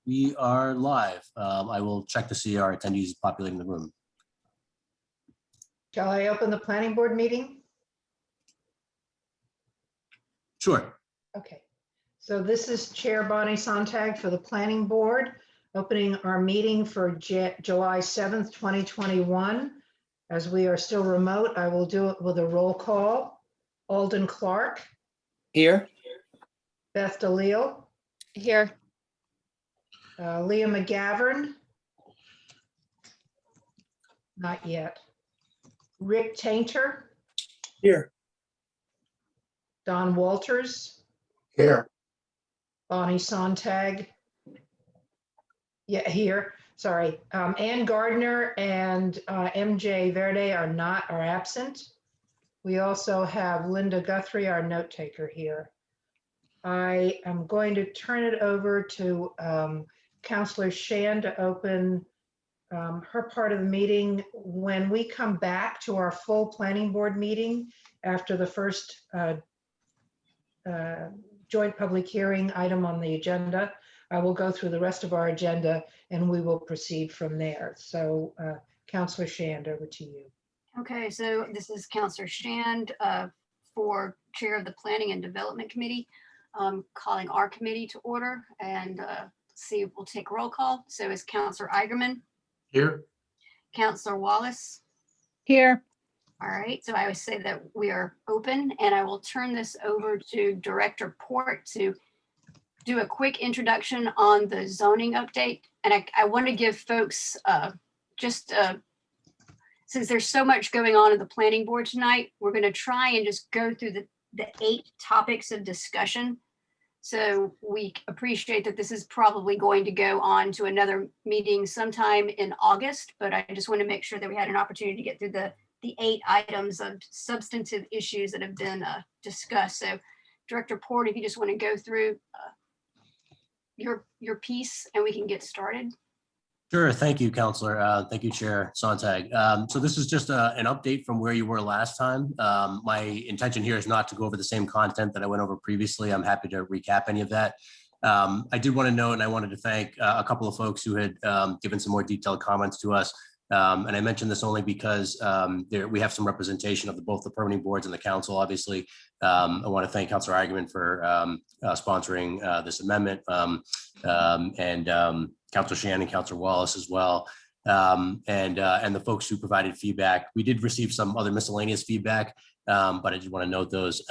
We are live. I will check to see our attendees populating the room. Shall I open the planning board meeting? Sure. Okay, so this is Chair Bonnie Sontag for the planning board, opening our meeting for July 7th, 2021. As we are still remote, I will do it with a roll call. Alden Clark. Here. Beth DeLeo. Here. Leah McGavern. Not yet. Rick Tainter. Here. Don Walters. Here. Bonnie Sontag. Yeah, here. Sorry. Ann Gardner and MJ Verde are absent. We also have Linda Guthrie, our note taker, here. I am going to turn it over to Councillor Shan to open her part of the meeting. When we come back to our full planning board meeting after the first joint public hearing item on the agenda, I will go through the rest of our agenda and we will proceed from there. So Councillor Shand, over to you. Okay, so this is Councillor Shand for Chair of the Planning and Development Committee, calling our committee to order, and see, we'll take roll call. So is Councillor Eigenman? Here. Councillor Wallace? Here. All right, so I would say that we are open, and I will turn this over to Director Port to do a quick introduction on the zoning update. And I want to give folks since there's so much going on in the planning board tonight, we're going to try and just go through the 8 topics of discussion. So we appreciate that this is probably going to go on to another meeting sometime in August, but I just want to make sure that we had an opportunity to get through the 8 items of substantive issues that have been discussed. So Director Port, if you just want to go through your piece and we can get started. Sure. Thank you, Councillor. Thank you, Chair Sontag. So this is just an update from where you were last time. My intention here is not to go over the same content that I went over previously. I'm happy to recap any of that. I did want to note, and I wanted to thank a couple of folks who had given some more detailed comments to us. And I mentioned this only because we have some representation of both the permitting boards and the council, obviously. I want to thank Councillor Eigenman for sponsoring this amendment, and Councillor Shannon, Councillor Wallace as well, and the folks who provided feedback. We did receive some other miscellaneous feedback, but I just want to note those.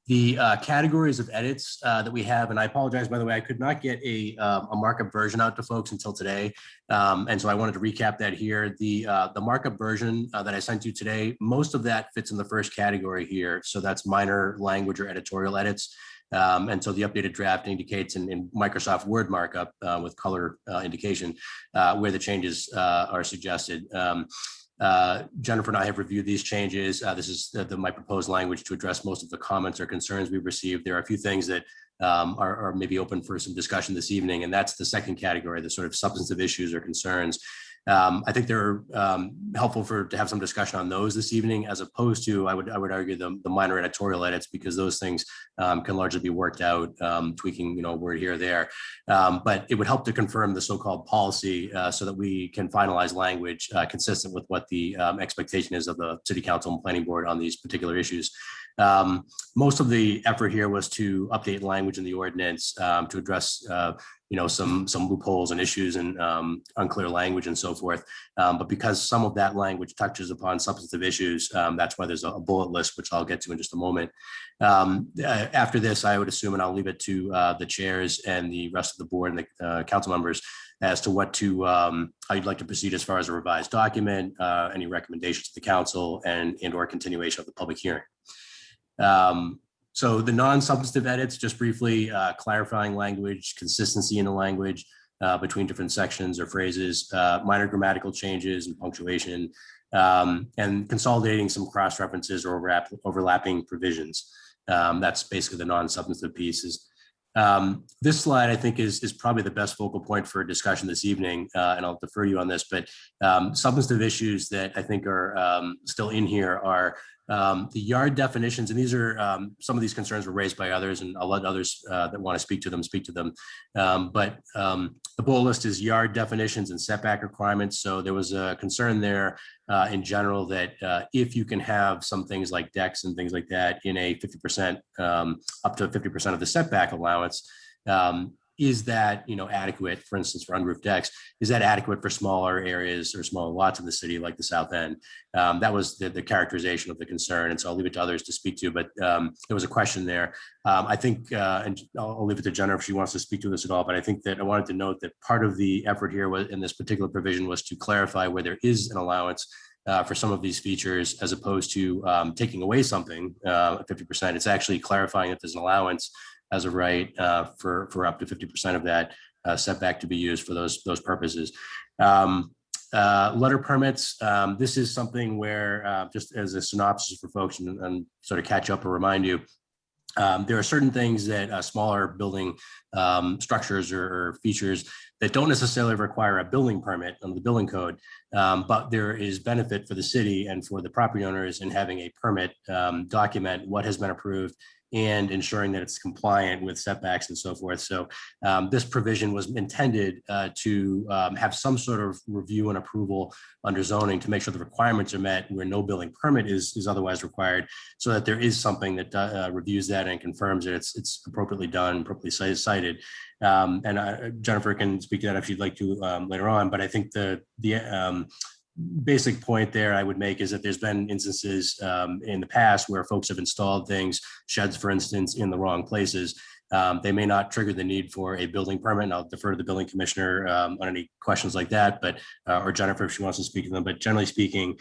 The categories of edits that we have, and I apologize, by the way, I could not get a markup version out to folks until today. And so I wanted to recap that here. The markup version that I sent you today, most of that fits in the first category here. So that's minor language or editorial edits. And so the updated draft indicates in Microsoft Word markup with color indication where the changes are suggested. Jennifer and I have reviewed these changes. This is my proposed language to address most of the comments or concerns we've received. There are a few things that are maybe open for some discussion this evening, and that's the second category, the sort of substantive issues or concerns. I think they're helpful to have some discussion on those this evening, as opposed to, I would argue, the minor editorial edits, because those things can largely be worked out, tweaking, a word here or there. But it would help to confirm the so-called policy so that we can finalize language consistent with what the expectation is of the City Council and Planning Board on these particular issues. Most of the effort here was to update language in the ordinance to address some loopholes and issues and unclear language and so forth. But because some of that language touches upon substantive issues, that's why there's a bullet list, which I'll get to in just a moment. After this, I would assume, and I'll leave it to the chairs and the rest of the board and the council members as to how you'd like to proceed as far as a revised document, any recommendations to the council, and or continuation of the public hearing. So the non-substantive edits, just briefly, clarifying language, consistency in the language between different sections or phrases, minor grammatical changes and punctuation, and consolidating some cross-references or overlapping provisions. That's basically the non-substantive pieces. This slide, I think, is probably the best focal point for discussion this evening, and I'll defer to you on this, but substantive issues that I think are still in here are The yard definitions, and these are some of these concerns were raised by others, and I'll let others that want to speak to them speak to them. But the bullet list is yard definitions and setback requirements. So there was a concern there in general that if you can have some things like decks and things like that in a 50%, up to 50% of the setback allowance, is that, you know, adequate, for instance, for unroofed decks, is that adequate for smaller areas or smaller lots in the city like the South End? That was the characterization of the concern. And so I'll leave it to others to speak to, but there was a question there. I think, and I'll leave it to Jennifer if she wants to speak to this at all, but I think that I wanted to note that part of the effort here was in this particular provision was to clarify where there is an allowance for some of these features, as opposed to taking away something, 50%. It's actually clarifying that there's an allowance as a right for up to 50% of that setback to be used for those purposes. Letter permits. This is something where, just as a synopsis for folks and sort of catch up or remind you, there are certain things that smaller building structures or features that don't necessarily require a building permit under the building code, but there is benefit for the city and for the property owners in having a permit document what has been approved and ensuring that it's compliant with setbacks and so forth. So this provision was intended to have some sort of review and approval under zoning to make sure the requirements are met where no building permit is otherwise required, so that there is something that reviews that and confirms that it's appropriately done, appropriately cited. And Jennifer can speak to that if she'd like to later on, but I think the basic point there I would make is that there's been instances in the past where folks have installed things, sheds, for instance, in the wrong places. They may not trigger the need for a building permit, and I'll defer to the building commissioner on any questions like that, but or Jennifer if she wants to speak to them. But generally speaking,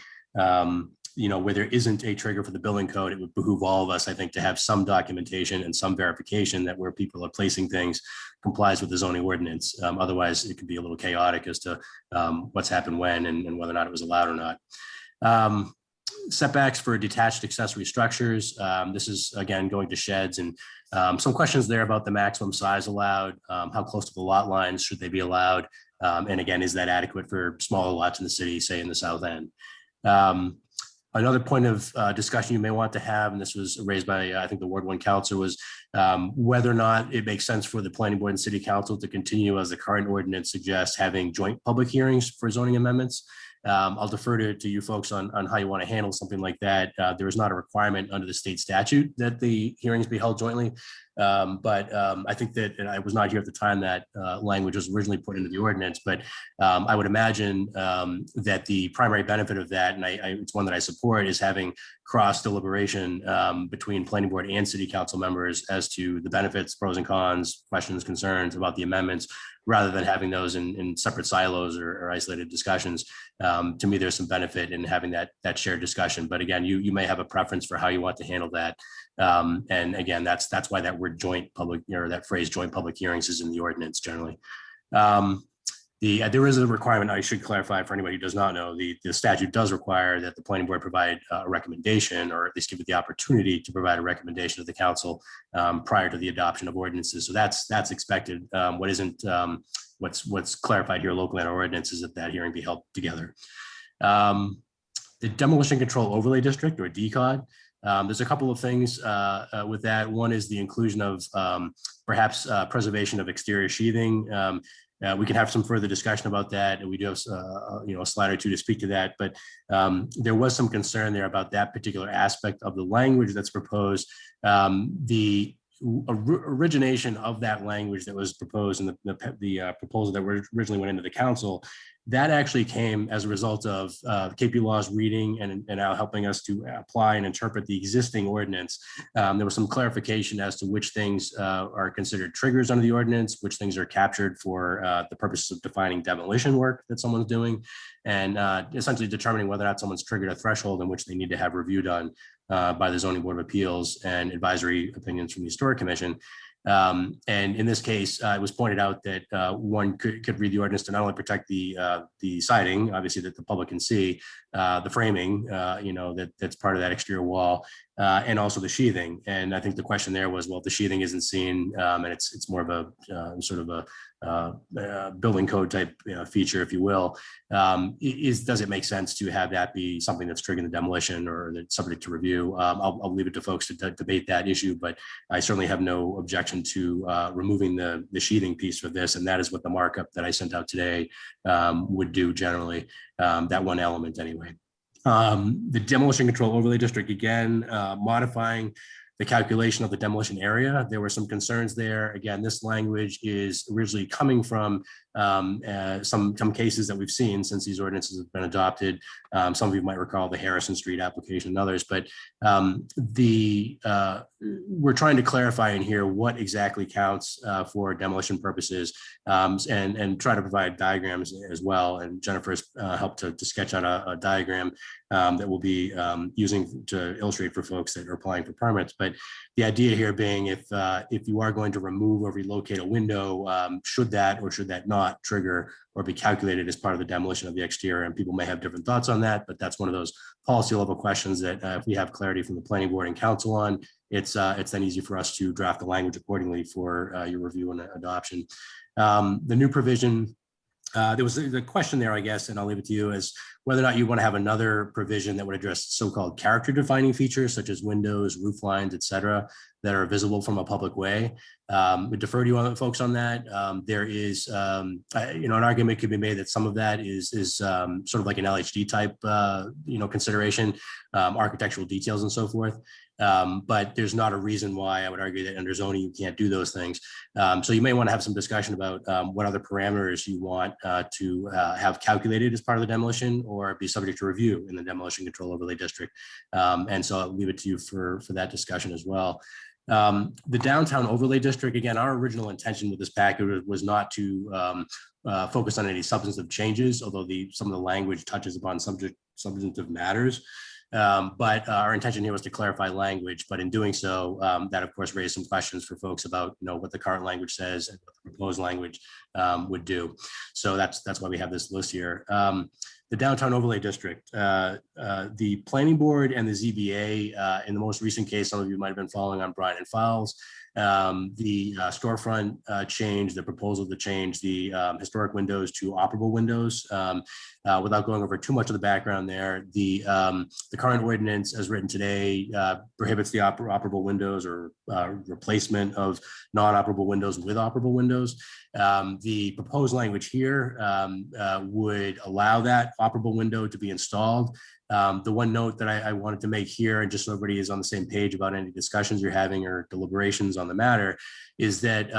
you know, where there isn't a trigger for the building code, it would behoove all of us, I think, to have some documentation and some verification that where people are placing things complies with the zoning ordinance. Otherwise, it could be a little chaotic as to what's happened when and whether or not it was allowed or not. Setbacks for detached accessory structures. This is, again, going to sheds, and some questions there about the maximum size allowed, how close to the lot lines should they be allowed, and again, is that adequate for smaller lots in the city, say in the South End? Another point of discussion you may want to have, and this was raised by, I think, the Ward 1 Council, was whether or not it makes sense for the Planning Board and City Council to continue, as the current ordinance suggests, having joint public hearings for zoning amendments. I'll defer to you folks on how you want to handle something like that. There is not a requirement under the state statute that the hearings be held jointly. But I think that, and I was not here at the time that language was originally put into the ordinance, but I would imagine that the primary benefit of that, and it's one that I support, is having cross deliberation between planning board and city council members as to the benefits, pros and cons, questions, concerns about the amendments, rather than having those in separate silos or isolated discussions. To me, there's some benefit in having that shared discussion. But again, you may have a preference for how you want to handle that. And again, that's why that word joint public, or that phrase joint public hearings is in the ordinance generally. There is a requirement, I should clarify for anybody who does not know, the statute does require that the planning board provide a recommendation, or at least give it the opportunity to provide a recommendation to the council prior to the adoption of ordinances. So that's expected. What isn't, what's clarified here locally in our ordinance is that hearing be held together. The Demolition Control Overlay District, or DCOD, there's a couple of things with that. One is the inclusion of perhaps preservation of exterior sheathing. We can have some further discussion about that, and we do have a slide or two to speak to that. But there was some concern there about that particular aspect of the language that's proposed. The origination of that language that was proposed in the proposal that originally went into the council, that actually came as a result of KP Law's reading and now helping us to apply and interpret the existing ordinance. There was some clarification as to which things are considered triggers under the ordinance, which things are captured for the purposes of defining demolition work that someone's doing, and essentially determining whether or not someone's triggered a threshold in which they need to have review done by the Zoning Board of Appeals and advisory opinions from the Historic Commission. And in this case, it was pointed out that one could read the ordinance to not only protect the siding, obviously that the public can see, the framing, that's part of that exterior wall, and also the sheathing. And I think the question there was, well, if the sheathing isn't seen, and it's more of a sort of a building code type feature, if you will, does it make sense to have that be something that's triggering the demolition or that's subject to review? I'll leave it to folks to debate that issue, but I certainly have no objection to removing the sheathing piece for this, and that is what the markup that I sent out today would do generally, that one element anyway. The demolition control overlay district, again, modifying the calculation of the demolition area. There were some concerns there. Again, this language is originally coming from some cation that we've seen since these ordinances have been adopted. Some of you might recall the Harrison Street application and others, but we're trying to clarify in here what exactly counts for demolition purposes, and try to provide diagrams as well. And Jennifer's helped to sketch out a diagram that we'll be using to illustrate for folks that are applying for permits. But the idea here being, if you are going to remove or relocate a window, should that or should that not trigger or be calculated as part of the demolition of the exterior? And people may have different thoughts on that, but that's one of those policy level questions that if we have clarity from the planning board and council on, it's then easy for us to draft the language accordingly for your review and adoption. The new provision, there was the question there, I guess, and I'll leave it to you, is whether or not you want to have another provision that would address so-called character defining features such as windows, roof lines, et cetera, that are visible from a public way. We defer to you folks on that. There is, an argument could be made that some of that is sort of like an LHD type, consideration, architectural details and so forth. But there's not a reason why I would argue that under zoning you can't do those things. So you may want to have some discussion about what other parameters you want to have calculated as part of the demolition or be subject to review in the demolition control overlay district. And so I'll leave it to you for that discussion as well. The downtown overlay district, again, our original intention with this package was not to focus on any substantive changes, although some of the language touches upon substantive matters. But our intention here was to clarify language, but in doing so, that of course raised some questions for folks about what the current language says and what the proposed language would do. So that's why we have this list here. The downtown overlay district, the planning board and the ZBA, in the most recent case, some of you might have been following on Bryant and Fowles, the storefront change, the proposal to change the historic windows to operable windows. Without going over too much of the background there, the current ordinance as written today prohibits the operable windows or replacement of non-operable windows with operable windows. The proposed language here would allow that operable window to be installed. The one note that I wanted to make here, and just so everybody is on the same page about any discussions you're having or deliberations on the matter, is that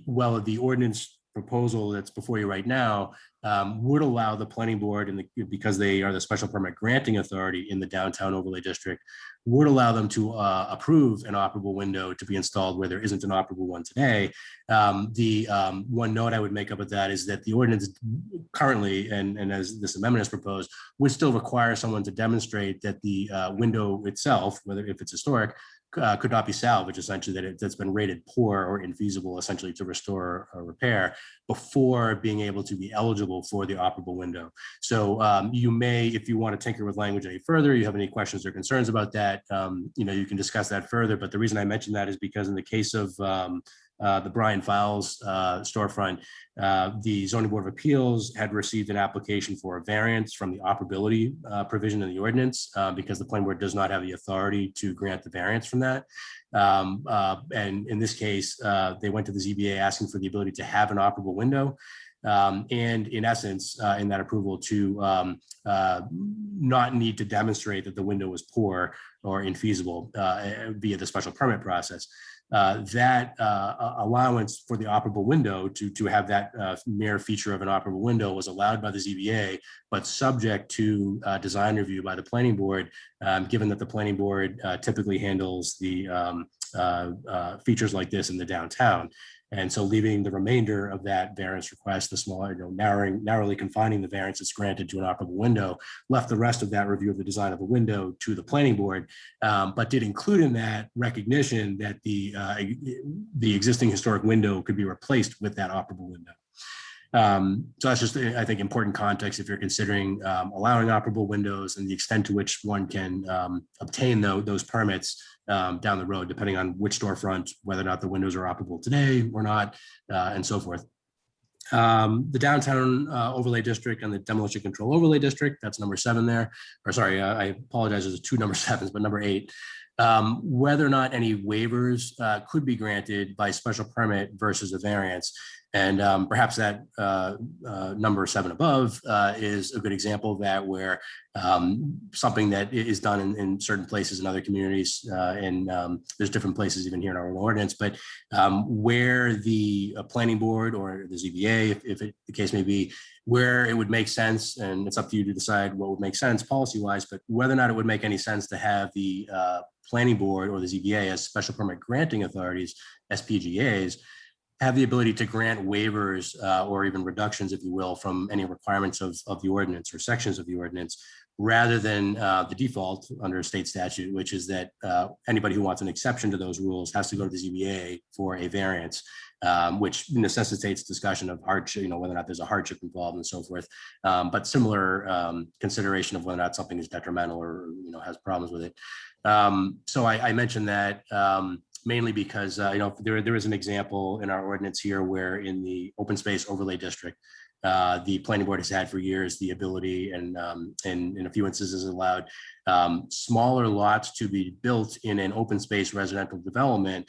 well, the ordinance proposal that's before you right now would allow the planning board, and because they are the special permit granting authority in the downtown overlay district, would allow them to approve an operable window to be installed where there isn't an operable one today. The one note I would make up of that is that the ordinance currently, and as this amendment is proposed, would still require someone to demonstrate that the window itself, whether if it's historic, could not be salvaged, essentially, that it's been rated poor or infeasible, essentially, to restore or repair before being able to be eligible for the operable window. So you may, if you want to tinker with language any further, you have any questions or concerns about that, you can discuss that further. But the reason I mentioned that is because in the case of the Brian Fowles storefront, the Zoning Board of Appeals had received an application for a variance from the operability provision in the ordinance because the planning board does not have the authority to grant the variance from that. And in this case, they went to the ZBA asking for the ability to have an operable window. And in essence, in that approval to not need to demonstrate that the window was poor or infeasible via the special permit process. That allowance for the operable window to have that mere feature of an operable window was allowed by the ZBA, but subject to design review by the planning board, given that the planning board typically handles the features like this in the downtown. And so leaving the remainder of that variance request, the smaller, narrowly confining the variance that's granted to an operable window, left the rest of that review of the design of the window to the planning board, but did include in that recognition that the existing historic window could be replaced with that operable window. So that's just, I think, important context if you're considering allowing operable windows and the extent to which one can obtain those permits down the road, depending on which storefront, whether or not the windows are operable today or not, and so forth. The downtown overlay district and the demolition control overlay district, that's number 7 there. Or sorry, I apologize, there's 2 number 7s, but number 8. Whether or not any waivers could be granted by special permit versus a variance. And perhaps that number 7 above is a good example of that, where something that is done in certain places in other communities, and there's different places even here in our own ordinance, but where the planning board or the ZBA, if the case may be, where it would make sense, and it's up to you to decide what would make sense policy-wise, but whether or not it would make any sense to have the planning board or the ZBA as special permit granting authorities, SPGAs, have the ability to grant waivers or even reductions, if you will, from any requirements of the ordinance or sections of the ordinance, rather than the default under state statute, which is that anybody who wants an exception to those rules has to go to the ZBA for a variance, which necessitates discussion of hardship, whether or not there's a hardship involved and so forth. But similar consideration of whether or not something is detrimental or has problems with it. So I mentioned that mainly because there is an example in our ordinance here where in the open space overlay district, the planning board has had for years the ability and in a few instances allowed smaller lots to be built in an open space residential development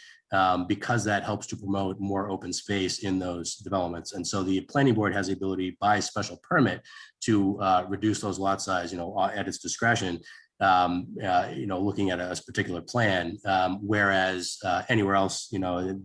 because that helps to promote more open space in those developments. And so the planning board has the ability by special permit to reduce those lot size, at its discretion. Looking at a particular plan, whereas anywhere else,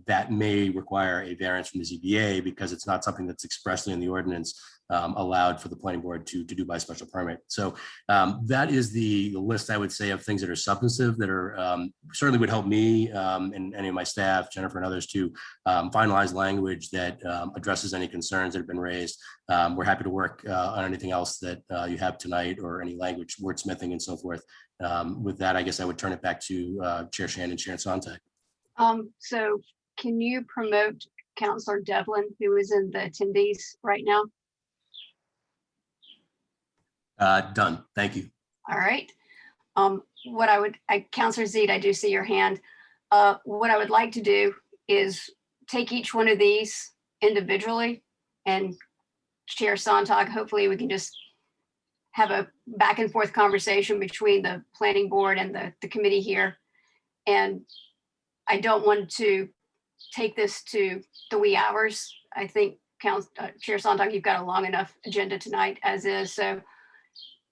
that may require a variance from the ZBA because it's not something that's expressly in the ordinance allowed for the planning board to do by special permit. So that is the list, I would say, of things that are substantive that are certainly would help me and any of my staff, Jennifer and others, to finalize language that addresses any concerns that have been raised. We're happy to work on anything else that you have tonight or any language wordsmithing and so forth. With that, I guess I would turn it back to Chair Shannon, Chair Sontag. So can you promote Councilor Devlin, who is in the attendees right now? Done. Thank you. All right. Councilor Zede, I do see your hand. What I would like to do is take each one of these individually, and Chair Sontag, hopefully we can just have a back and forth conversation between the planning board and the committee here. And I don't want to take this to the wee hours. I think Chair Sontag, you've got a long enough agenda tonight as is. So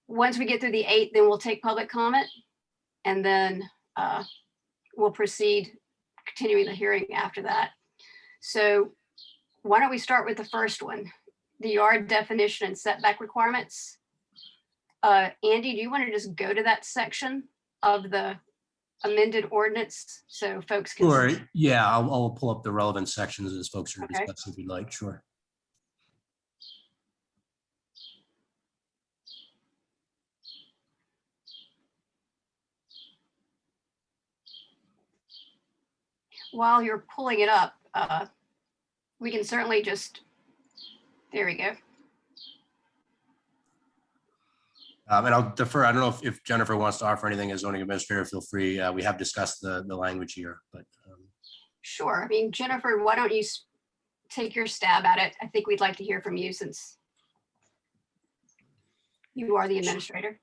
once we get through the 8, then we'll take public comment, and then we'll proceed continuing the hearing after that. So why don't we start with the first one, the yard definition and setback requirements. Andy, do you want to just go to that section of the amended ordinance so folks can Sure. see? Yeah, I'll pull up the relevant sections as folks are Okay. discussing if you'd like. Sure. While you're pulling it up, we can certainly just, there we go. And I'll defer. I don't know if Jennifer wants to offer anything as zoning administrator. Feel free. We have discussed the language here, but Sure. I mean, Jennifer, why don't you take your stab at it? I think we'd like to hear from you since you are the administrator.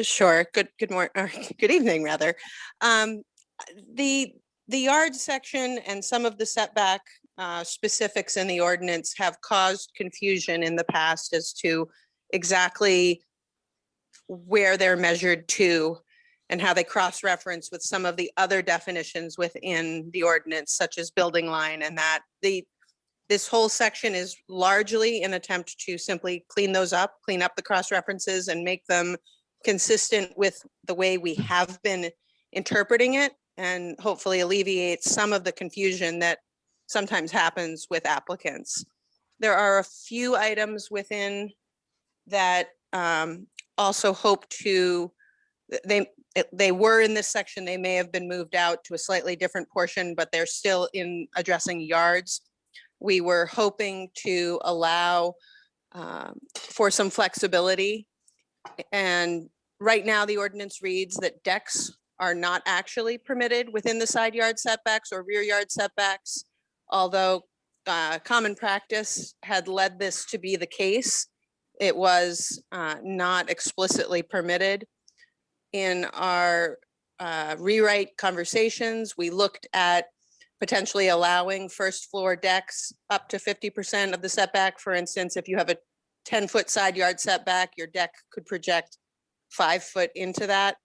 Sure. Good morning, or good evening, rather. The yard section and some of the setback specifics in the ordinance have caused confusion in the past as to exactly where they're measured to and how they cross-reference with some of the other definitions within the ordinance, such as building line, and that this whole section is largely an attempt to simply clean those up, clean up the cross-references and make them consistent with the way we have been interpreting it. and hopefully alleviate some of the confusion that sometimes happens with applicants. There are a few items within that also hope to, they were in this section, they may have been moved out to a slightly different portion, but they're still in addressing yards. We were hoping to allow for some flexibility. And right now the ordinance reads that decks are not actually permitted within the side yard setbacks or rear yard setbacks, although common practice had led this to be the case. It was not explicitly permitted. In our rewrite conversations, we looked at potentially allowing first floor decks up to 50% of the setback. For instance, if you have a 10-foot side yard setback, your deck could project 5 foot into that.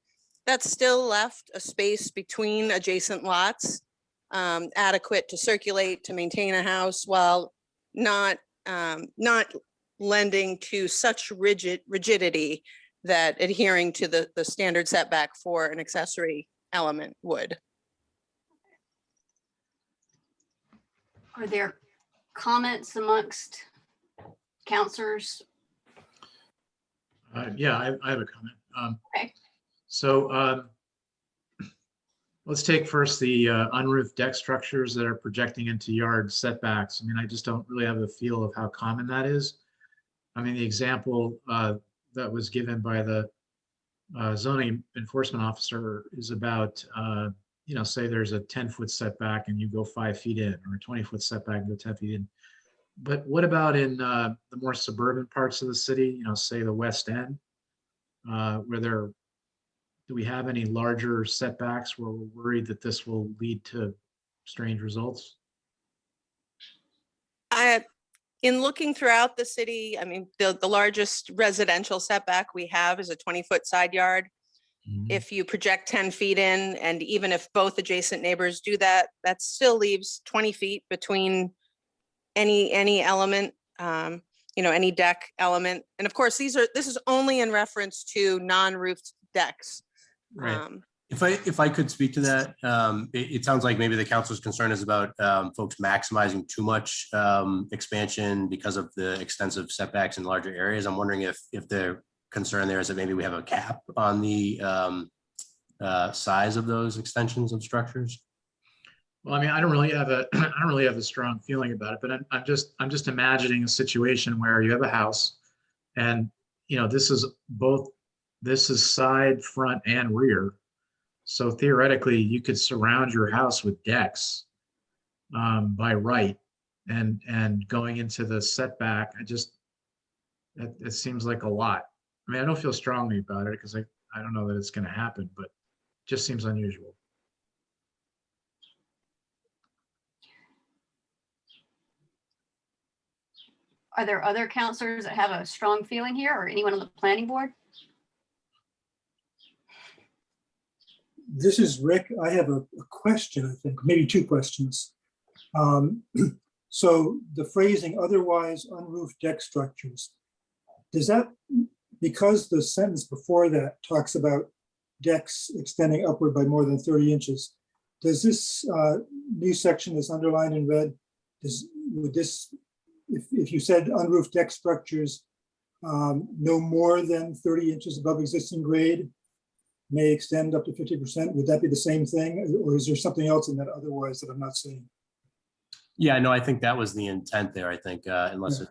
That's still left a space between adjacent lots, adequate to circulate, to maintain a house, while not lending to such rigidity that adhering to the standard setback for an accessory element would. Are there comments amongst counselors? Yeah, I have a comment. Okay. So let's take first the unroofed deck structures that are projecting into yard setbacks. I mean, I just don't really have a feel of how common that is. I mean, the example that was given by the zoning enforcement officer is about, you know, say there's a 10-foot setback and you go 5 feet in, or a 20-foot setback and go 10 feet in. But what about in the more suburban parts of the city, you know, say the West End, where do we have any larger setbacks where we're worried that this will lead to strange results? In looking throughout the city, I mean, the largest residential setback we have is a 20-foot side yard. If you project 10 feet in, and even if both adjacent neighbors do that, that still leaves 20 feet between any element, you know, any deck element. And of course, this is only in reference to non-roofed decks. Right. If I could speak to that, it sounds like maybe the council's concern is about folks maximizing too much expansion because of the extensive setbacks in larger areas. I'm wondering if the concern there is that maybe we have a cap on the size of those extensions of structures. Well, I mean, I don't really have a strong feeling about it, but I'm just imagining a situation where you have a house, and you know, this is side, front, and rear. So theoretically, you could surround your house with decks by right, and going into the setback. It seems like a lot. I mean, I don't feel strongly about it because I don't know that it's going to happen, but it just seems unusual. Are there other counselors that have a strong feeling here, or anyone on the planning board? This is Rick. I have a question, I think, maybe 2 questions. So the phrasing otherwise unroofed deck structures, does that, because the sentence before that talks about decks extending upward by more than 30 inches, does this new section that's underlined in red, would this, if you said unroofed deck structures no more than 30 inches above existing grade, may extend up to 50%, would that be the same thing? Or is there something else in that otherwise that I'm not seeing? Yeah, no, I think that was the intent there. I think unless so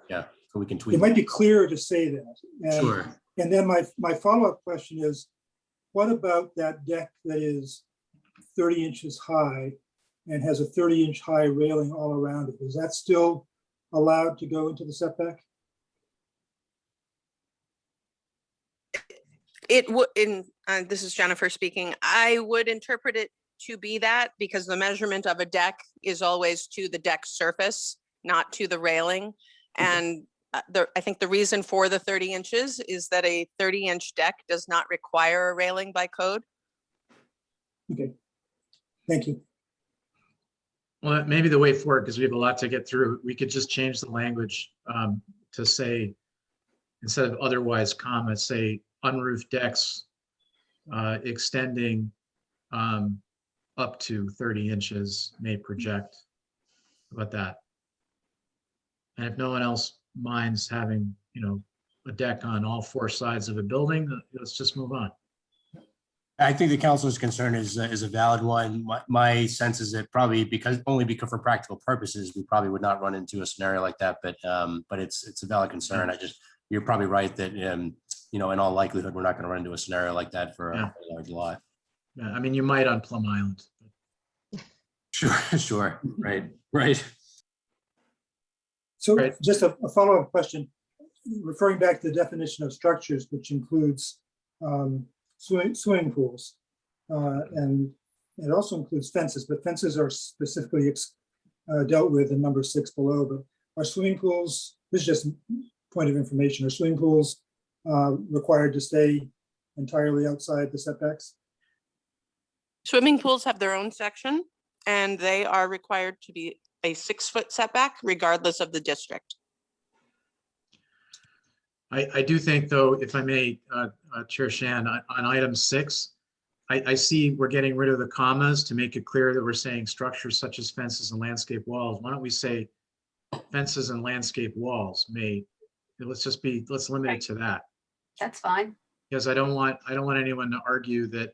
we can tweak. It might be clearer to say that. And, Sure. And then my follow-up question is, what about that deck that is 30 inches high and has a 30-inch high railing all around it? Is that still allowed to go into the setback? It would, this is Jennifer speaking, I would interpret it to be that, because the measurement of a deck is always to the deck surface, not to the railing. And I think the reason for the 30 inches is that a 30-inch deck does not require a railing by code. Okay, thank you. Well, maybe the way forward, because we have a lot to get through, we could just change the language to say, instead of otherwise comma, say unroofed decks extending up to 30 inches may project. How about that? And if no one else minds having, a deck on all four sides of a building, let's just move on. I think the council's concern is a valid one. My sense is that probably because for practical purposes, we probably would not run into a scenario like that. But it's a valid concern. You're probably right that in all likelihood we're not going to run into a scenario like that for a large lot. Yeah, I mean, you might on Plum Island. Sure, right. So Right. just a follow-up question, referring back to the definition of structures, which includes swimming pools. And it also includes fences, but fences are specifically dealt with in number 6 below. But are swimming pools, this is just point of information, are swimming pools required to stay entirely outside the setbacks? Swimming pools have their own section, and they are required to be a 6-foot setback regardless of the district. I do think, though, if I may, Chair Shan, on item 6, I see we're getting rid of the commas to make it clear that we're saying structures such as fences and landscape walls. Why don't we say fences and landscape walls let's limit it to that. That's fine. Because I don't want anyone to argue that,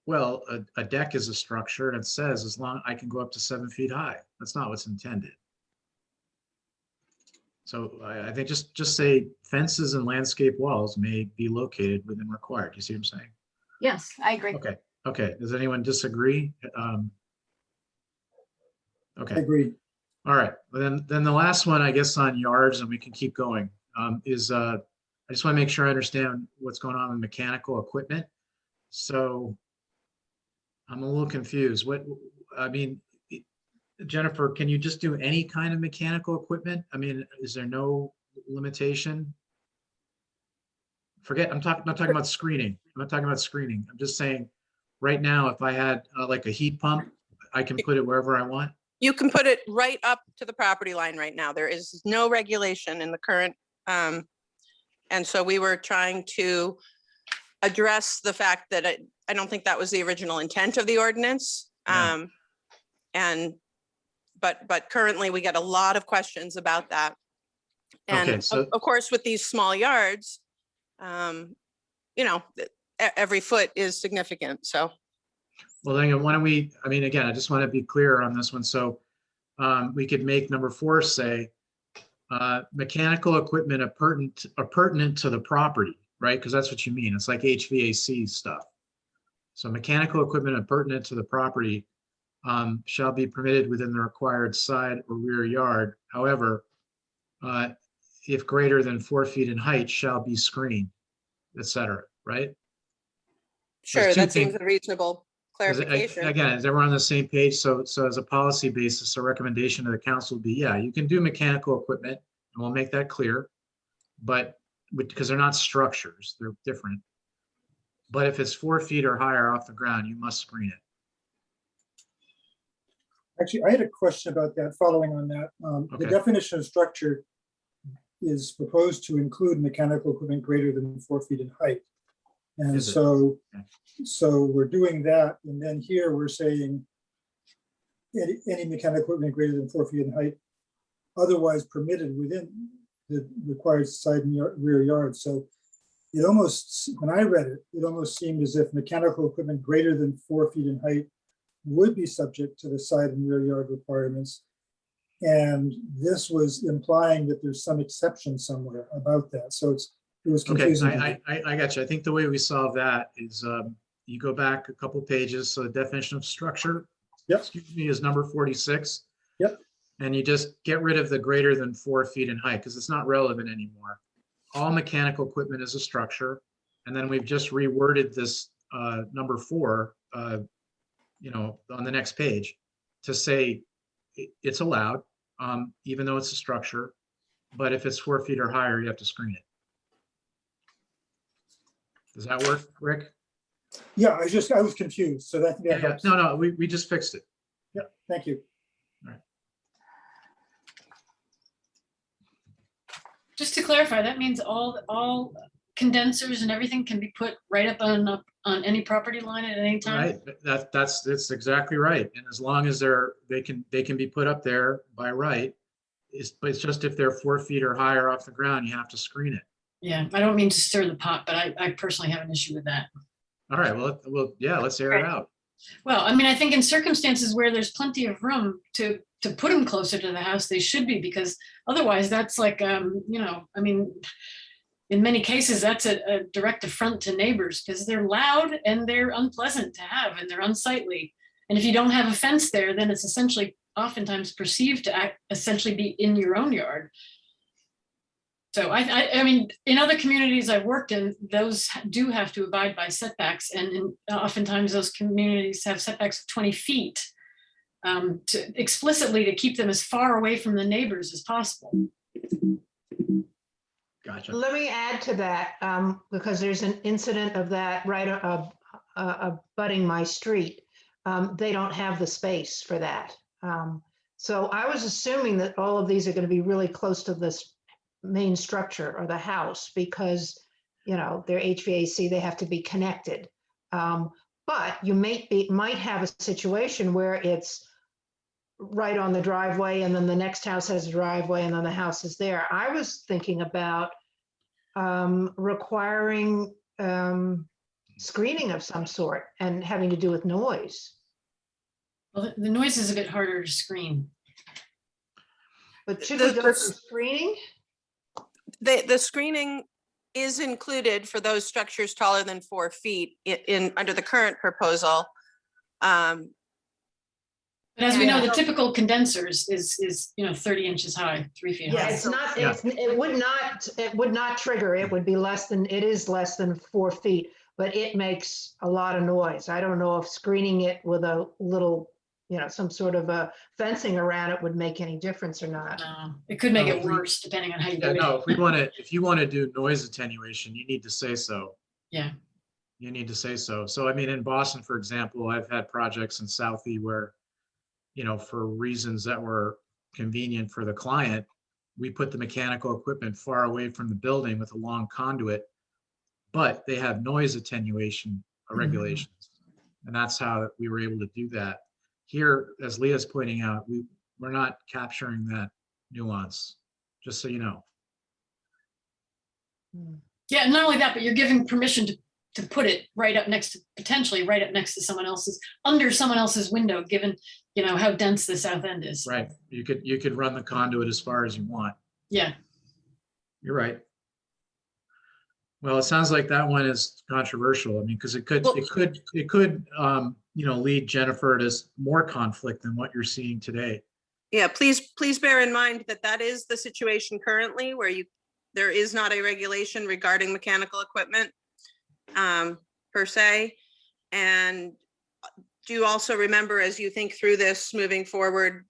well, a deck is a structure and it says as long I can go up to 7 feet high. That's not what's intended. So I think just say fences and landscape walls may be located within required. You see what I'm saying? Yes, I agree. Okay. Does anyone disagree? I Okay. agree. All right. Well, then the last one, I guess, on yards, and we can keep going, is I just want to make sure I understand what's going on with mechanical equipment. So I'm a little confused. Jennifer, can you just do any kind of mechanical equipment? I mean, is there no limitation? I'm not talking about screening. I'm not talking about screening. I'm just saying right now, if I had like a heat pump, I can put it wherever I want. You can put it right up to the property line right now. There is no regulation in the current. And so we were trying to address the fact that I don't think that was the original intent of the ordinance. Yeah. But currently we get a lot of questions about that. And Okay, so- of course, with these small yards, every foot is significant. So. Well, then why don't we, again, I just want to be clear on this one. So we could make number 4 say, mechanical equipment are pertinent to the property, right? Because that's what you mean. It's like HVAC stuff. So mechanical equipment pertinent to the property shall be permitted within the required side or rear yard. However, if greater than 4 feet in height, shall be screened, etc. Right? Sure, There's two that seems things- a reasonable clarification. Again, is everyone on the same page? So as a policy basis, a recommendation to the council would be, yeah, you can do mechanical equipment, and we'll make that clear, but because they're not structures, they're different. But if it's 4 feet or higher off the ground, you must screen it. Actually, I had a question about that, following on that. The Okay. definition of structure is proposed to include mechanical equipment greater than 4 feet in height. And Is it? so, Okay. so we're doing that, and then here we're saying any mechanical equipment greater than 4 feet in height, otherwise permitted within the required side and rear yard. So it almost, when I read it, it almost seemed as if mechanical equipment greater than 4 feet in height would be subject to the side and rear yard requirements. And this was implying that there's some exception somewhere about that. So it was Okay, confusing. to me. I got you. I think the way we solve that is you go back a couple pages. So the definition of structure, Yep. excuse me, is number 46. Yep. And you just get rid of the greater than 4 feet in height because it's not relevant anymore. All mechanical equipment is a structure. And then we've just reworded this number 4, on the next page to say it's allowed, even though it's a structure. But if it's 4 feet or higher, you have to screen it. Does that work, Rick? Yeah, I was confused. So that, Yeah, helps. no, we just fixed it. Yeah, thank you. Just to clarify, that means all condensers and everything can be put right up on any property line at any time? Right, that's exactly right. And as long as they can be put up there by right, but it's just if they're 4 feet or higher off the ground, you have to screen it. Yeah, I don't mean to stir the pot, but I personally have an issue with that. All right, well, yeah, let's air it out. Well, I mean, I think in circumstances where there's plenty of room to put them closer to the house, they should be, because otherwise that's like, you know, I mean, in many cases, that's a direct affront to neighbors because they're loud and they're unpleasant to have and they're unsightly. And if you don't have a fence there, then it's essentially oftentimes perceived to essentially be in your own yard. So I mean, in other communities I've worked in, those do have to abide by setbacks, and oftentimes those communities have setbacks of 20 feet explicitly to keep them as far away from the neighbors as possible. Gotcha. Let me add to that, because there's an incident of that right abutting my street. They don't have the space for that. So I was assuming that all of these are going to be really close to this main structure or the house because, you know, they're HVAC, they have to be connected. But you might have a situation where it's right on the driveway and then the next house has a driveway and then the house is there. I was thinking about requiring screening of some sort and having to do with noise. Well, the noise is a bit harder to screen. But should we go for screening? The screening is included for those structures taller than 4 feet in under the current proposal. But as we know, Yeah. the typical condensers is, you know, 30 inches high, 3 feet Yeah, high. it's not, Yeah. it would not trigger. It would be less than, it is less than 4 feet, but it makes a lot of noise. I don't know if screening it with a little, you know, some sort of a fencing around it would make any difference or not. No, it could make No, it worse depending on how you do Yeah, it. no, if you want to do noise attenuation, you need to say so. Yeah. You need to say so. So I mean, in Boston, for example, I've had projects in Southie where, you know, for reasons that were convenient for the client, we put the mechanical equipment far away from the building with a long conduit, but they have noise attenuation regulations. And that's how we were able to do that. Here, as Leah's pointing out, we're not capturing that nuance, just so you know. Yeah, and not only that, but you're giving permission to put it right up next to, potentially right up next to someone else's, under someone else's window, given, you know, how dense the south end is. Right, you could run the conduit as far as you want. Yeah. You're right. Well, it sounds like that one is controversial. I mean, because it could, you know, lead Jennifer to more conflict than what you're seeing today. Yeah, please bear in mind that that is the situation currently where there is not a regulation regarding mechanical equipment per se. And do also remember, as you think through this moving forward,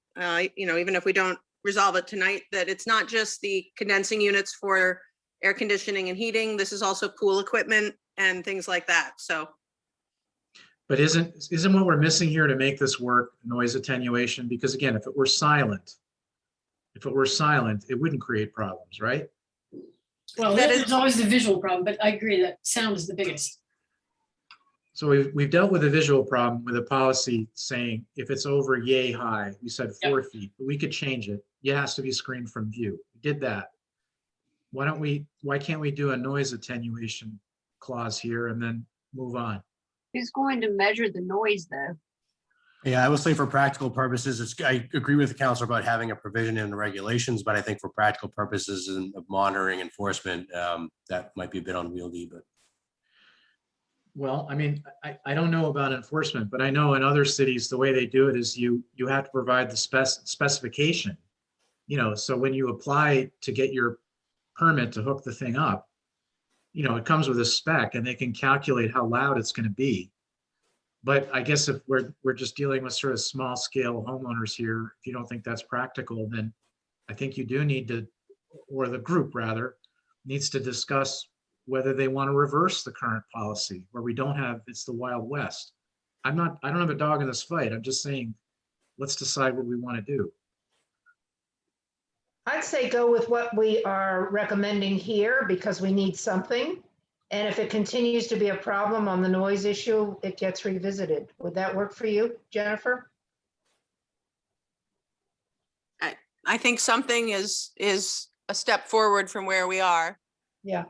you know, even if we don't resolve it tonight, that it's not just the condensing units for air conditioning and heating. This is also pool equipment and things like that. So. But isn't what we're missing here to make this work noise attenuation? Because again, if it were silent, it wouldn't create problems, right? Well, That there's always the visual problem, but I agree that sound is the biggest. So we've dealt with a visual problem with a policy saying if it's over yay high, we said 4 feet, but we could change it. It has to be screened from view. We did that. Why can't we do a noise attenuation clause here and then move on? Who's going to measure the noise though? Yeah, I will say for practical purposes, I agree with the council about having a provision in the regulations, but I think for practical purposes of monitoring enforcement, that might be a bit unwieldy, but. Well, I mean, I don't know about enforcement, but I know in other cities, the way they do it is you have to provide the specification, you know, so when you apply to get your permit to hook the thing up, you know, it comes with a spec and they can calculate how loud it's going to be. But I guess if we're just dealing with sort of small scale homeowners here, if you don't think that's practical, then I think you do need to, or the group rather, needs to discuss whether they want to reverse the current policy where we don't have, it's the Wild West. I don't have a dog in this fight. I'm just saying, let's decide what we want to do. I'd say go with what we are recommending here because we need something. And if it continues to be a problem on the noise issue, it gets revisited. Would that work for you, Jennifer? I think something is a step forward from where we are. Yeah.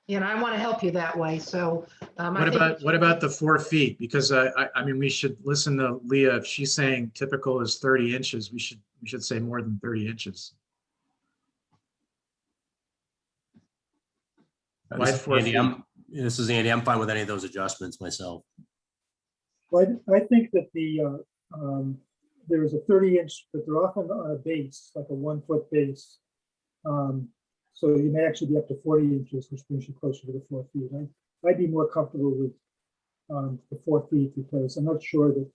And I want to help you that way, so. What about the 4 feet? Because I mean, we should listen to Leah. If she's saying typical is 30 inches, we should say more than 30 inches. Why This is 4 Andy. feet? This is Andy. I'm fine with any of those adjustments myself. Well, I think that there is a 30-inch, but they're often on a base, like a 1-foot base. So you may actually be up to 40 inches, which brings you closer to the 4 feet. I'd be more comfortable with the 4 feet because I'm not sure the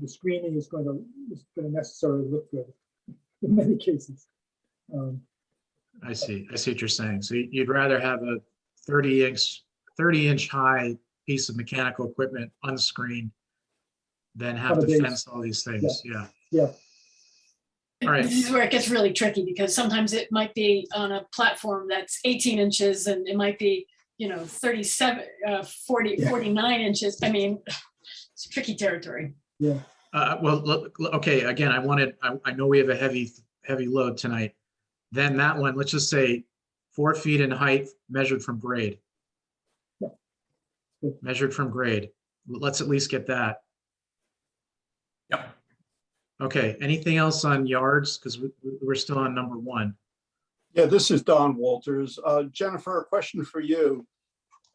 screening is going to necessarily look good in many cases. I see what you're saying. So you'd rather have a 30-inch high piece of mechanical equipment unscreened than have On a to base. fence all these things. Yeah. Yeah. All right. This is where it gets really tricky because sometimes it might be on a platform that's 18 inches and it might be, 37, 40, Yeah. 49 inches. I mean, it's tricky territory. Yeah. Well, look, okay, again, I know we have a heavy load tonight. Then that one, let's just say 4 feet in height measured from grade. Yeah. Measured from grade. Let's at least get that. Yep. Okay, anything else on yards? Because we're still on number 1. Yeah, this is Don Walters. Jennifer, a question for you.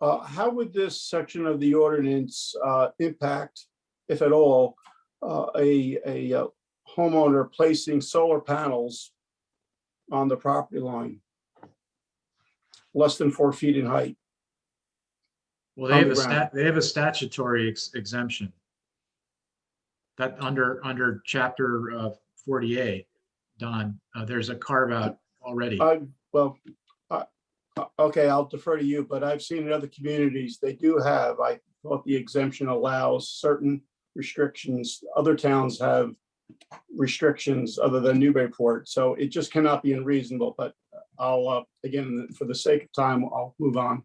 How would this section of the ordinance impact, if at all, a homeowner placing solar panels on the property line less than 4 feet in height? Well, they have a statutory exemption. That under chapter 48, Don, there's a carve out already. Okay, I'll defer to you, but I've seen in other communities, they do have, I thought the exemption allows certain restrictions. Other towns have restrictions other than Newburyport, so it just cannot be unreasonable, but I'll, again, for the sake of time, I'll move on.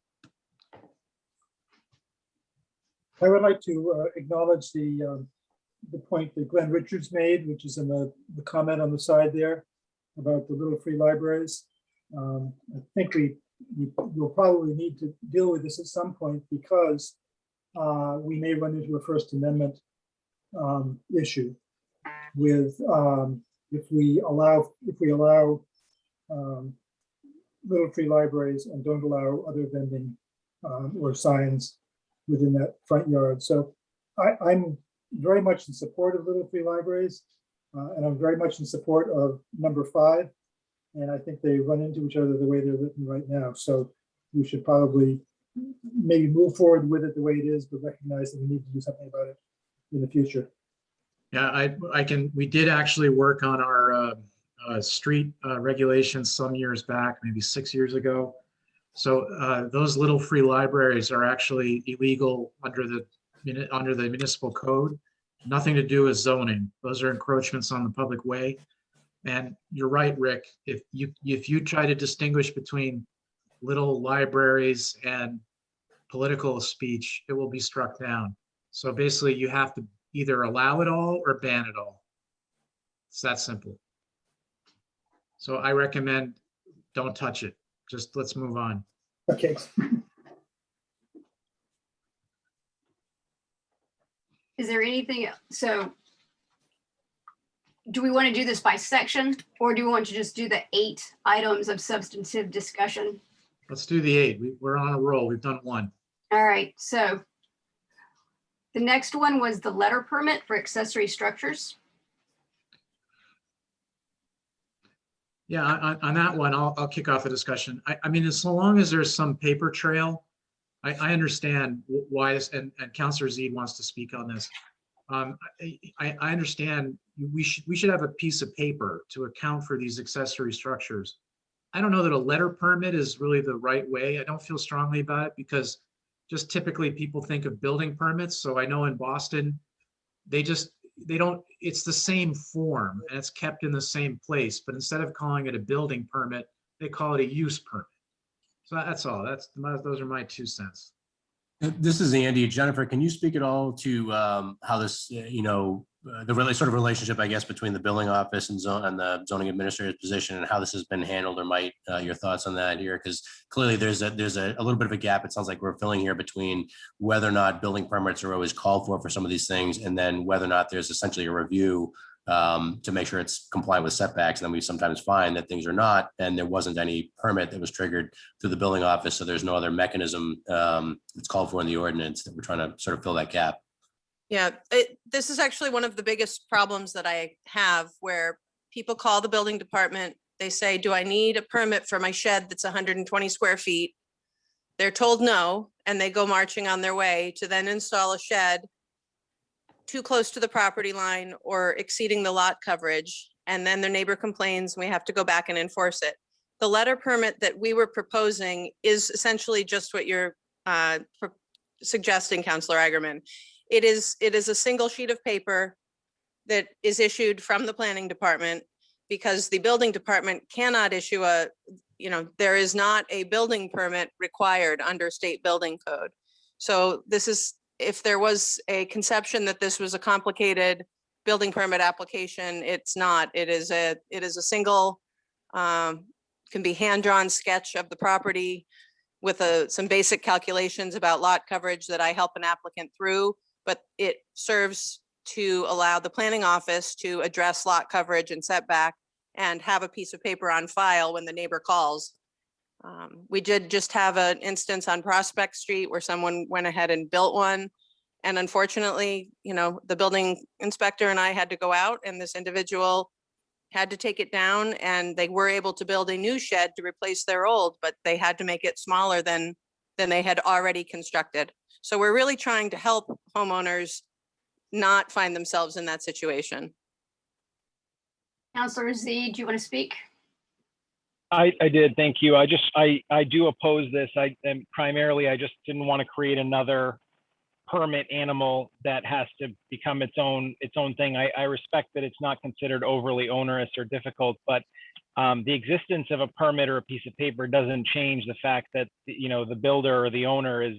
I would like to acknowledge the point that Glenn Richards made, which is in the comment on the side there about the little free libraries. I think we'll probably need to deal with this at some point because we may run into a First Amendment issue with if we allow little free libraries and don't allow other vending or signs within that front yard. So I'm very much in support of little free libraries, and I'm very much in support of number 5. And I think they run into each other the way they're written right now. So we should probably maybe move forward with it the way it is, but recognize that we need to do something about it in the future. Yeah, we did actually work on our street regulations some years back, maybe 6 years ago. So those little free libraries are actually illegal under the municipal code. Nothing to do with zoning. Those are encroachments on the public way. And you're right, Rick, if you try to distinguish between little libraries and political speech, it will be struck down. So basically you have to either allow it all or ban it all. It's that simple. So I recommend don't touch it. Just let's move on. Okay. Is there anything, so do we want to do this by section or do we want to just do the 8 items of substantive discussion? Let's do the 8. We're on a roll. We've done 1. All right, so the next one was the letter permit for accessory structures. Yeah, on that one, I'll kick off the discussion. I mean, as long as there's some paper trail, I understand why this, and Councilor Zede wants to speak on this. I understand we should have a piece of paper to account for these accessory structures. I don't know that a letter permit is really the right way. I don't feel strongly about it because just typically people think of building permits. So I know in Boston, it's the same form and it's kept in the same place, but instead of calling it a building permit, they call it a use permit. So that's all. Those are my 2 cents. This is Andy. Jennifer, can you speak at all to how this, the really sort of relationship, I guess, between the building office and the zoning administrator's position, and how this has been handled, or might your thoughts on that here? Because clearly there's a little bit of a gap. It sounds like we're filling here between whether or not building permits are always called for some of these things, and then whether or not there's essentially a review to make sure it's compliant with setbacks. And then we sometimes find that things are not, and there wasn't any permit that was triggered through the building office. So there's no other mechanism that's called for in the ordinance, that we're trying to sort of fill that gap. Yeah, this is actually one of the biggest problems that I have, where people call the building department. They say, do I need a permit for my shed that's 120 square feet? They're told no, and they go marching on their way to then install a shed too close to the property line or exceeding the lot coverage. And then their neighbor complains, and we have to go back and enforce it. The letter permit that we were proposing is essentially just what you're suggesting, Councilor Eigenman. It is a single sheet of paper that is issued from the planning department, because the building department cannot issue there is not a building permit required under state building code. So this is, if there was a conception that this was a complicated building permit application, it's not. It is a single, can be hand-drawn sketch of the property with some basic calculations about lot coverage that I help an applicant through, but it serves to allow the planning office to address lot coverage and setback and have a piece of paper on file when the neighbor calls. We did just have an instance on Prospect Street where someone went ahead and built one. And unfortunately, the building inspector and I had to go out, and this individual had to take it down, and they were able to build a new shed to replace their old, but they had to make it smaller than they had already constructed. So we're really trying to help homeowners not find themselves in that situation. Councilor Z, do you want to speak? I did, thank you. I do oppose this. I just didn't want to create another permit animal that has to become its own thing. I respect that it's not considered overly onerous or difficult, but the existence of a permit or a piece of paper doesn't change the fact that the builder or the owner is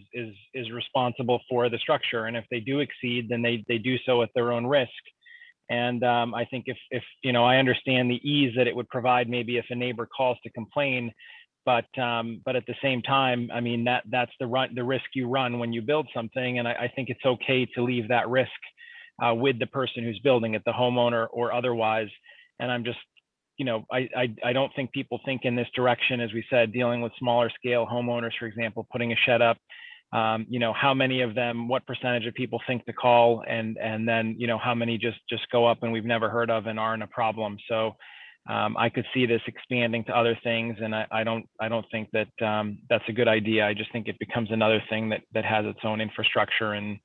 responsible for the structure, and if they do exceed, then they do so at their own risk. And I think if I understand the ease that it would provide, maybe if a neighbor calls to complain, but at the same time, I mean, that's the risk you run when you build something. And I think it's okay to leave that risk with the person who's building it, the homeowner or otherwise. And I'm just, I don't think people think in this direction, as we said, dealing with smaller scale homeowners, for example, putting a shed up. How many of them, what percentage of people think to call, and then, how many just go up and we've never heard of and aren't a problem. So I could see this expanding to other things, and I don't think that that's a good idea. I just think it becomes another thing that has its own infrastructure and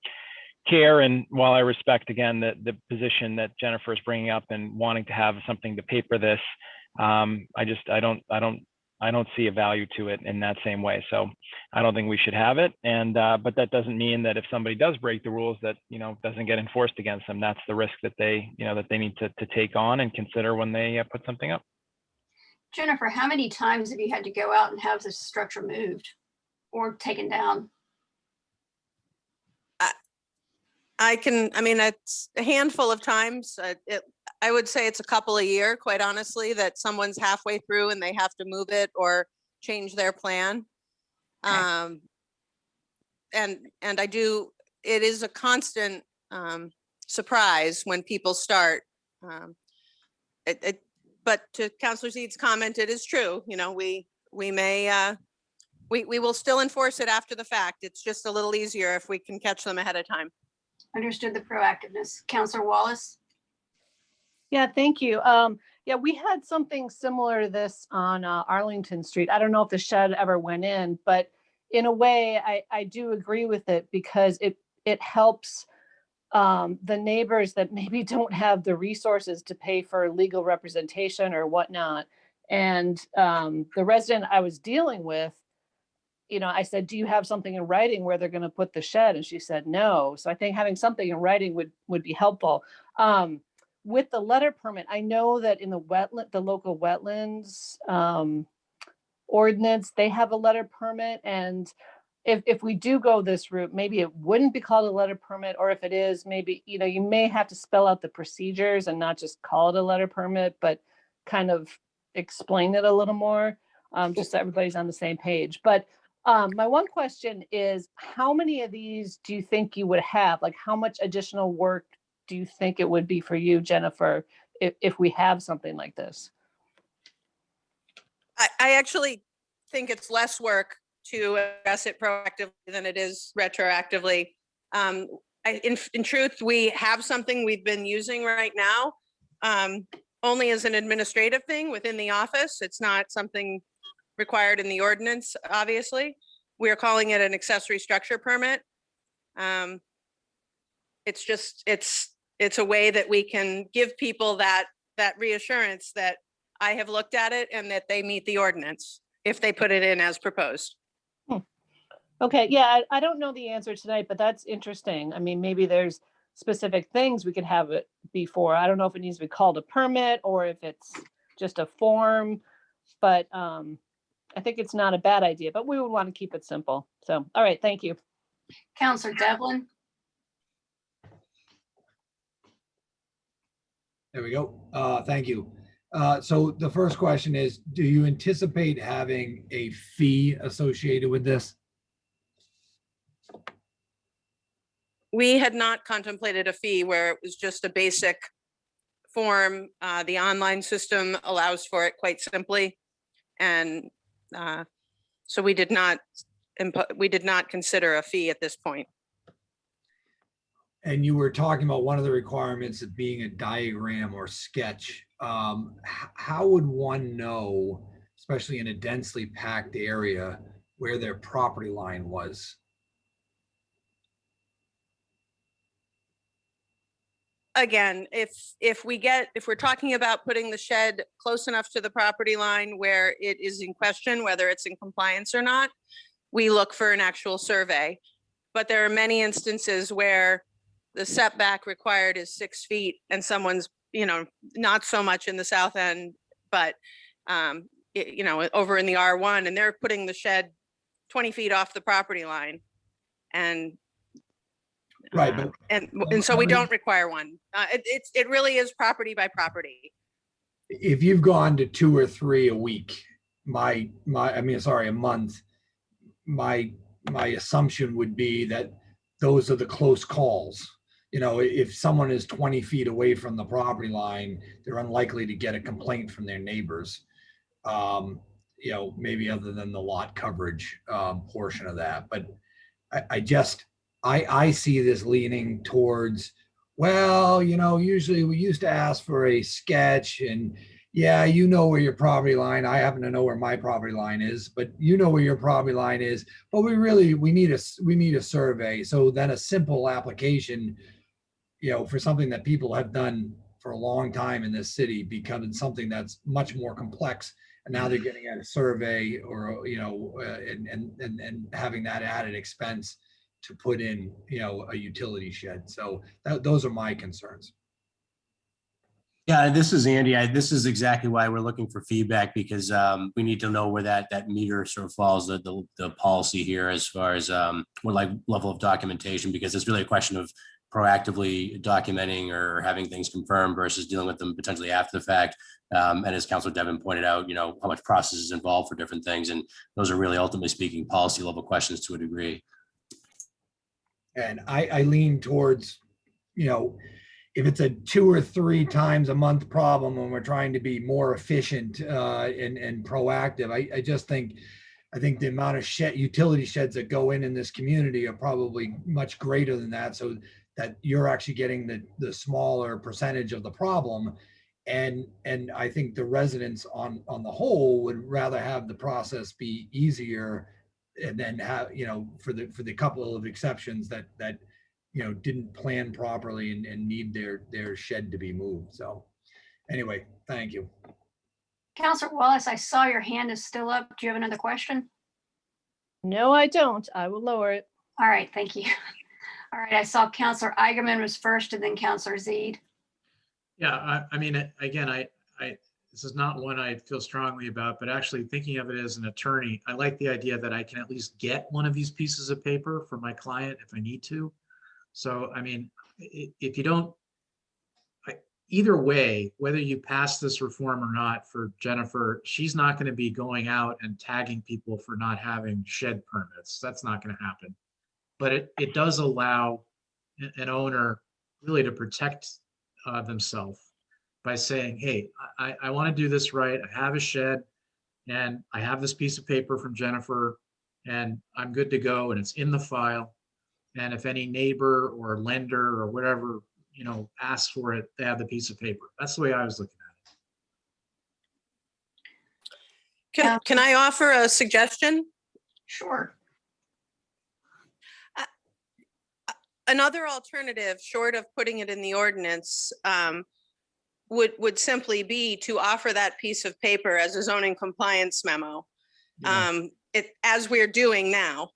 care. And while I respect, again, the position that Jennifer is bringing up and wanting to have something to paper this, I don't see a value to it in that same way. So I don't think we should have it. And but that doesn't mean that if somebody does break the rules, that doesn't get enforced against them. That's the risk that they need to take on and consider when they put something up. Jennifer, how many times have you had to go out and have this structure moved or taken down? It's a handful of times. I would say it's a couple a year, quite honestly, that someone's halfway through and they have to move it or change their plan. Okay. And it is a constant surprise when people start. But to Councilor Z's comment, it is true. We will still enforce it after the fact. It's just a little easier if we can catch them ahead of time. Understood the proactiveness. Councilor Wallace? Yeah, thank you. Yeah, we had something similar to this on Arlington Street. I don't know if the shed ever went in, but in a way, I do agree with it, because it helps the neighbors that maybe don't have the resources to pay for legal representation or whatnot. And the resident I was dealing with, I said, do you have something in writing where they're going to put the shed? And she said, no. So I think having something in writing would be helpful. With the letter permit, I know that in the local wetlands ordinance, they have a letter permit, and if we do go this route, maybe it wouldn't be called a letter permit, or if it is, maybe, you know, you may have to spell out the procedures and not just call it a letter permit, but kind of explain it a little more, just so everybody's on the same page. But my one question is, how many of these do you think you would have? Like, how much additional work do you think it would be for you, Jennifer, if we have something like this? I actually think it's less work to address it proactively than it is retroactively. In truth, we have something we've been using right now, only as an administrative thing within the office. It's not something required in the ordinance, obviously. We are calling it an accessory structure permit. It's just, it's a way that we can give people that reassurance that I have looked at it and that they meet the ordinance if they put it in as proposed. Okay, yeah, I don't know the answer tonight, but that's interesting. I mean, maybe there's specific things we could have it before. I don't know if it needs to be called a permit or if it's just a form, but I think it's not a bad idea, but we would want to keep it simple. So, all right, thank you. Counselor Devlin? There we go. Thank you. So the first question is, do you anticipate having a fee associated with this? We had not contemplated a fee where it was just a basic form. The online system allows for it quite simply. And so we did not consider a fee at this point. And you were talking about one of the requirements of being a diagram or sketch. How would one know, especially in a densely packed area, where their property line was? Again, if we're talking about putting the shed close enough to the property line where it is in question, whether it's in compliance or not, we look for an actual survey. But there are many instances where the setback required is 6 feet and someone's, you know, not so much in the south end, but you know, over in the R1, and they're putting the shed 20 feet off the property line. And Right, but and so we don't require one. It really is property by property. if you've gone to 2 or 3 a week, a month, my assumption would be that those are the close calls. You know, if someone is 20 feet away from the property line, they're unlikely to get a complaint from their neighbors. You know, maybe other than the lot coverage portion of that. But I see this leaning towards, well, you know, usually we used to ask for a sketch, and yeah, you know where your property line, I happen to know where my property line is, but you know where your property line is, but we need a survey. So then a simple application, you know, for something that people have done for a long time in this city becomes something that's much more complex. And now they're getting at a survey or, you know, and having that added expense to put in, you know, a utility shed. So those are my concerns. Yeah, this is Andy. This is exactly why we're looking for feedback, because we need to know where that meter sort of falls, the policy here as far as what like level of documentation, because it's really a question of proactively documenting or having things confirmed versus dealing with them potentially after the fact. And as Councilor Devin pointed out, you know, how much process is involved for different things. And those are really, ultimately speaking, policy level questions to a degree. And I lean towards, you know, if it's a 2 or 3 times a month problem when we're trying to be more efficient and proactive, I think the amount of utility sheds that go in this community are probably much greater than that, so that you're actually getting the smaller percentage of the problem. And I think the residents on the whole would rather have the process be easier, and then have, you know, for the couple of exceptions that you know, didn't plan properly and need their shed to be moved. So anyway, thank you. Counselor Wallace, I saw your hand is still up. Do you have another question? No, I don't. I will lower it. All right, thank you. All right, I saw Counselor Eigenman was first and then Counselor Zede. Yeah, I mean, again, this is not one I feel strongly about, but actually thinking of it as an attorney, I like the idea that I can at least get one of these pieces of paper for my client if I need to. So, I mean, if you don't, either way, whether you pass this reform or not for Jennifer, she's not going to be going out and tagging people for not having shed permits. That's not going to happen. But it does allow an owner really to protect themselves by saying, hey, I want to do this right. I have a shed and I have this piece of paper from Jennifer and I'm good to go and it's in the file. And if any neighbor or lender or whatever, you know, asks for it, they have the piece of paper. That's the way I was looking at it. Can I offer a suggestion? Sure. Another alternative, short of putting it in the ordinance, would simply be to offer that piece of paper as a zoning compliance memo. As we're doing now.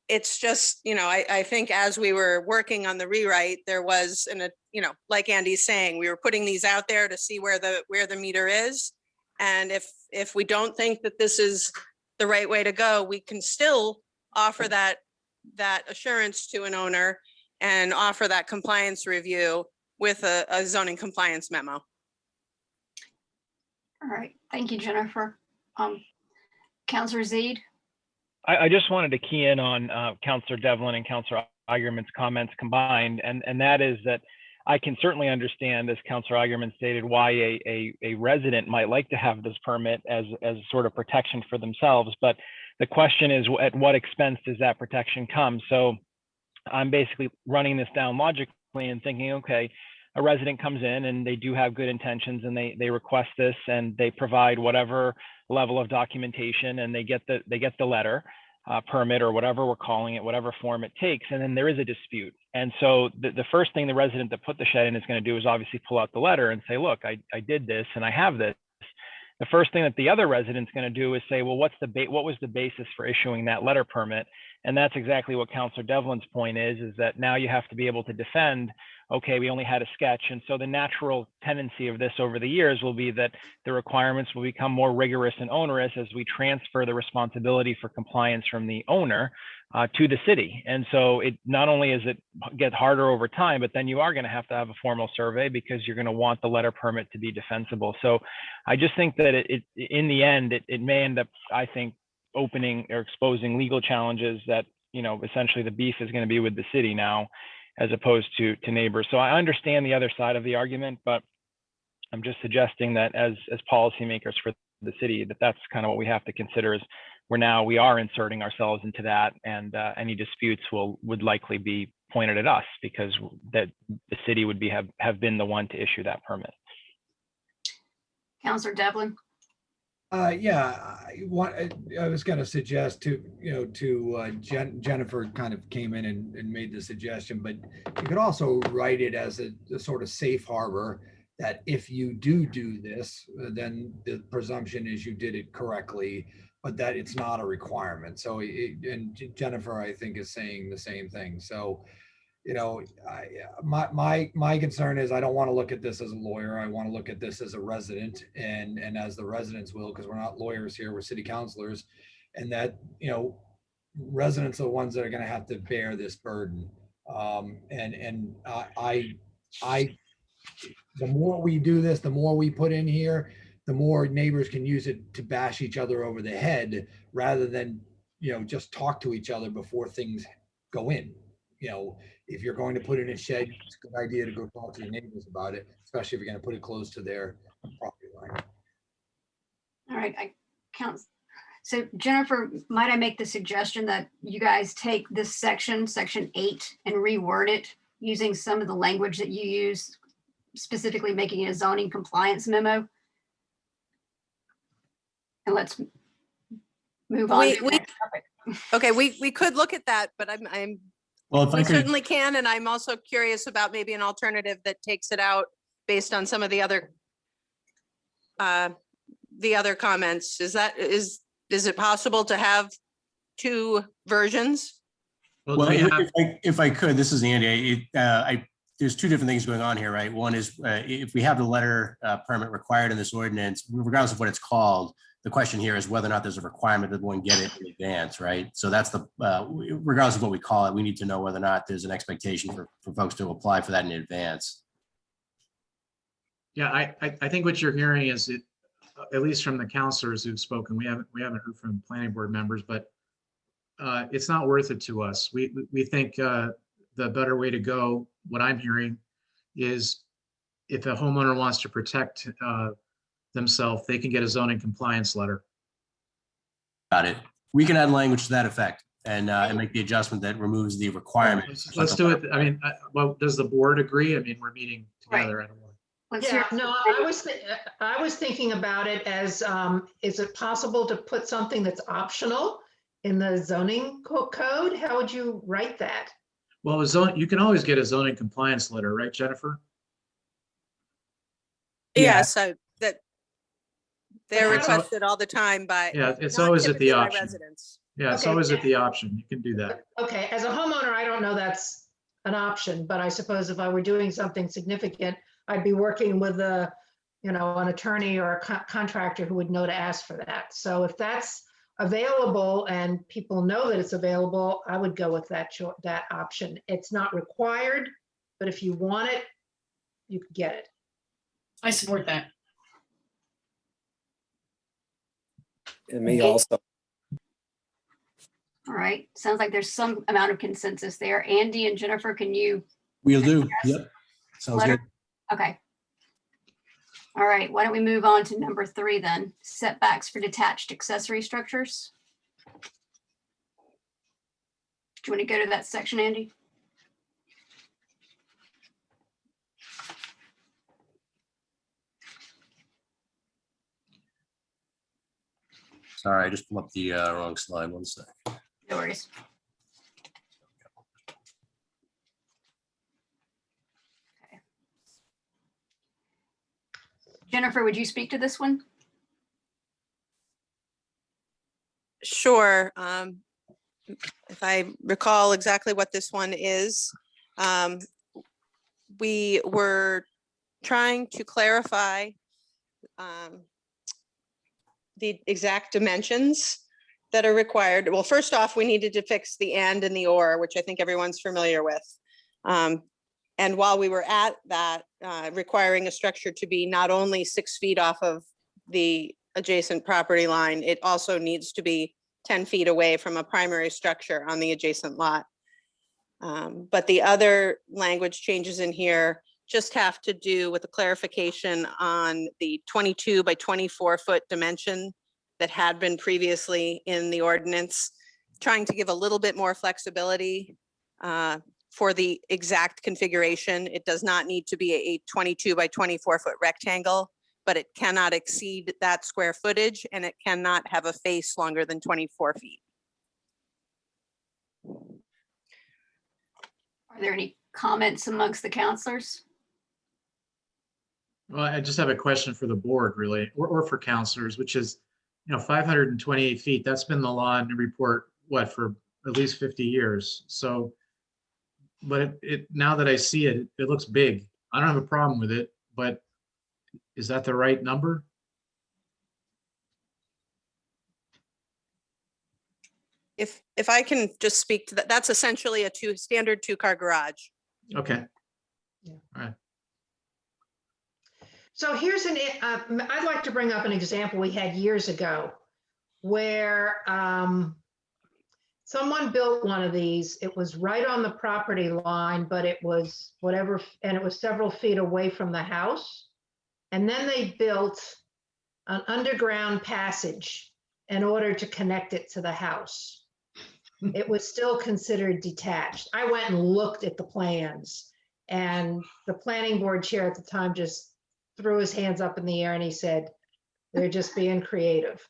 It's just, you know, I think as we were working on the rewrite, there was, you know, like Andy's saying, we were putting these out there to see where the meter is. And if we don't think that this is the right way to go, we can still offer that assurance to an owner and offer that compliance review with a zoning compliance memo. All right. Thank you, Jennifer. Counselor Zede? I just wanted to key in on Counselor Devlin and Counselor Eigenman's comments combined, and that is that I can certainly understand, as Counselor Eigenman stated, why a resident might like to have this permit as a sort of protection for themselves. But the question is, at what expense does that protection come? So I'm basically running this down logically and thinking, okay, a resident comes in and they do have good intentions and they request this and they provide whatever level of documentation and they get the letter, permit or whatever we're calling it, whatever form it takes, and then there is a dispute. And so the first thing the resident that put the shed in is going to do is obviously pull out the letter and say, look, I did this and I have this. The first thing that the other resident's going to do is say, well, what was the basis for issuing that letter permit? And that's exactly what Counselor Devlin's point is that now you have to be able to defend, okay, we only had a sketch. And so the natural tendency of this over the years will be that the requirements will become more rigorous and onerous as we transfer the responsibility for compliance from the owner to the city. And so it not only is it get harder over time, but then you are going to have a formal survey because you're going to want the letter permit to be defensible. So I just think that in the end, it may end up, I think, opening or exposing legal challenges that, you know, essentially the beef is going to be with the city now, as opposed to neighbors. So I understand the other side of the argument, but I'm just suggesting that as policymakers for the city, that's kind of what we have to consider is we are inserting ourselves into that, and any disputes would likely be pointed at us because that the city would have been the one to issue that permit. Counselor Devlin? Yeah, I was going to suggest Jennifer kind of came in and made the suggestion, but you could also write it as a sort of safe harbor that if you do this, then the presumption is you did it correctly, but that it's not a requirement. So, and Jennifer, I think, is saying the same thing. So, you know, my concern is I don't want to look at this as a lawyer. I want to look at this as a resident and as the residents will, because we're not lawyers here, we're city councilors, and that, you know, residents are the ones that are going to have to bear this burden. The more we do this, the more we put in here, the more neighbors can use it to bash each other over the head rather than, you know, just talk to each other before things go in. You know, if you're going to put in a shed, it's a good idea to go talk to your neighbors about it, especially if you're going to put it close to their property line. All right, I count. So Jennifer, might I make the suggestion that you guys take this section 8, and reword it using some of the language that you use, specifically making it a zoning compliance memo? And let's move on to the next topic. Okay, we could look at that, but we certainly can, and I'm also curious about maybe an alternative that takes it out based on some of the other comments. Is it possible to have 2 versions? Well, if I could, this is Andy. I there's two different things going on here, right? One is if we have the letter permit required in this ordinance, regardless of what it's called, the question here is whether or not there's a requirement that one get it in advance, right? So that's the, regardless of what we call it, we need to know whether or not there's an expectation for folks to apply for that in advance. Yeah, I think what you're hearing is it, at least from the counselors who've spoken, we haven't heard from planning board members, but it's not worth it to us. We think the better way to go, what I'm hearing, is if a homeowner wants to protect themselves, they can get a zoning compliance letter. Got it. We can add language to that effect and make the adjustment that removes the requirement. Let's do it. I mean, well, does the board agree? I mean, we're meeting together. I don't know. Let's hear. Yeah, no, I was thinking about it as, is it possible to put something that's optional in the zoning code? How would you write that? Well, you can always get a zoning compliance letter, right, Jennifer? Yes, that they're Yeah. requested all the time by. Yeah, it's not always at the typically by option. residents. Yeah, it's Okay. always at the option. You can do that. Okay, as a homeowner, I don't know that's an option, but I suppose if I were doing something significant, I'd be working with a, an attorney or a contractor who would know to ask for that. So if that's available and people know that it's available, I would go with that option. It's not required, but if you want it, you could get it. I support that. And me also. All right, sounds like there's some amount of consensus there. Andy and Jennifer, can you? We'll do. Yep. Sounds Letter? good. Okay. All right, why don't we move on to number 3 then? Setbacks for detached accessory structures. Do you want to go to that section, Andy? Sorry, I just pulled up the wrong slide. One sec. No worries. Okay. Jennifer, would you speak to this one? Sure. If I recall exactly what this one is, we were trying to clarify the exact dimensions that are required. Well, first off, we needed to fix the and the or, which I think everyone's familiar with. And while we were at that, requiring a structure to be not only 6 feet off of the adjacent property line, it also needs to be 10 feet away from a primary structure on the adjacent lot. But the other language changes in here just have to do with the clarification on the 22 by 24 foot dimension that had been previously in the ordinance, trying to give a little bit more flexibility for the exact configuration. It does not need to be a 22 by 24 foot rectangle, but it cannot exceed that square footage and it cannot have a face longer than 24 feet. Are there any comments amongst the counselors? Well, I just have a question for the board really, or for counselors, which is, 528 feet, that's been the law in Newburyport, what, for at least 50 years. So, but it now that I see it, it looks big. I don't have a problem with it, but is that the right number? If I can just speak to that, that's essentially a standard 2-car garage. Okay. Yeah. All right. So here's I'd like to bring up an example we had years ago where someone built one of these. It was right on the property line, but it was and it was several feet away from the house. And then they built an underground passage in order to connect it to the house. It was still considered detached. I went and looked at the plans, and the planning board chair at the time just threw his hands up in the air and he said, they're just being creative.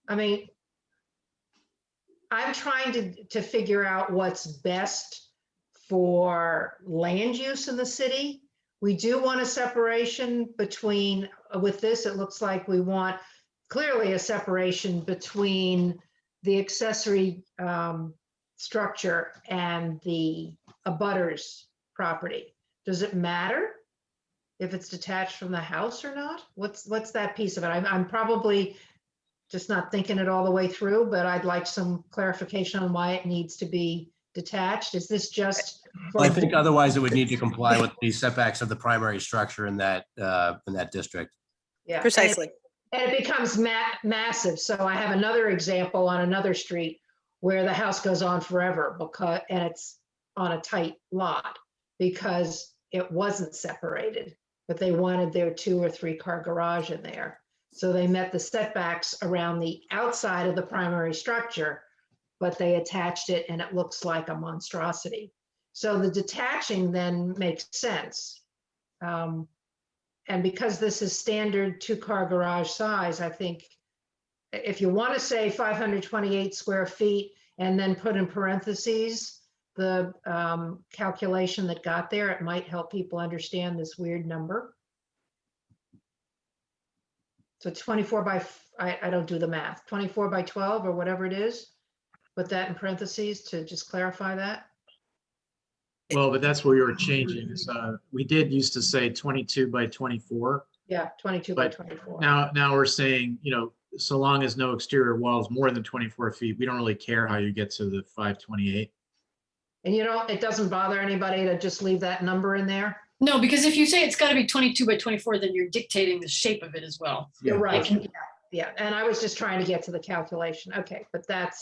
I mean, I'm trying to figure out what's best for land use in the city. We do want a separation between, with this, it looks like we want clearly a separation between the accessory structure and the abutters property. Does it matter if it's detached from the house or not? What's that piece of it? I'm probably just not thinking it all the way through, but I'd like some clarification on why it needs to be detached. Is this just? Well, I think otherwise it would need to comply with the setbacks of the primary structure in that district. Yeah. Precisely. And it becomes massive. So I have another example on another street where the house goes on forever and it's on a tight lot because it wasn't separated, but they wanted their 2 or 3 car garage in there. So they met the setbacks around the outside of the primary structure, but they attached it and it looks like a monstrosity. So the detaching then makes sense. And because this is standard 2-car garage size, I think if you want to say 528 square feet and then put in parentheses the calculation that got there, it might help people understand this weird number. So 24 by, I don't do the math, 24 by 12 or whatever it is. Put that in parentheses to just clarify that. Well, but that's where we were changing. We did used to say 22 by 24. Yeah, 22 by 24. Now we're saying, so long as no exterior walls more than 24 feet, we don't really care how you get to the 528. And it doesn't bother anybody to just leave that number in there? No, because if you say it's got to be 22 by 24, then you're dictating the shape of it as well. You're right. Yeah. And I was just trying to get to the calculation. Okay, but that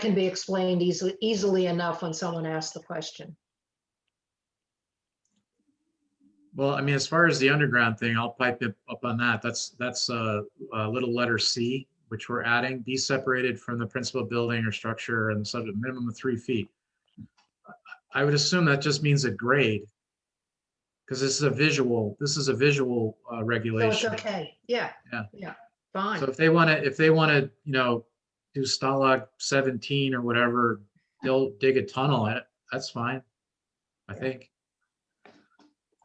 can be explained easily enough when someone asks the question. Well, I mean, as far as the underground thing, I'll pipe it up on that. That's a little letter C, which we're adding, be separated from the principal building or structure and such a minimum of 3 feet. I would assume that just means a grade, because this is a visual regulation. So it's okay. Yeah. Fine. So if they want to, do Stalag 17 or whatever, they'll dig a tunnel at it. That's fine, I think.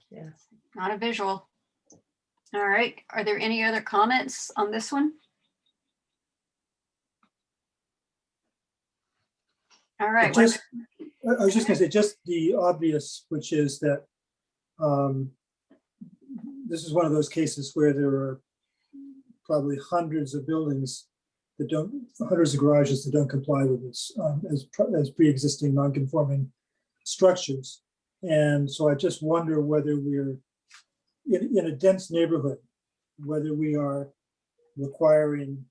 Yeah. Not a visual. All right. Are there any other comments on this one? All right. I was just gonna say, just the obvious, which is that this is one of those cases where there are probably hundreds of buildings that hundreds of garages that don't comply with this as pre-existing non-conforming structures. And so I just wonder whether we're in a dense neighborhood, whether we are requiring,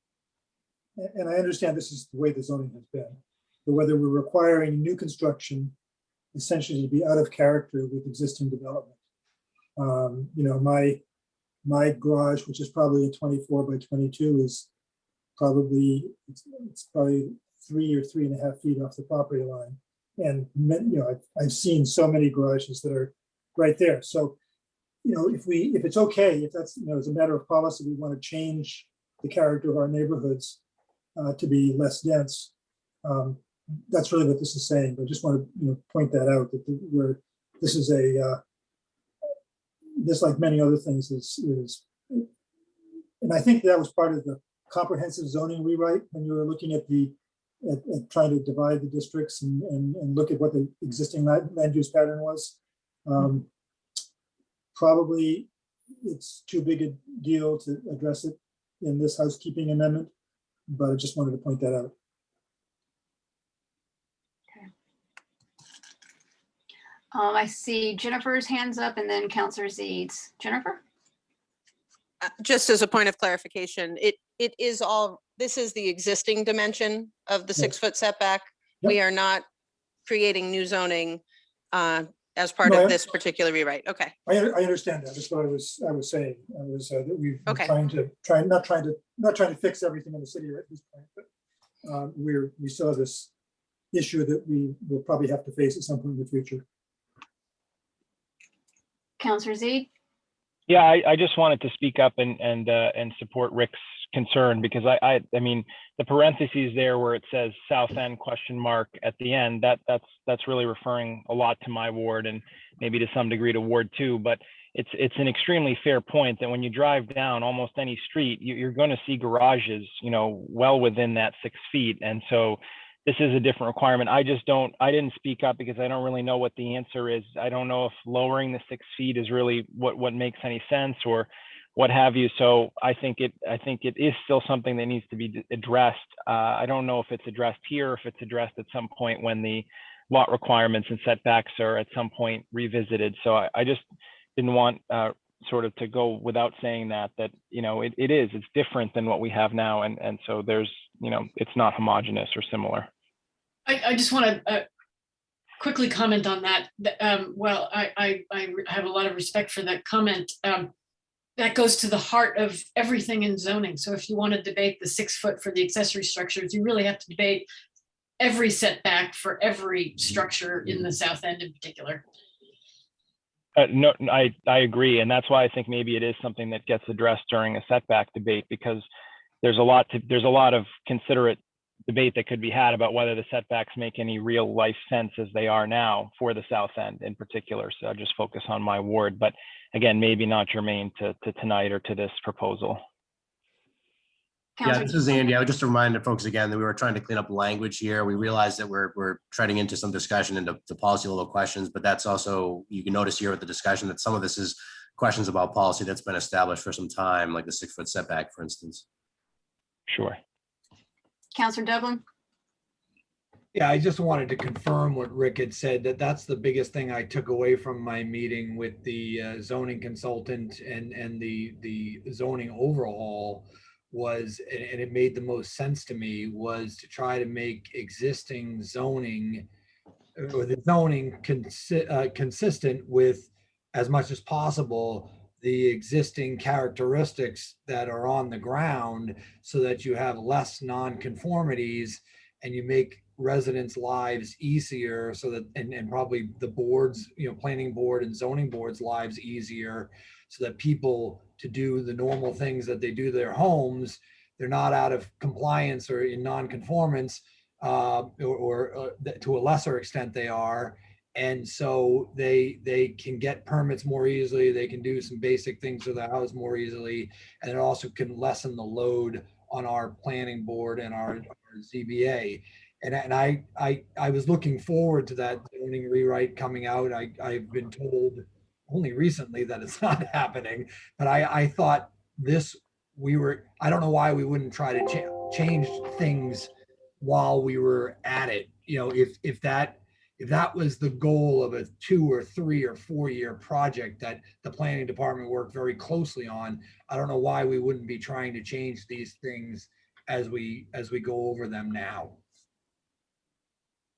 and I understand this is the way the zoning has been, but whether we're requiring new construction essentially to be out of character with existing development. My garage, which is probably a 24 by 22, is probably, it's probably 3 or 3.5 feet off the property line. And I've seen so many garages that are right there. So, if it's okay, if that's, as a matter of policy, we want to change the character of our neighborhoods to be less dense. That's really what this is saying. But I just want to point that out, that this is this, like many other things, is, and I think that was part of the comprehensive zoning rewrite when you were looking at at trying to divide the districts and look at what the existing land use pattern was. Probably it's too big a deal to address it in this housekeeping amendment, but I just wanted to point that out. I see Jennifer's hands up and then Counselor Zeid's. Jennifer? Just as a point of clarification, it is all, this is the existing dimension of the 6-foot setback. Yep. We are not creating new zoning as part of this particular rewrite. Okay. I understand that. That's what I was saying. I was that we've been Okay. not trying to fix everything in the city at this point, but we still have this issue that we will probably have to face at some point in the future. Counselor Zeid? Yeah, I just wanted to speak up and support Rick's concern, because I mean, the parentheses there where it says South End ? At the end, that's really referring a lot to my ward and maybe to some degree to Ward 2, but it's an extremely fair point that when you drive down almost any street, you're going to see garages, well within that 6 feet. And so this is a different requirement. I didn't speak up because I don't really know what the answer is. I don't know if lowering the 6 feet is really what makes any sense or what have you. So I think it is still something that needs to be addressed. I don't know if it's addressed here, or if it's addressed at some point when the lot requirements and setbacks are at some point revisited. So I just didn't want sort of to go without saying that it's different than what we have now. And so there's, it's not homogeneous or similar. I just want to quickly comment on that. Well, I have a lot of respect for that comment. That goes to the heart of everything in zoning. So if you want to debate the 6 foot for the accessory structures, you really have to debate every setback for every structure in the south end in particular. No, I agree. And that's why I think maybe it is something that gets addressed during a setback debate, because there's a lot of considerate debate that could be had about whether the setbacks make any real life sense as they are now for the south end in particular. So I'll just focus on my ward, but again, maybe not germane to tonight or to this proposal. Yeah, this is Andy. I would just remind folks again that we were trying to clean up language here. We realized that we're treading into some discussion into the policy level questions, but that's also, you can notice here with the discussion that some of this is questions about policy that's been established for some time, like the 6 foot setback, for instance. Sure. Councilor Devlin? Yeah, I just wanted to confirm what Rick had said, that's the biggest thing I took away from my meeting with the zoning consultant and the zoning overhaul was, and it made the most sense to me, was to try to make existing zoning or the zoning consistent with, as much as possible, the existing characteristics that are on the ground, so that you have less non-conformities and you make residents' lives easier, so that and probably the boards, planning board and zoning boards' lives easier, so that people to do the normal things that they do to their homes, they're not out of compliance or in non-conformance, or to a lesser extent they are. And so they can get permits more easily. They can do some basic things to the house more easily. And it also can lessen the load on our planning board and our ZBA. And I was looking forward to that zoning rewrite coming out. I've been told only recently that it's not happening, but I thought I don't know why we wouldn't try to change things while we were at it. If that was the goal of a 2 or 3 or 4 year project that the planning department worked very closely on, I don't know why we wouldn't be trying to change these things as we go over them now.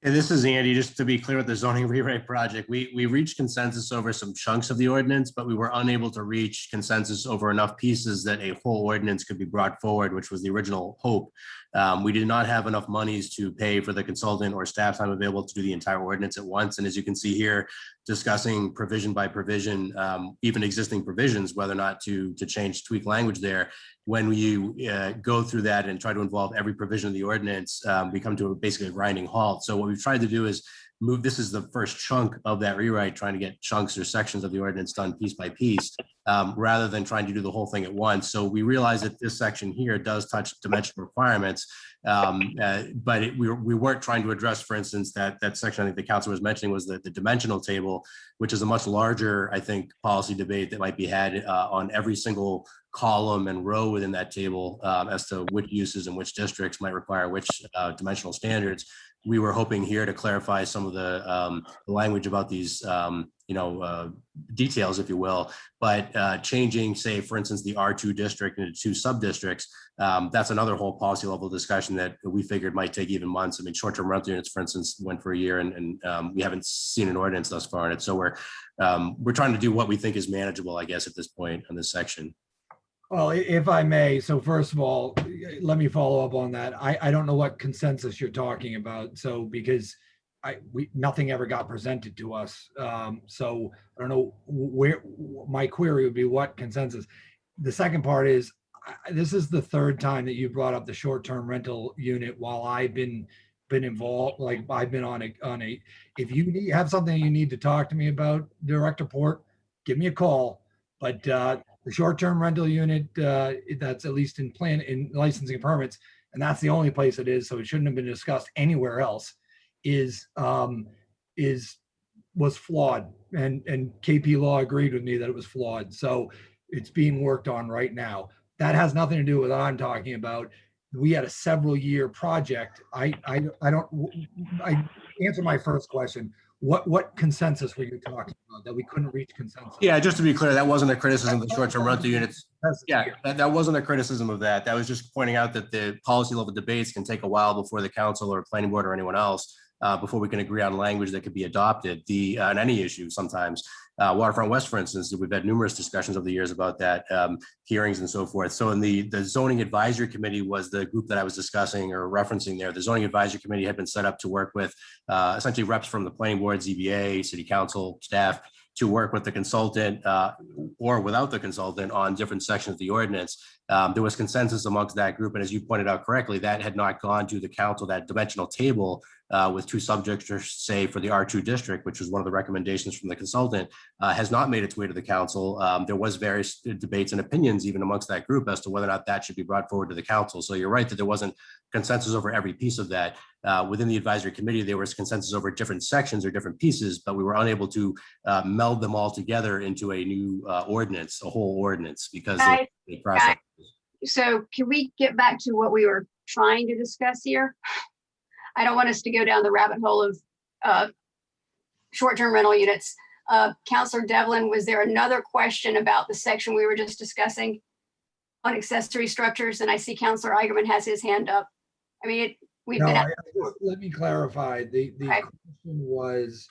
And this is Andy, just to be clear with the zoning rewrite project, we reached consensus over some chunks of the ordinance, but we were unable to reach consensus over enough pieces that a whole ordinance could be brought forward, which was the original hope. We did not have enough monies to pay for the consultant or staff time available to do the entire ordinance at once. And as you can see here, discussing provision by provision, even existing provisions, whether or not to change, tweak language there. When you go through that and try to involve every provision of the ordinance, we come to basically a grinding halt. So what we've tried to do is move, this is the first chunk of that rewrite, trying to get chunks or sections of the ordinance done piece by piece, rather than trying to do the whole thing at once. So we realize that this section here does touch dimensional requirements, but we weren't trying to address, for instance, that section I think the council was mentioning was the dimensional table, which is a much larger, I think, policy debate that might be had on every single column and row within that table as to which uses and which districts might require which dimensional standards. We were hoping here to clarify some of the language about these, details, if you will, but changing, say, for instance, the R2 district into 2 sub-districts, that's another whole policy level discussion that we figured might take even months. I mean, short-term rental units, for instance, went for a year and we haven't seen an ordinance thus far in it. So we're trying to do what we think is manageable, I guess, at this point on this section. Well, if I may, so first of all, let me follow up on that. I don't know what consensus you're talking about. So because nothing ever got presented to us. So I don't know where my query would be, what consensus. The second part is, this is the 3rd time that you brought up the short-term rental unit while I've been involved. Like I've been on a, if you have something you need to talk to me about, Director Port, give me a call. But the short-term rental unit, that's at least in licensing permits, and that's the only place it is, so it shouldn't have been discussed anywhere else, was flawed. And KP Law agreed with me that it was flawed. So it's being worked on right now. That has nothing to do with what I'm talking about. We had a several year project. I answer my first question. What consensus were you talking about that we couldn't reach consensus? Yeah, just to be clear, that wasn't a criticism of the short-term rental units. Yeah, that wasn't a criticism of that. That was just pointing out that the policy level debates can take a while before the council or planning board or anyone else, before we can agree on language that could be adopted on any issue sometimes. Waterfront West, for instance, we've had numerous discussions over the years about that, hearings and so forth. So in the zoning advisory committee was the group that I was discussing or referencing there. The zoning advisory committee had been set up to work with essentially reps from the planning board, ZBA, city council, staff, to work with the consultant or without the consultant on different sections of the ordinance. There was consensus amongst that group. And as you pointed out correctly, that had not gone to the council, that dimensional table with two subjects, say for the R2 district, which was one of the recommendations from the consultant, has not made its way to the council. There was various debates and opinions even amongst that group as to whether or not that should be brought forward to the council. So you're right that there wasn't consensus over every piece of that. Within the advisory committee, there was consensus over different sections or different pieces, but we were unable to meld them all together into a new ordinance, a whole ordinance, because of the process. So can we get back to what we were trying to discuss here? I don't want us to go down the rabbit hole of short-term rental units. Councilor Devlin, was there another question about the section we were just discussing on accessory structures? And I see Councilor Eigenman has his hand up. I mean, we've been. Let me clarify. The Okay. question was,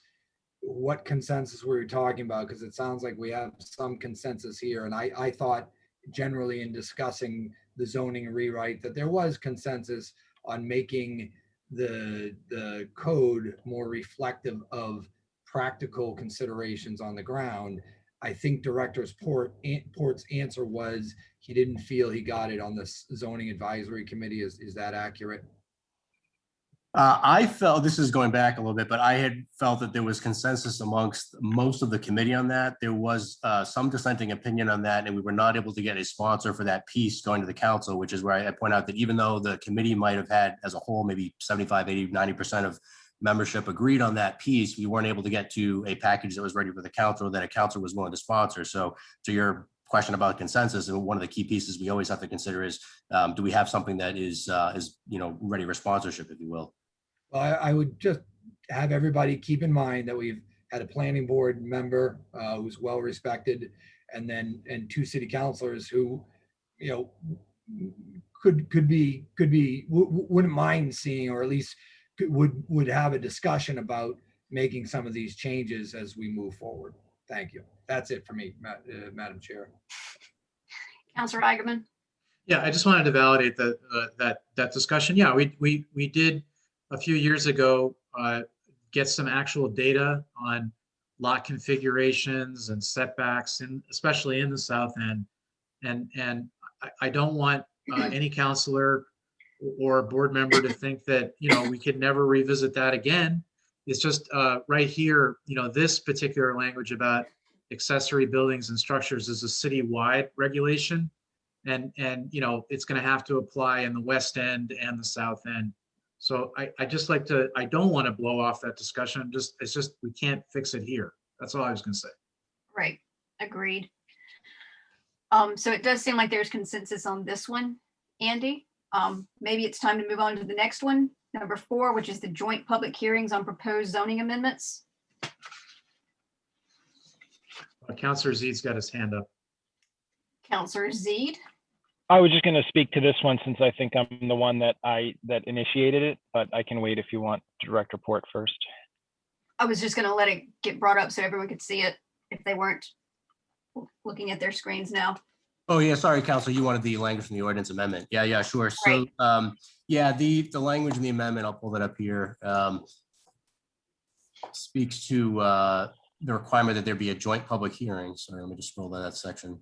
what consensus were you talking about? Because it sounds like we have some consensus here. And I thought generally in discussing the zoning rewrite that there was consensus on making the code more reflective of practical considerations on the ground. I think Director Port's answer was he didn't feel he got it on the zoning advisory committee. Is that accurate? I felt, this is going back a little bit, but I had felt that there was consensus amongst most of the committee on that. There was some dissenting opinion on that, and we were not able to get a sponsor for that piece going to the council, which is where I point out that even though the committee might have had as a whole, maybe 75, 80, 90% of membership agreed on that piece, we weren't able to get to a package that was ready for the council that a council was willing to sponsor. So to your question about consensus, and one of the key pieces we always have to consider is, do we have something that is ready for sponsorship, if you will? Well, I would just have everybody keep in mind that we've had a planning board member who's well respected, and two city councilors who, wouldn't mind seeing, or at least would have a discussion about making some of these changes as we move forward. Thank you. That's it for me, Madam Chair. Councilor Eigenman. Yeah, I just wanted to validate that discussion. Yeah, we did a few years ago get some actual data on lot configurations and setbacks, and especially in the south end. And I don't want any counselor or board member to think that we could never revisit that again. It's just right here, this particular language about accessory buildings and structures is a citywide regulation, and it's going to have to apply in the west end and the south end. So I don't want to blow off that discussion. It's just we can't fix it here. That's all I was going to say. Right, agreed. So it does seem like there's consensus on this one, Andy. Maybe it's time to move on to the next one, number 4, which is the joint public hearings on proposed zoning amendments. Councilor Zeed's got his hand up. Councilor Zeed. I was just going to speak to this one since I think I'm the one that initiated it, but I can wait if you want direct report first. I was just going to let it get brought up so everyone could see it if they weren't looking at their screens now. Oh, yeah, sorry, Council, you wanted the language from the ordinance amendment. Yeah, sure. So, yeah, the language in the amendment, I'll pull that up here, speaks to the requirement that there be a joint public hearing. Sorry, let me just scroll to that section.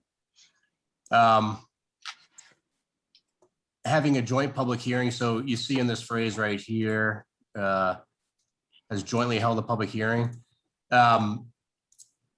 Having a joint public hearing, so you see in this phrase right here, has jointly held a public hearing.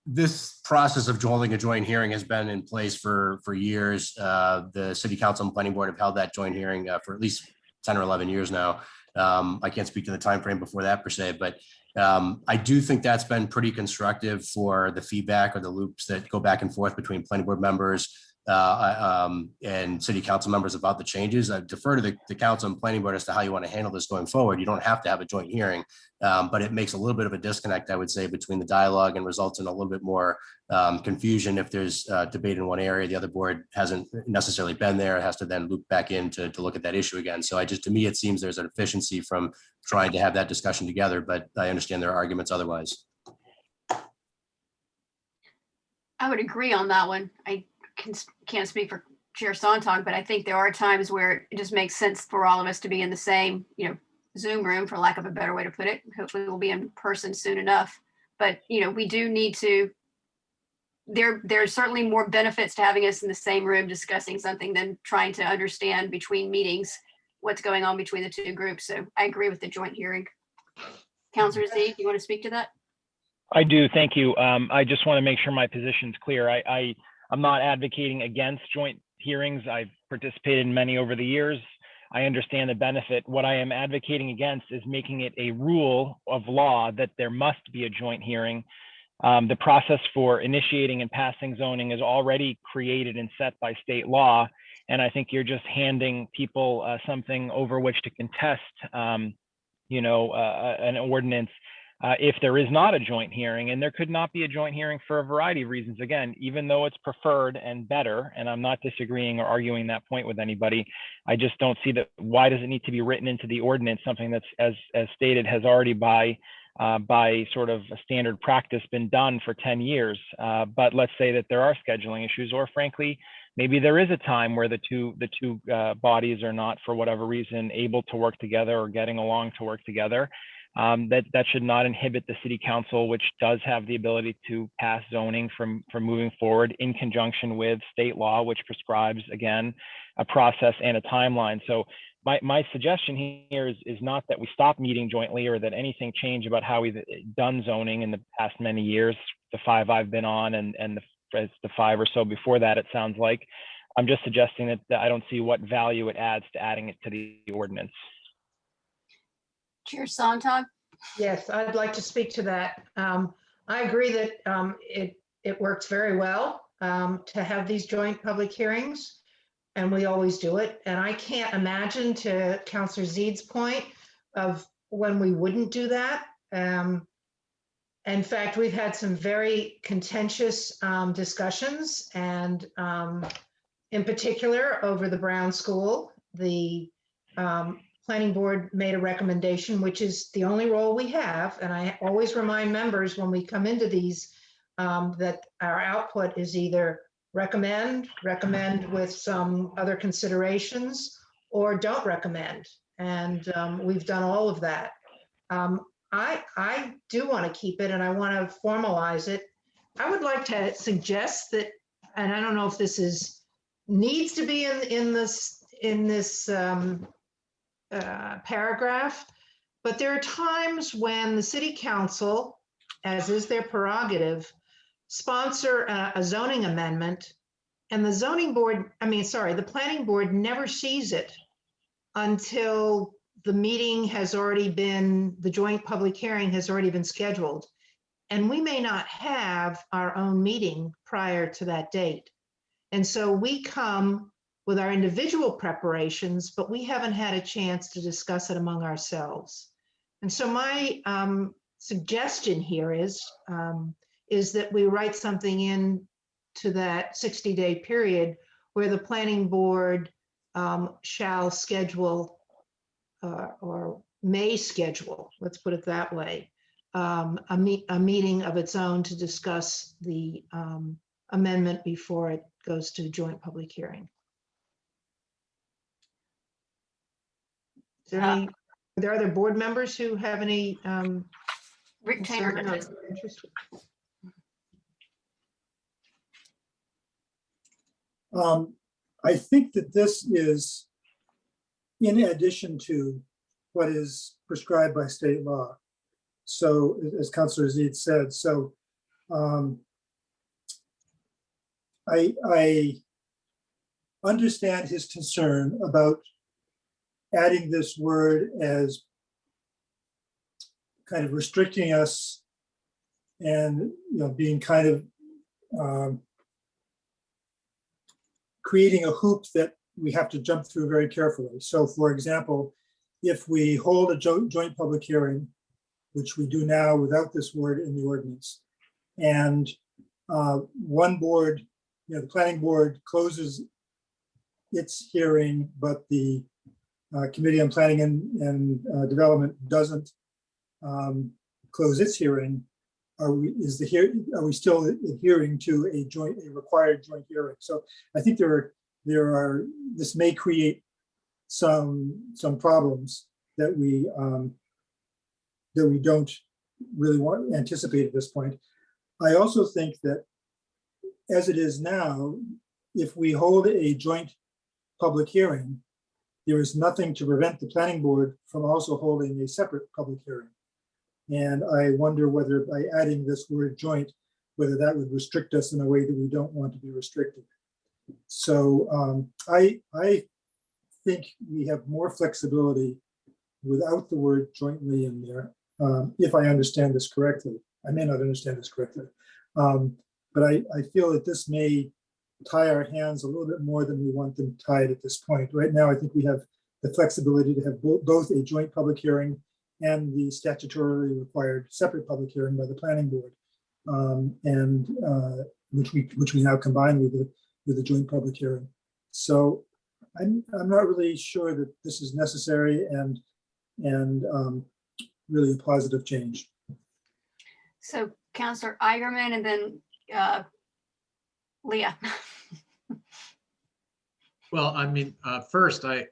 This process of holding a joint hearing has been in place for years. The city council and planning board have held that joint hearing for at least 10 or 11 years now. I can't speak to the time frame before that per se, but I do think that's been pretty constructive for the feedback or the loops that go back and forth between planning board members and city council members about the changes. I defer to the council and planning board as to how you want to handle this going forward. You don't have to have a joint hearing, but it makes a little bit of a disconnect, I would say, between the dialogue and results in a little bit more confusion if there's debate in one area, the other board hasn't necessarily been there, it has to then loop back in to look at that issue again. So to me, it seems there's an efficiency from trying to have that discussion together, but I understand there are arguments otherwise. I would agree on that one. I can't speak for Chair Sontag, but I think there are times where it just makes sense for all of us to be in the same, Zoom room, for lack of a better way to put it. Hopefully we'll be in person soon enough. But, we do need to, there's certainly more benefits to having us in the same room discussing something than trying to understand between meetings what's going on between the two groups. So I agree with the joint hearing. Councilor Z, do you want to speak to that? I do, thank you. I just want to make sure my position's clear. I'm not advocating against joint hearings. I've participated in many over the years. I understand the benefit. What I am advocating against is making it a rule of law that there must be a joint hearing. The process for initiating and passing zoning is already created and set by state law. And I think you're just handing people something over which to contest, an ordinance if there is not a joint hearing. And there could not be a joint hearing for a variety of reasons. Again, even though it's preferred and better, and I'm not disagreeing or arguing that point with anybody, I just don't see that. Why does it need to be written into the ordinance, something that's, as stated, has already by sort of a standard practice been done for 10 years. But let's say that there are scheduling issues, or frankly, maybe there is a time where the two bodies are not, for whatever reason, able to work together or getting along to work together. That should not inhibit the city council, which does have the ability to pass zoning from moving forward in conjunction with state law, which prescribes, again, a process and a timeline. So my suggestion here is not that we stop meeting jointly or that anything change about how we've done zoning in the past many years, the 5 I've been on and the 5 or so before that, it sounds like. I'm just suggesting that I don't see what value it adds to adding it to the ordinance. Chair Sontag? Yes, I'd like to speak to that. I agree that it works very well to have these joint public hearings, and we always do it. And I can't imagine, to Councilor Zeid's point, of when we wouldn't do that. In fact, we've had some very contentious discussions, and in particular over the Brown School, the planning board made a recommendation, which is the only role we have. And I always remind members when we come into these that our output is either recommend with some other considerations, or don't recommend. And we've done all of that. I do want to keep it, and I want to formalize it. I would like to suggest that, and I don't know if this needs to be in this paragraph, but there are times when the city council, as is their prerogative, sponsor a zoning amendment, and the planning board never sees it until the meeting has already been, the joint public hearing has already been scheduled. And we may not have our own meeting prior to that date. And so we come with our individual preparations, but we haven't had a chance to discuss it among ourselves. And so my suggestion here is that we write something in to that 60-day period where the planning board shall schedule or may schedule, let's put it that way, a meeting of its own to discuss the amendment before it goes to joint public hearing. Are there other board members who have any Rick Taylor concern or does. interest? I think that this is in addition to what is prescribed by state law. So as Councilor Zeid said, so I understand his concern about adding this word as kind of restricting us and, being kind of creating a hoop that we have to jump through very carefully. So for example, if we hold a joint public hearing, which we do now without this word in the ordinance, and one board, the planning board closes its hearing, but the Committee on Planning and Development doesn't close its hearing, are we still adhering to a required joint hearing? So I think this may create some problems that we don't really anticipate at this point. I also think that as it is now, if we hold a joint public hearing, there is nothing to prevent the planning board from also holding a separate public hearing. And I wonder whether by adding this word joint, whether that would restrict us in a way that we don't want to be restricted. So I think we have more flexibility without the word jointly in there, if I understand this correctly. I may not understand this correctly, but I feel that this may tie our hands a little bit more than we want them tied at this point. Right now, I think we have the flexibility to have both a joint public hearing and the statutorily required separate public hearing by the planning board, and which we now combine with the joint public hearing. So I'm not really sure that this is necessary and really a positive change. So Councillor Igerman and then Leah. Well, I mean, first, I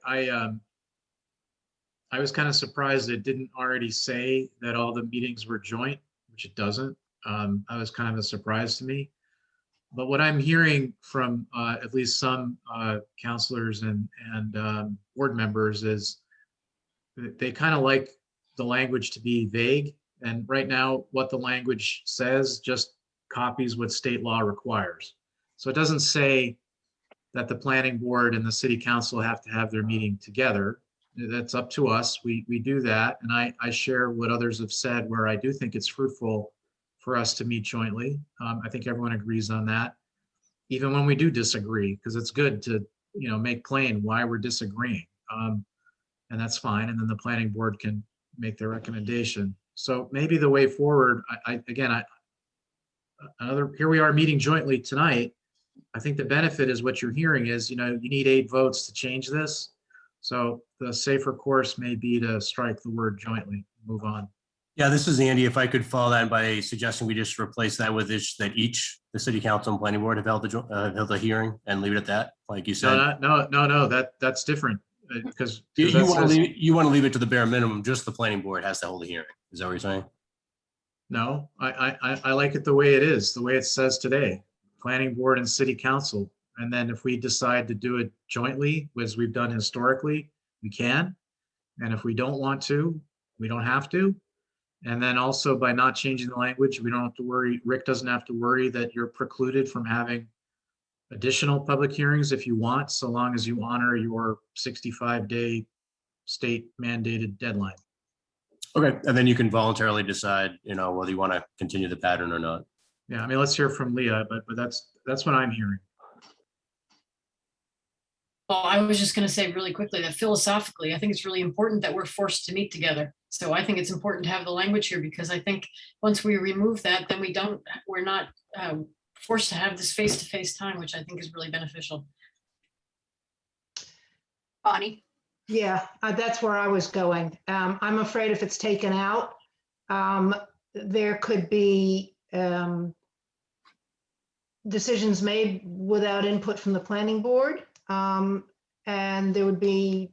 was kind of surprised it didn't already say that all the meetings were joint, which it doesn't. That was kind of a surprise to me. But what I'm hearing from at least some councilors and board members is that they kind of like the language to be vague. And right now, what the language says just copies what state law requires. So it doesn't say that the planning board and the city council have to have their meeting together. That's up to us. We do that. And I share what others have said, where I do think it's fruitful for us to meet jointly. I think everyone agrees on that, even when we do disagree, because it's good to make plain why we're disagreeing. And that's fine. And then the planning board can make their recommendation. So maybe the way forward, here we are meeting jointly tonight. I think the benefit is what you're hearing is, you need 8 votes to change this. So the safer course may be to strike the word jointly, move on. Yeah, this is Andy. If I could follow that by suggesting we just replace that with the city council and planning board have held a hearing and leave it at that, like you said. No, that's different. Because you want to leave it to the bare minimum, just the planning board has to hold a hearing. Is that what you're saying? No, I like it the way it is, the way it says today, planning board and city council. And then if we decide to do it jointly, as we've done historically, we can. And if we don't want to, we don't have to. And then also by not changing the language, we don't have to worry, Rick doesn't have to worry that you're precluded from having additional public hearings if you want, so long as you honor your 65-day state mandated deadline. Okay, and then you can voluntarily decide, whether you want to continue the pattern or not. Yeah, I mean, let's hear from Leah, but that's what I'm hearing. Well, I was just going to say really quickly that philosophically, I think it's really important that we're forced to meet together. So I think it's important to have the language here, because I think once we remove that, then we're not forced to have this face-to-face time, which I think is really beneficial. Bonnie? Yeah, that's where I was going. I'm afraid if it's taken out, there could be decisions made without input from the planning board. And there would be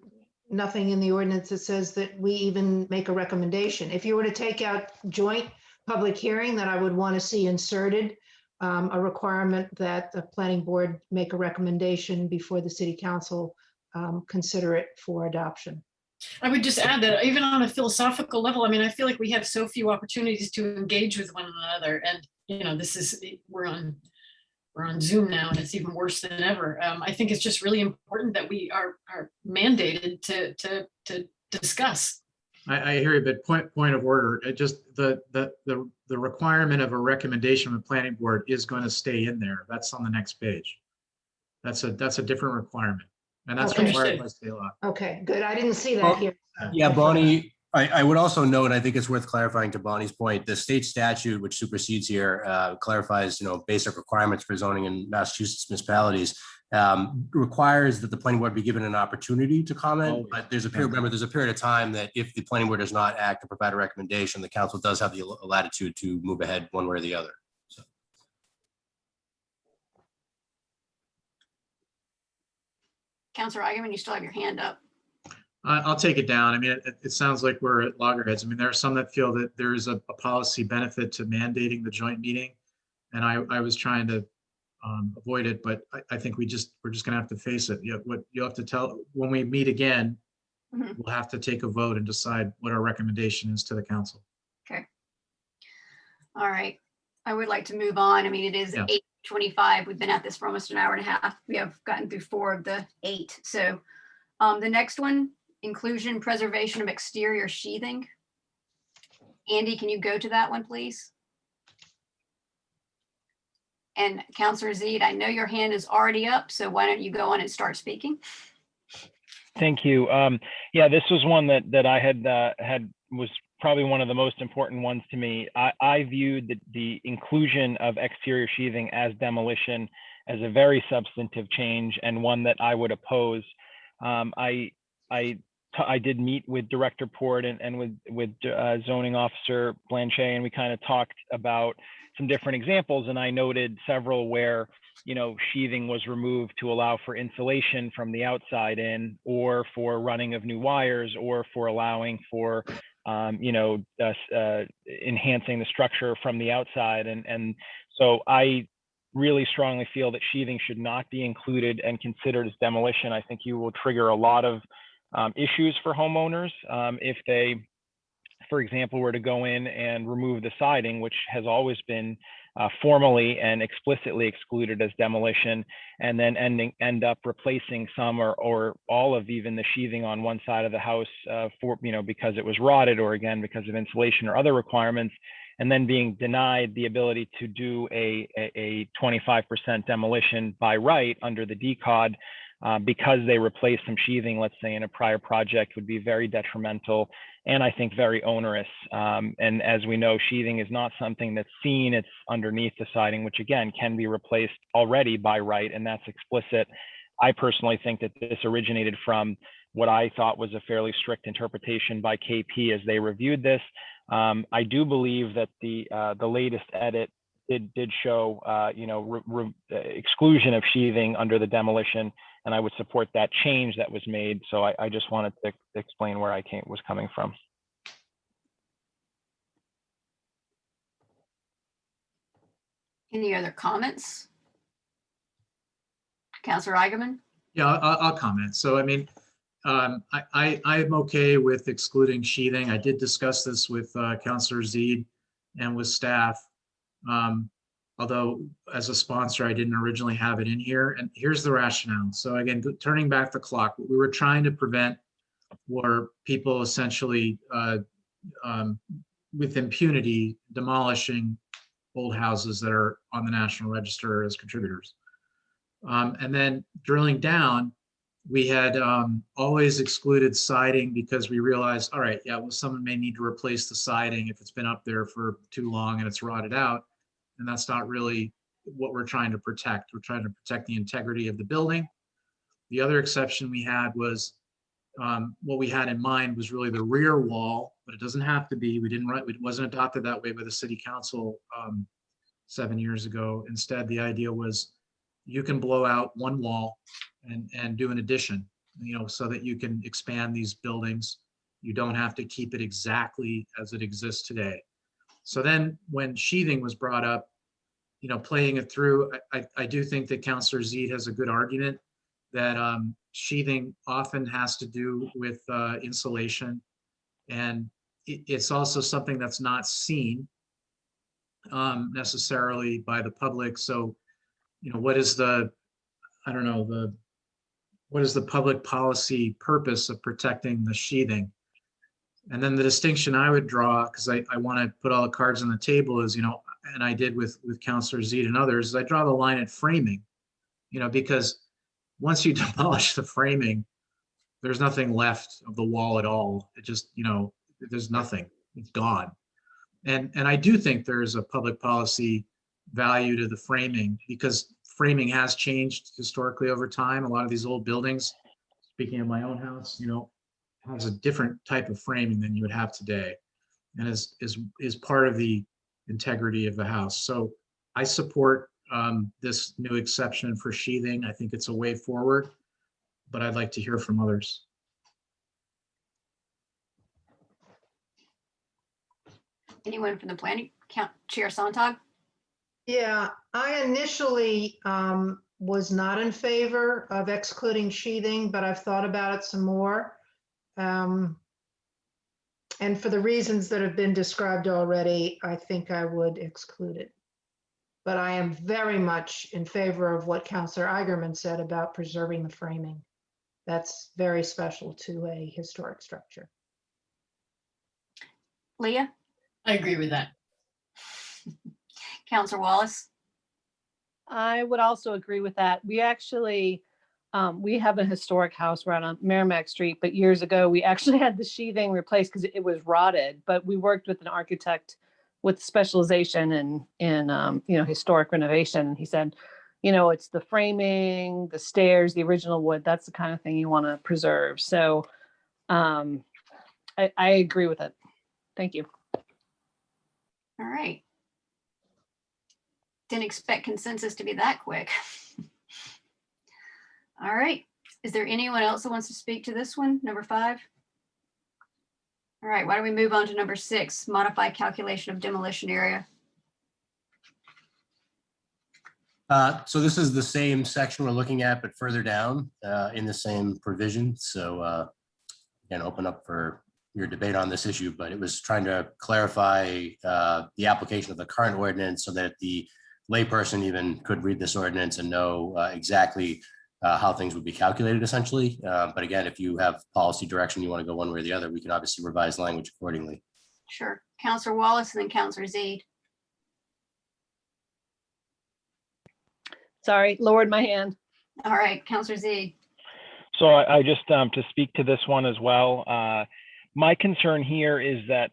nothing in the ordinance that says that we even make a recommendation. If you were to take out joint public hearing, then I would want to see inserted a requirement that the planning board make a recommendation before the city council consider it for adoption. I would just add that even on a philosophical level, I mean, I feel like we have so few opportunities to engage with one another, and we're on we're on Zoom now and it's even worse than ever. I think it's just really important that we are mandated to discuss. I hear you, but point of order, it just, the requirement of a recommendation of the planning board is going to stay in there. That's on the next page. That's a different requirement. And that's Okay. required by state law. Okay, good. I didn't see that Well, here. Yeah, Bonnie, I would also note, and I think it's worth clarifying to Bonnie's point, the state statute, which supersedes here, clarifies, basic requirements for zoning in Massachusetts municipalities, requires that the planning board be given an opportunity to comment, but there's a period, remember, there's a period of time that if the planning board does not act and provide a recommendation, the council does have the latitude to move ahead one way or the other. So. Councilor Eigenman, you still have your hand up. I'll take it down. I mean, it sounds like we're at loggerheads. I mean, there are some that feel that there is a policy benefit to mandating the joint meeting. And I was trying to avoid it, but I think we're just gonna have to face it. What you'll have to tell, when we meet again, we'll have to take a vote and decide what our recommendation is to the council. Okay. All right. I would like to move on. I mean, it is Yeah. 8:25. We've been at this for almost an hour and a half. We have gotten through 4 of the 8. So the next one, inclusion, preservation of exterior sheathing. Andy, can you go to that one, please? And Councilor Zede, I know your hand is already up, so why don't you go on and start speaking? Thank you. Yeah, this was one that I had was probably one of the most important ones to me. I viewed the inclusion of exterior sheathing as demolition as a very substantive change and one that I would oppose. I did meet with Director Port and with zoning officer Blanchet, and we kind of talked about some different examples. And I noted several where, sheathing was removed to allow for insulation from the outside in, or for running of new wires, or for allowing for, enhancing the structure from the outside. And so I really strongly feel that sheathing should not be included and considered as demolition. I think you will trigger a lot of issues for homeowners if they, for example, were to go in and remove the siding, which has always been formally and explicitly excluded as demolition, and then end up replacing some or all of even the sheathing on one side of the house because it was rotted, or again because of insulation or other requirements, and then being denied the ability to do a 25% demolition by right under the DCOD. Because they replaced some sheathing, let's say in a prior project, would be very detrimental and I think very onerous. And as we know, sheathing is not something that's seen, it's underneath the siding, which again can be replaced already by right, and that's explicit. I personally think that this originated from what I thought was a fairly strict interpretation by KP as they reviewed this. I do believe that the latest edit did show exclusion of sheathing under the demolition, and I would support that change that was made. So I just wanted to explain where I was coming from. Any other comments? Councilor Eigenman? Yeah, I'll comment. So, I mean, I'm okay with excluding sheathing. I did discuss this with Councilor Zede and with staff. Although as a sponsor, I didn't originally have it in here. And here's the rationale. So again, turning back the clock, what we were trying to prevent were people essentially with impunity demolishing old houses that are on the National Register as contributors. And then drilling down, we had always excluded siding because we realized, all right, yeah, well, someone may need to replace the siding if it's been up there for too long and it's rotted out. And that's not really what we're trying to protect. We're trying to protect the integrity of the building. The other exception we had was what we had in mind was really the rear wall, but it doesn't have to be. It wasn't adopted that way by the city council 7 years ago. Instead, the idea was you can blow out one wall and do an addition, so that you can expand these buildings. You don't have to keep it exactly as it exists today. So then when sheathing was brought up, playing it through, I do think that Councilor Zede has a good argument that sheathing often has to do with insulation. And it's also something that's not seen necessarily by the public. So what is the, I don't know, what is the public policy purpose of protecting the sheathing? And then the distinction I would draw, because I want to put all the cards on the table, is, and I did with Counselor Zede and others, is I draw the line at framing, because once you demolish the framing, there's nothing left of the wall at all. It just, there's nothing, it's gone. And I do think there's a public policy value to the framing, because framing has changed historically over time. A lot of these old buildings, speaking of my own house, has a different type of framing than you would have today, and is part of the integrity of the house. So I support this new exception for sheathing. I think it's a way forward, but I'd like to hear from others. Anyone from the planning Chair Sontag? Yeah, I initially was not in favor of excluding sheathing, but I've thought about it some more. And for the reasons that have been described already, I think I would exclude it. But I am very much in favor of what Councillor Eigenman said about preserving the framing. That's very special to a historic structure. Leah? I agree with that. Councillor Wallace? I would also agree with that. We actually, we have a historic house right on Merrimack Street, but years ago, we actually had the sheathing replaced because it was rotted, but we worked with an architect with specialization in historic renovation. And he said, it's the framing, the stairs, the original wood, that's the kind of thing you want to preserve. So I agree with it. Thank you. All right. Didn't expect consensus to be that quick. All right. Is there anyone else that wants to speak to this one, number 5? All right, why don't we move on to number 6, modify calculation of demolition area. So this is the same section we're looking at, but further down in the same provision. So again, open up for your debate on this issue, but it was trying to clarify the application of the current ordinance so that the layperson even could read this ordinance and know exactly how things would be calculated essentially. But again, if you have policy direction, you want to go one way or the other, we can obviously revise language accordingly. Sure. Councillor Wallace and then Councillor Zede. Sorry, lowered my hand. All right, Councillor Zede. So I just, to speak to this one as well, my concern here is that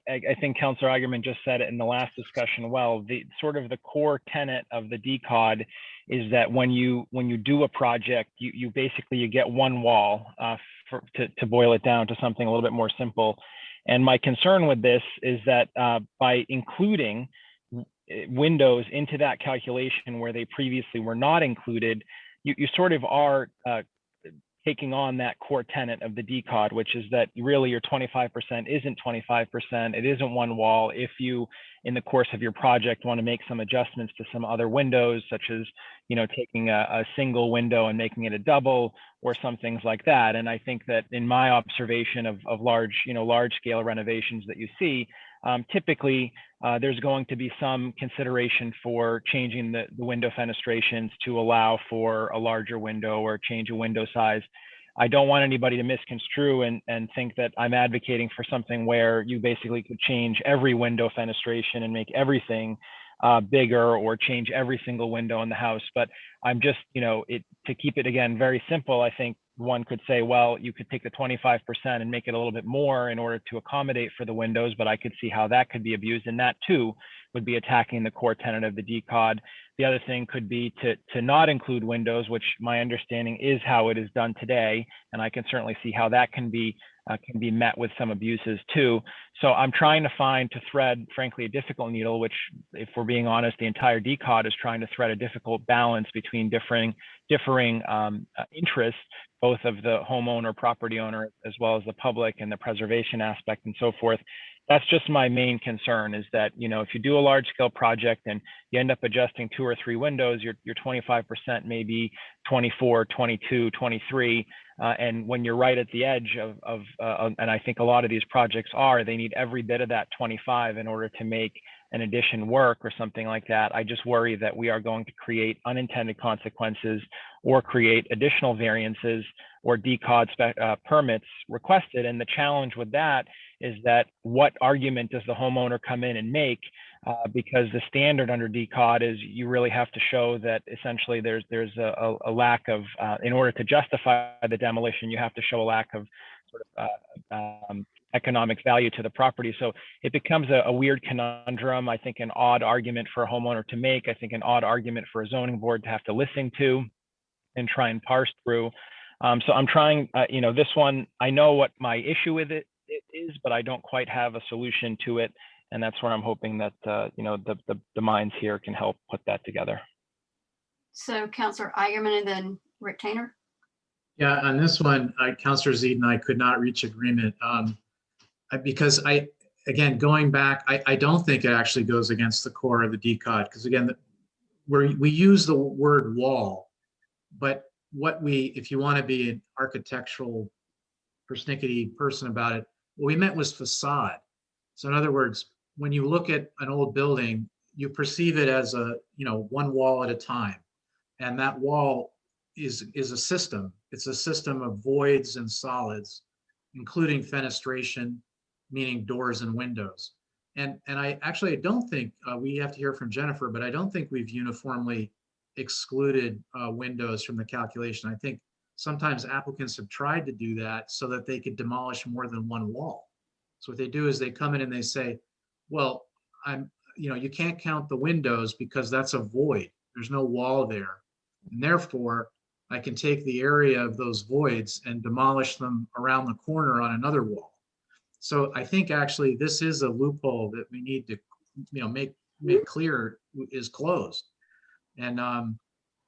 I think Councillor Eigenman just said it in the last discussion. Well, the sort of the core tenet of the DCOD is that when you do a project, you basically you get one wall to boil it down to something a little bit more simple. And my concern with this is that by including windows into that calculation where they previously were not included, you sort of are taking on that core tenet of the DCOD, which is that really your 25% isn't 25%. It isn't one wall. If you, in the course of your project, want to make some adjustments to some other windows, such as, taking a single window and making it a double or some things like that. And I think that in my observation of large scale renovations that you see, typically there's going to be some consideration for changing the window fenestrations to allow for a larger window or change a window size. I don't want anybody to misconstrue and think that I'm advocating for something where you basically could change every window fenestration and make everything bigger or change every single window in the house. But I'm just, to keep it again very simple, I think one could say, well, you could take the 25% and make it a little bit more in order to accommodate for the windows, but I could see how that could be abused. And that too would be attacking the core tenet of the DCOD. The other thing could be to not include windows, which my understanding is how it is done today. And I can certainly see how that can be met with some abuses too. So I'm trying to thread, frankly, a difficult needle, which, if we're being honest, the entire DCOD is trying to thread a difficult balance between differing interests, both of the homeowner, property owner, as well as the public and the preservation aspect and so forth. That's just my main concern, is that, if you do a large scale project and you end up adjusting 2 or 3 windows, your 25% may be 24, 22, 23. And when you're right at the edge of and I think a lot of these projects they need every bit of that 25 in order to make an addition work or something like that. I just worry that we are going to create unintended consequences or create additional variances or decod permits requested. And the challenge with that is that what argument does the homeowner come in and make? Because the standard under decod is you really have to show that essentially there's a lack of, in order to justify the demolition, you have to show a lack of sort of economic value to the property. So it becomes a weird conundrum. I think an odd argument for a homeowner to make. I think an odd argument for a zoning board to have to listen to and try and parse through. So I'm trying, this one, I know what my issue with it is, but I don't quite have a solution to it. And that's where I'm hoping that, the minds here can help put that together. So Councillor Eigenman and then Rick Tainer. Yeah, on this one, Councillor Zede and I could not reach agreement because again, going back, I don't think it actually goes against the core of the decod, because again, we use the word wall, but if you want to be an architectural persnickety person about it, what we meant was facade. So in other words, when you look at an old building, you perceive it as one wall at a time. And that wall is a system. It's a system of voids and solids, including fenestration, meaning doors and windows. And I don't think, we have to hear from Jennifer, but I don't think we've uniformly excluded windows from the calculation. I think sometimes applicants have tried to do that so that they could demolish more than one wall. So what they do is they come in and they say, well, you can't count the windows because that's a void. There's no wall there. And therefore, I can take the area of those voids and demolish them around the corner on another wall. So I think actually this is a loophole that we need to, make clear is closed. And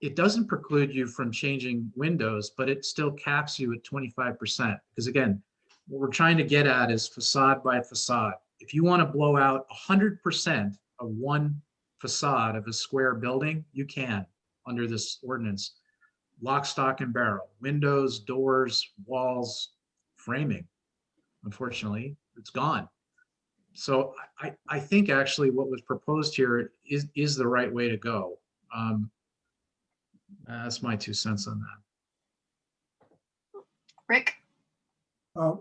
it doesn't preclude you from changing windows, but it still caps you at 25%. Because again, what we're trying to get at is facade by facade. If you want to blow out 100% of one facade of a square building, you can under this ordinance. Lock, stock, and barrel, windows, doors, walls, framing. Unfortunately, it's gone. So I think actually what was proposed here is the right way to go. That's my 2 cents on that. Rick?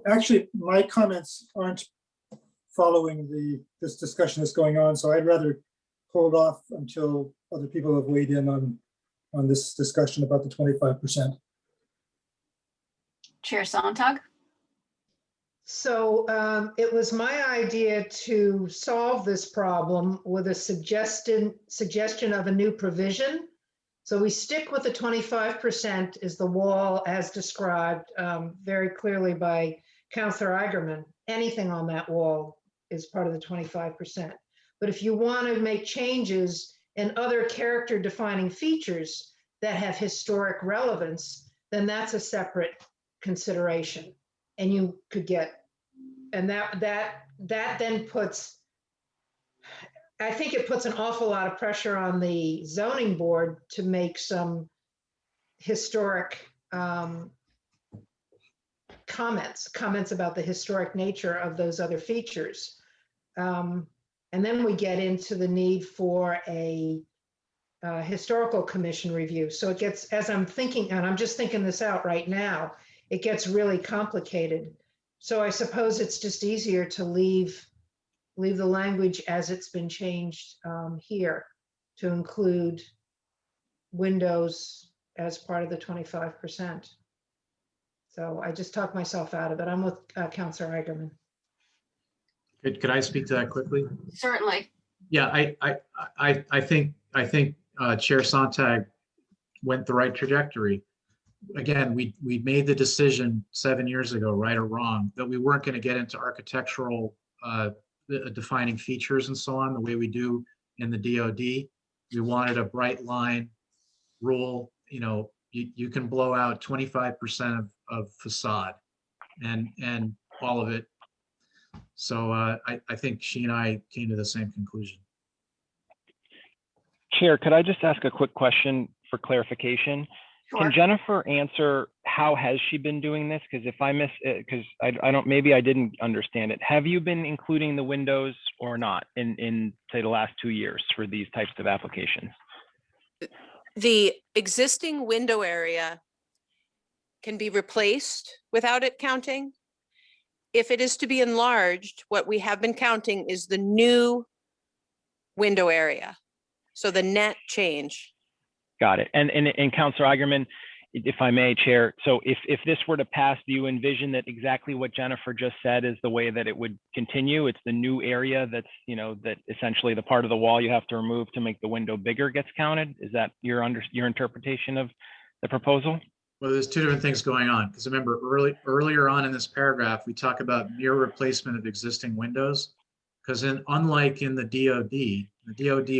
Actually, my comments aren't following this discussion that's going on, so I'd rather hold off until other people have weighed in on this discussion about the 25%. Chair Sontag? So it was my idea to solve this problem with a suggestion of a new provision. So we stick with the 25% is the wall as described very clearly by Councillor Eigenman. Anything on that wall is part of the 25%. But if you want to make changes and other character defining features that have historic relevance, then that's a separate consideration. And you could get, and that then puts, I think it puts an awful lot of pressure on the zoning board to make some historic comments about the historic nature of those other features. And then we get into the need for a historical commission review. So it gets, as I'm thinking, and I'm just thinking this out right now, it gets really complicated. So I suppose it's just easier to leave the language as it's been changed here to include windows as part of the 25%. So I just talked myself out of it. I'm with Councillor Eigenman. Could I speak to that quickly? Certainly. Yeah, I think Chair Sontag went the right trajectory. Again, we made the decision 7 years ago, right or wrong, that we weren't going to get into architectural defining features and so on the way we do in the DOD. We wanted a bright line rule. You can blow out 25% of facade and all of it. So I think she and I came to the same conclusion. Chair, could I just ask a quick question for clarification? Sure. Can Jennifer answer how has she been doing this? Because if I miss it, because I don't, maybe I didn't understand it. Have you been including the windows or not in say the last 2 years for these types of applications? The existing window area can be replaced without it counting. If it is to be enlarged, what we have been counting is the new window area. So the net change. Got it. And Councilor Eigenman, if I may, Chair, so if this were to pass, do you envision that exactly what Jennifer just said is the way that it would continue? It's the new area that's, you know, that essentially the part of the wall you have to remove to make the window bigger gets counted? Is that your interpretation of the proposal? Well, there's two different things going on, because remember earlier on in this paragraph, we talk about mere replacement of existing windows. Because unlike in the DOD,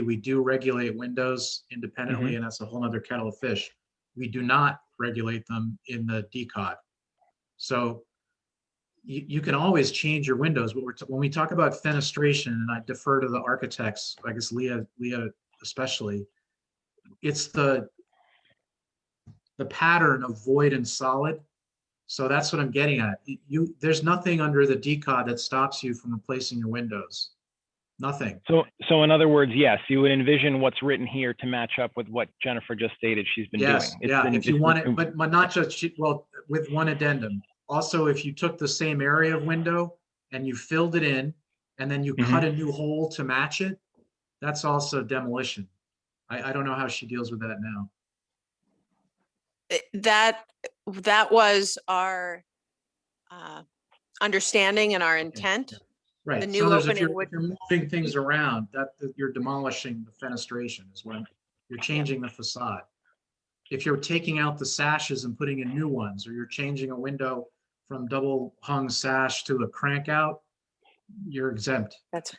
we do regulate windows independently, and that's a whole other kettle of fish. We do not regulate them in the DCOD. So you can always change your windows, but when we talk about fenestration, and I defer to the architects, I guess Leah especially, it's the pattern of void and solid. So that's what I'm getting at. There's nothing under the DCOD that stops you from replacing your windows. Nothing. So in other words, yes, you would envision what's written here to match up with what Jennifer just stated she's been Yes, doing. yeah, if you want it, but not just, well, with one addendum. Also, if you took the same area of window and you filled it in, and then you cut a new hole to match it, that's also demolition. I don't know how she deals with that now. That was our understanding and our intent. Right. The So new in other words, opening if you're moving things around, that you're demolishing the fenestration is when you're changing the facade. If you're taking out the sashes and putting in new ones, or you're changing a window from double hung sash to a crank out, you're exempt. That's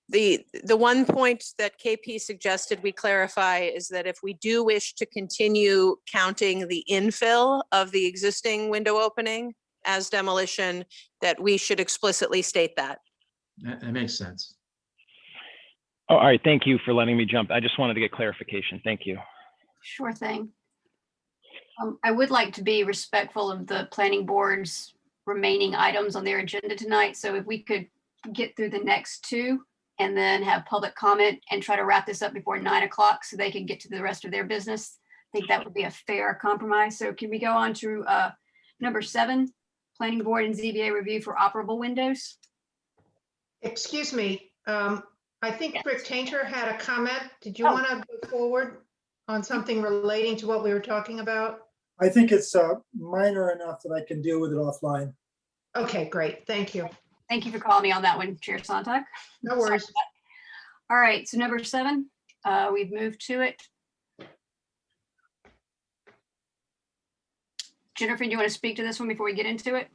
the one point that KP suggested we clarify is that if we do wish to continue counting the infill of the existing window opening as demolition, that we should explicitly state that. That makes sense. Oh, all right. Thank you for letting me jump. I just wanted to get clarification. Thank you. Sure thing. I would like to be respectful of the planning board's remaining items on their agenda tonight. So if we could get through the next two and then have public comment and try to wrap this up before 9 o'clock so they can get to the rest of their business. I think that would be a fair compromise. So can we go on to number 7, planning board and ZBA review for operable windows? Excuse me, I think Yes. Rick Tainter had a comment. Did you Oh. want to go forward on something relating to what we were talking about? I think it's minor enough that I can deal with it offline. Okay, great. Thank you. Thank you for calling me on that one, Chair Sonntag. No worries. All right, so number 7, we've moved to it. Jennifer, do you want to speak to this one before we get into it?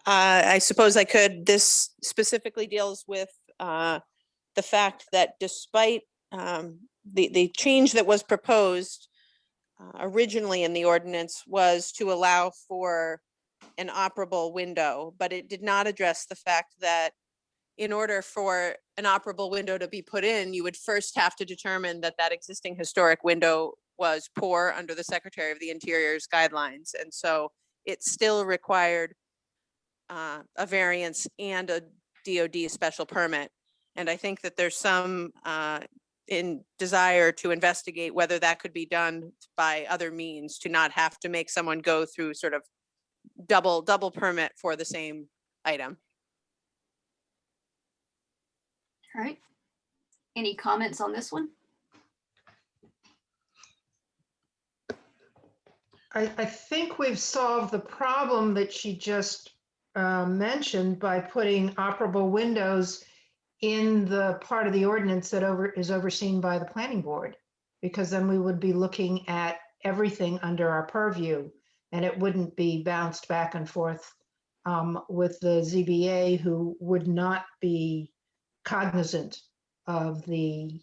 I suppose I could. This specifically deals with the fact that despite the change that was proposed originally in the ordinance was to allow for an operable window, but it did not address the fact that in order for an operable window to be put in, you would first have to determine that that existing historic window was poor under the Secretary of the Interior's guidelines. And so it still required a variance and a DOD special permit. And I think that there's some in desire to investigate whether that could be done by other means, to not have to make someone go through sort of double permit for the same item. All right. Any comments on this one? I think we've solved the problem that she just mentioned by putting operable windows in the part of the ordinance that is overseen by the planning board, because then we would be looking at everything under our purview, and it wouldn't be bounced back and forth with the ZBA, who would not be cognizant of the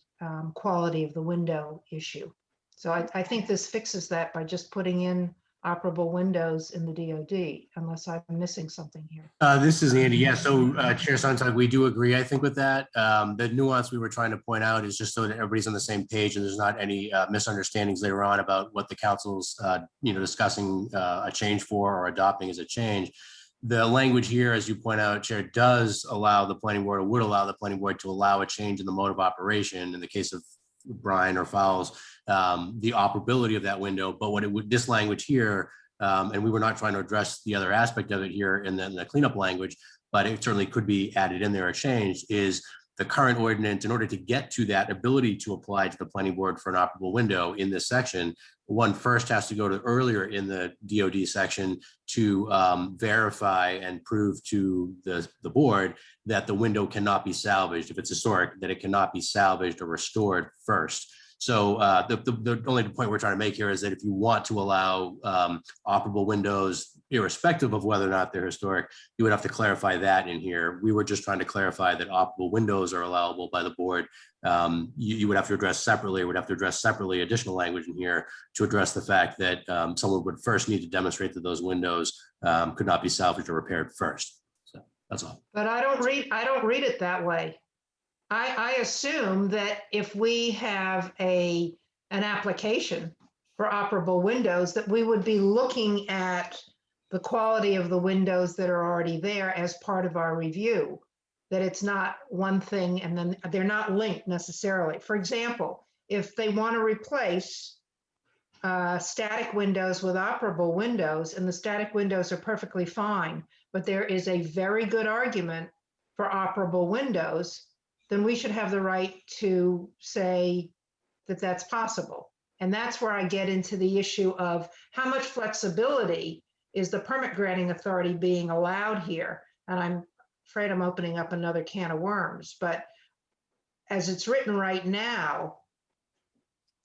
quality of the window issue. So I think this fixes that by just putting in operable windows in the DOD, unless I'm missing something here. This is Andy. Yeah, so Chair Sontag, we do agree, I think, with that. The nuance we were trying to point out is just so that everybody's on the same page and there's not any misunderstandings later on about what the council's discussing a change for or adopting as a change. The language here, as you point out, Chair, does allow the planning board, or would allow the planning board to allow a change in the mode of operation in the case of Brian or Fowles, the operability of that window. But what it would, this language here, and we were not trying to address the other aspect of it here in the cleanup language, but it certainly could be added in there or changed, is the current ordinance, in order to get to that ability to apply to the planning board for an operable window in this section, one first has to go to earlier in the DOD section to verify and prove to the board that the window cannot be salvaged. If it's historic, that it cannot be salvaged or restored first. So the only point we're trying to make here is that if you want to allow operable windows, irrespective of whether or not they're historic, you would have to clarify that in here. We were just trying to clarify that operable windows are allowable by the board. You would have to address separately, additional language in here to address the fact that someone would first need to demonstrate that those windows could not be salvaged or repaired first. So that's all. But I don't read it that way. I assume that if we have an application for operable windows, that we would be looking at the quality of the windows that are already there as part of our review, that it's not one thing and then they're not linked necessarily. For example, if they want to replace static windows with operable windows, and the static windows are perfectly fine, but there is a very good argument for operable windows, then we should have the right to say that that's possible. And that's where I get into the issue of how much flexibility is the permit granting authority being allowed here. And I'm afraid I'm opening up another can of worms, but as it's written right now,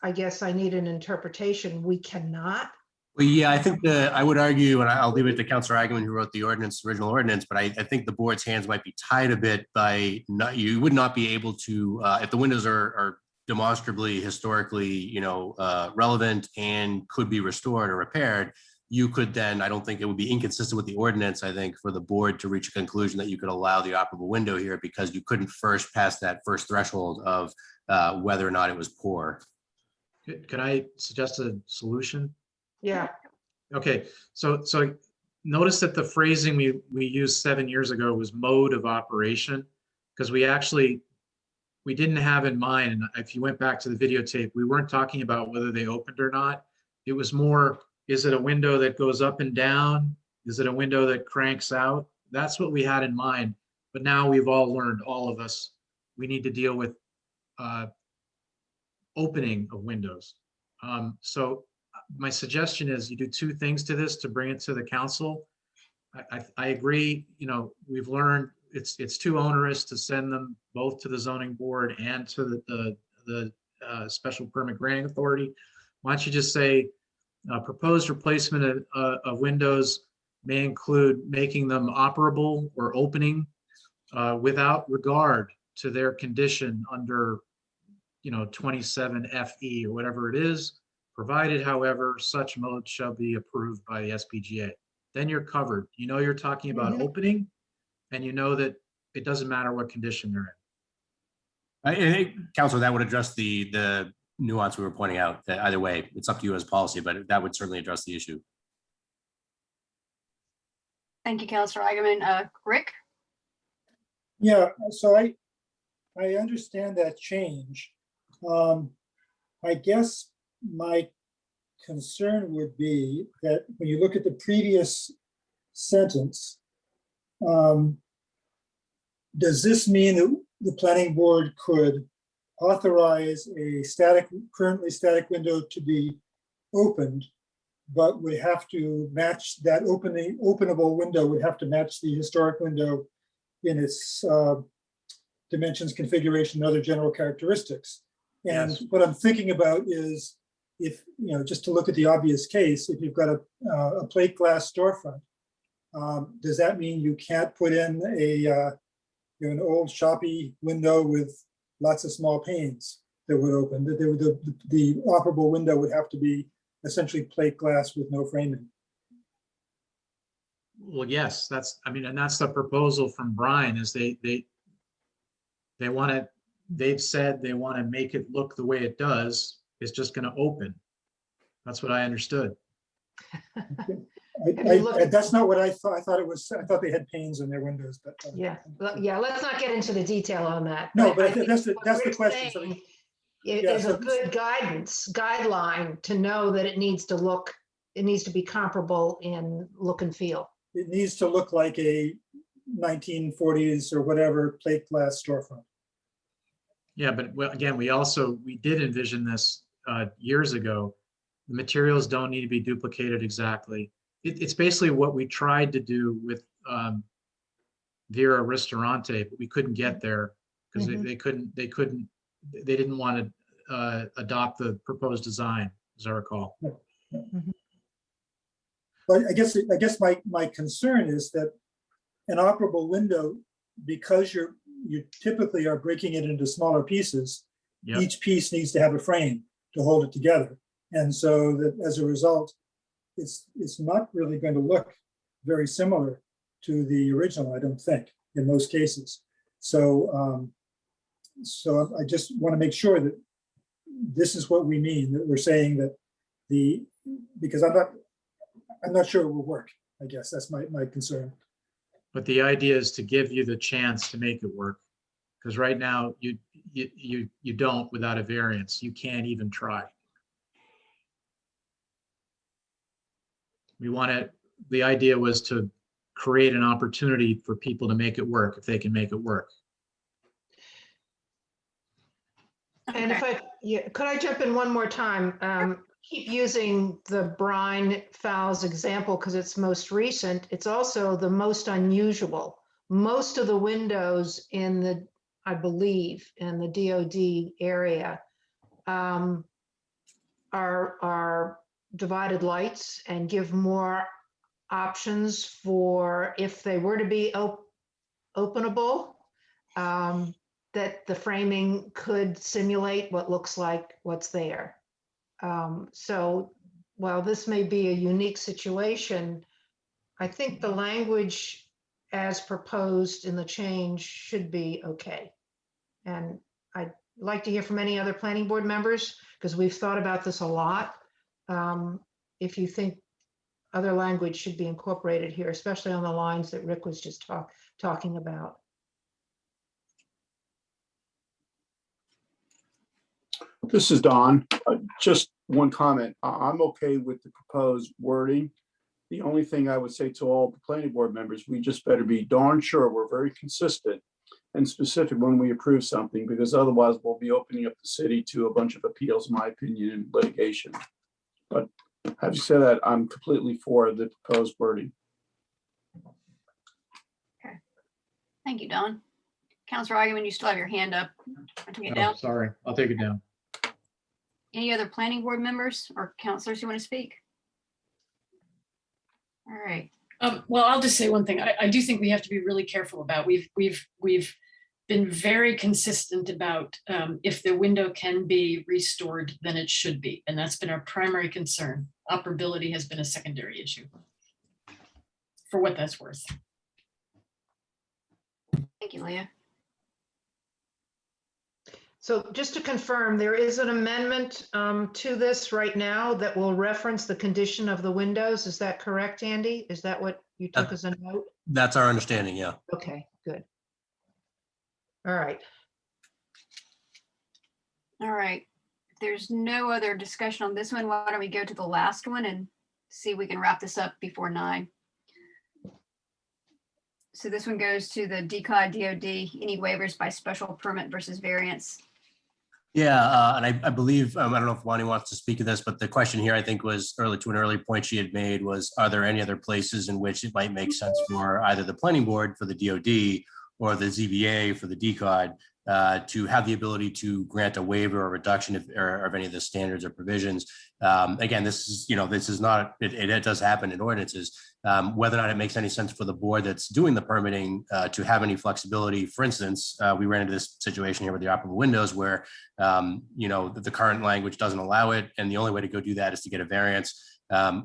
I guess I need an interpretation. We cannot. Well, yeah, I think I would argue, and I'll leave it to Councilor Agaman, who wrote the original ordinance, but I think the board's hands might be tied a bit by you would not be able to, if the windows are demonstrably historically, relevant and could be restored or repaired, you could then, I don't think it would be inconsistent with the ordinance, I think, for the board to reach a conclusion that you could allow the operable window here because you couldn't first pass that first threshold of whether or not it was poor. Could I suggest a solution? Yeah. Okay, so notice that the phrasing we used 7 years ago was mode of operation, because we didn't have in mind, and if you went back to the videotape, we weren't talking about whether they opened or not. It was more, is it a window that goes up and down? Is it a window that cranks out? That's what we had in mind. But now we've all learned, all of us, we need to deal with opening of windows. So my suggestion is you do two things to this to bring it to the council. I agree, we've learned it's too onerous to send them both to the zoning board and to the special permit granting authority. Why don't you just say proposed replacement of windows may include making them operable or opening without regard to their condition under 27 FE or whatever it is, provided, however, such mode shall be approved by the SPGA. Then you're covered. You're talking about opening, and that it doesn't matter what condition they're in. I think, Councilor, that would address the nuance we were pointing out. That either way, it's up to you as policy, but that would certainly address the issue. Thank you, Councilor Agaman. Rick? Yeah, so I understand that change. I guess my concern would be that when you look at the previous sentence, does this mean that the planning board could authorize a currently static window to be opened, but would have to match that openable window would have to match the historic window in its dimensions, configuration, and other general characteristics? And Yes. what I'm thinking about is if, just to look at the obvious case, if you've got a plate glass storefront, does that mean you can't put in an old shoppy window with lots of small panes that would open? That the operable window would have to be essentially plate glass with no framing. Well, yes, that's, I mean, and that's the proposal from Brian is they want to, they've said they want to make it look the way it does. It's just going to open. That's what I understood. That's not what I thought. I thought it was, I thought they had panes in their windows, but. Yeah, yeah, let's not get into the detail on that. No, but I think that's the what Rick's question. So saying yeah, is so- a good guideline to know that it needs to be comparable in look and feel. It needs to look like a 1940s or whatever plate glass storefront. Yeah, but again, we did envision this years ago. The materials don't need to be duplicated exactly. It's basically what we tried to do with Vera Ristorante, but we couldn't get there because they didn't want to adopt the proposed design, as I recall. But I guess my concern is that an operable window, because you typically are breaking it into smaller pieces, Yep. each piece needs to have a frame to hold it together. And so that as a result, it's not really going to look very similar to the original, I don't think, in most cases. So, so I just want to make sure that this is what we mean, that we're saying that because I'm not sure it will work. I guess that's my concern. But the idea is to give you the chance to make it work. Because right now you don't without a variance. You can't even try. The idea was to create an opportunity for people to make it work if they can make it work. And could I jump in one more time? Keep using the brine fouls example because it's most recent. It's also the most unusual. Most of the windows I believe, in the DOD area are divided lights and give more options for if they were to be openable, that the framing could simulate what looks like what's there. So while this may be a unique situation, I think the language as proposed in the change should be okay. And I'd like to hear from any other planning board members because we've thought about this a lot. If you think other language should be incorporated here, especially on the lines that Rick was just talking about. This is Don. Just one comment. I'm okay with the proposed wording. The only thing I would say to all the planning board members, we just better be darn sure we're very consistent and specific when we approve something, because otherwise we'll be opening up the city to a bunch of appeals, in my opinion, and litigation. But having said that, I'm completely for the proposed wording. Okay. Thank you, Don. Councilor Eigenman, you still have your hand up. I took it down. Sorry, I'll take it down. Any other planning board members or councilors who want to speak? All right. Well, I'll just say one thing. I do think we have to be really careful about. We've been very consistent about if the window can be restored, then it should be, and that's been our primary concern. Operability has been a secondary issue. For what that's worth. Thank you, Leah. So just to confirm, there is an amendment to this right now that will reference the condition of the windows. Is that correct, Andy? Is that what you took as a note? That's our understanding, yeah. Okay, good. All right. All right. If there's no other discussion on this one, why don't we go to the last one and see if we can wrap this up before 9. So this one goes to the DCOD DOD, any waivers by special permit versus variance. Yeah, and I believe, I don't know if Wani wants to speak to this, but the question here, I think, was to an early point she had made was, are there any other places in which it might make sense for either the planning board for the DOD or the ZBA for the DCOD to have the ability to grant a waiver or reduction of any of the standards or provisions. Again, this is, this is not, it does happen in ordinances. Whether or not it makes any sense for the board that's doing the permitting to have any flexibility. For instance, we ran into this situation here with the operable windows where, the current language doesn't allow it. And the only way to go do that is to get a variance.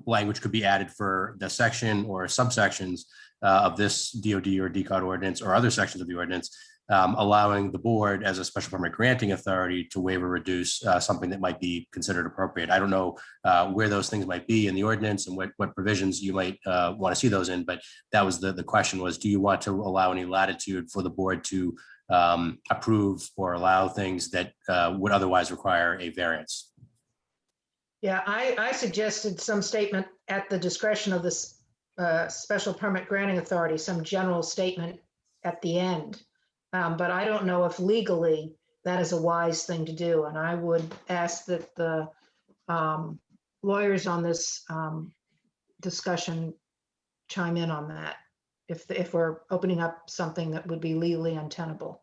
Language could be added for the section or subsections of this DOD or DCOD ordinance or other sections of the ordinance, allowing the board as a special permit granting authority to waive or reduce something that might be considered appropriate. I don't know where those things might be in the ordinance and what provisions you might want to see those in, but that was the question was, do you want to allow any latitude for the board to approve or allow things that would otherwise require a variance? Yeah, I suggested some statement at the discretion of this special permit granting authority, some general statement at the end. But I don't know if legally that is a wise thing to do. And I would ask that the lawyers on this discussion chime in on that, if we're opening up something that would be legally untenable.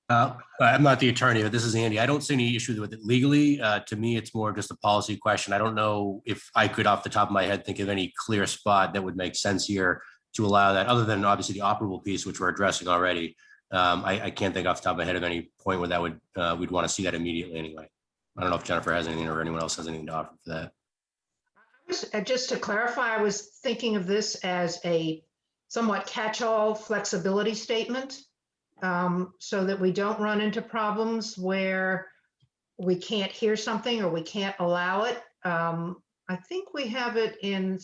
I'm not the attorney, but this is Andy. I don't see any issue with it legally. To me, it's more just a policy question. I don't know if I could, off the top of my head, think of any clear spot that would make sense here to allow that, other than obviously the operable piece, which we're addressing already. I can't think off the top of my head of any point where that would we'd want to see that immediately anyway. I don't know if Jennifer has anything or anyone else has anything to offer for that. Just to clarify, I was thinking of this as a somewhat catch-all flexibility statement, so that we don't run into problems where we can't hear something or we can't allow it. I think we have it in,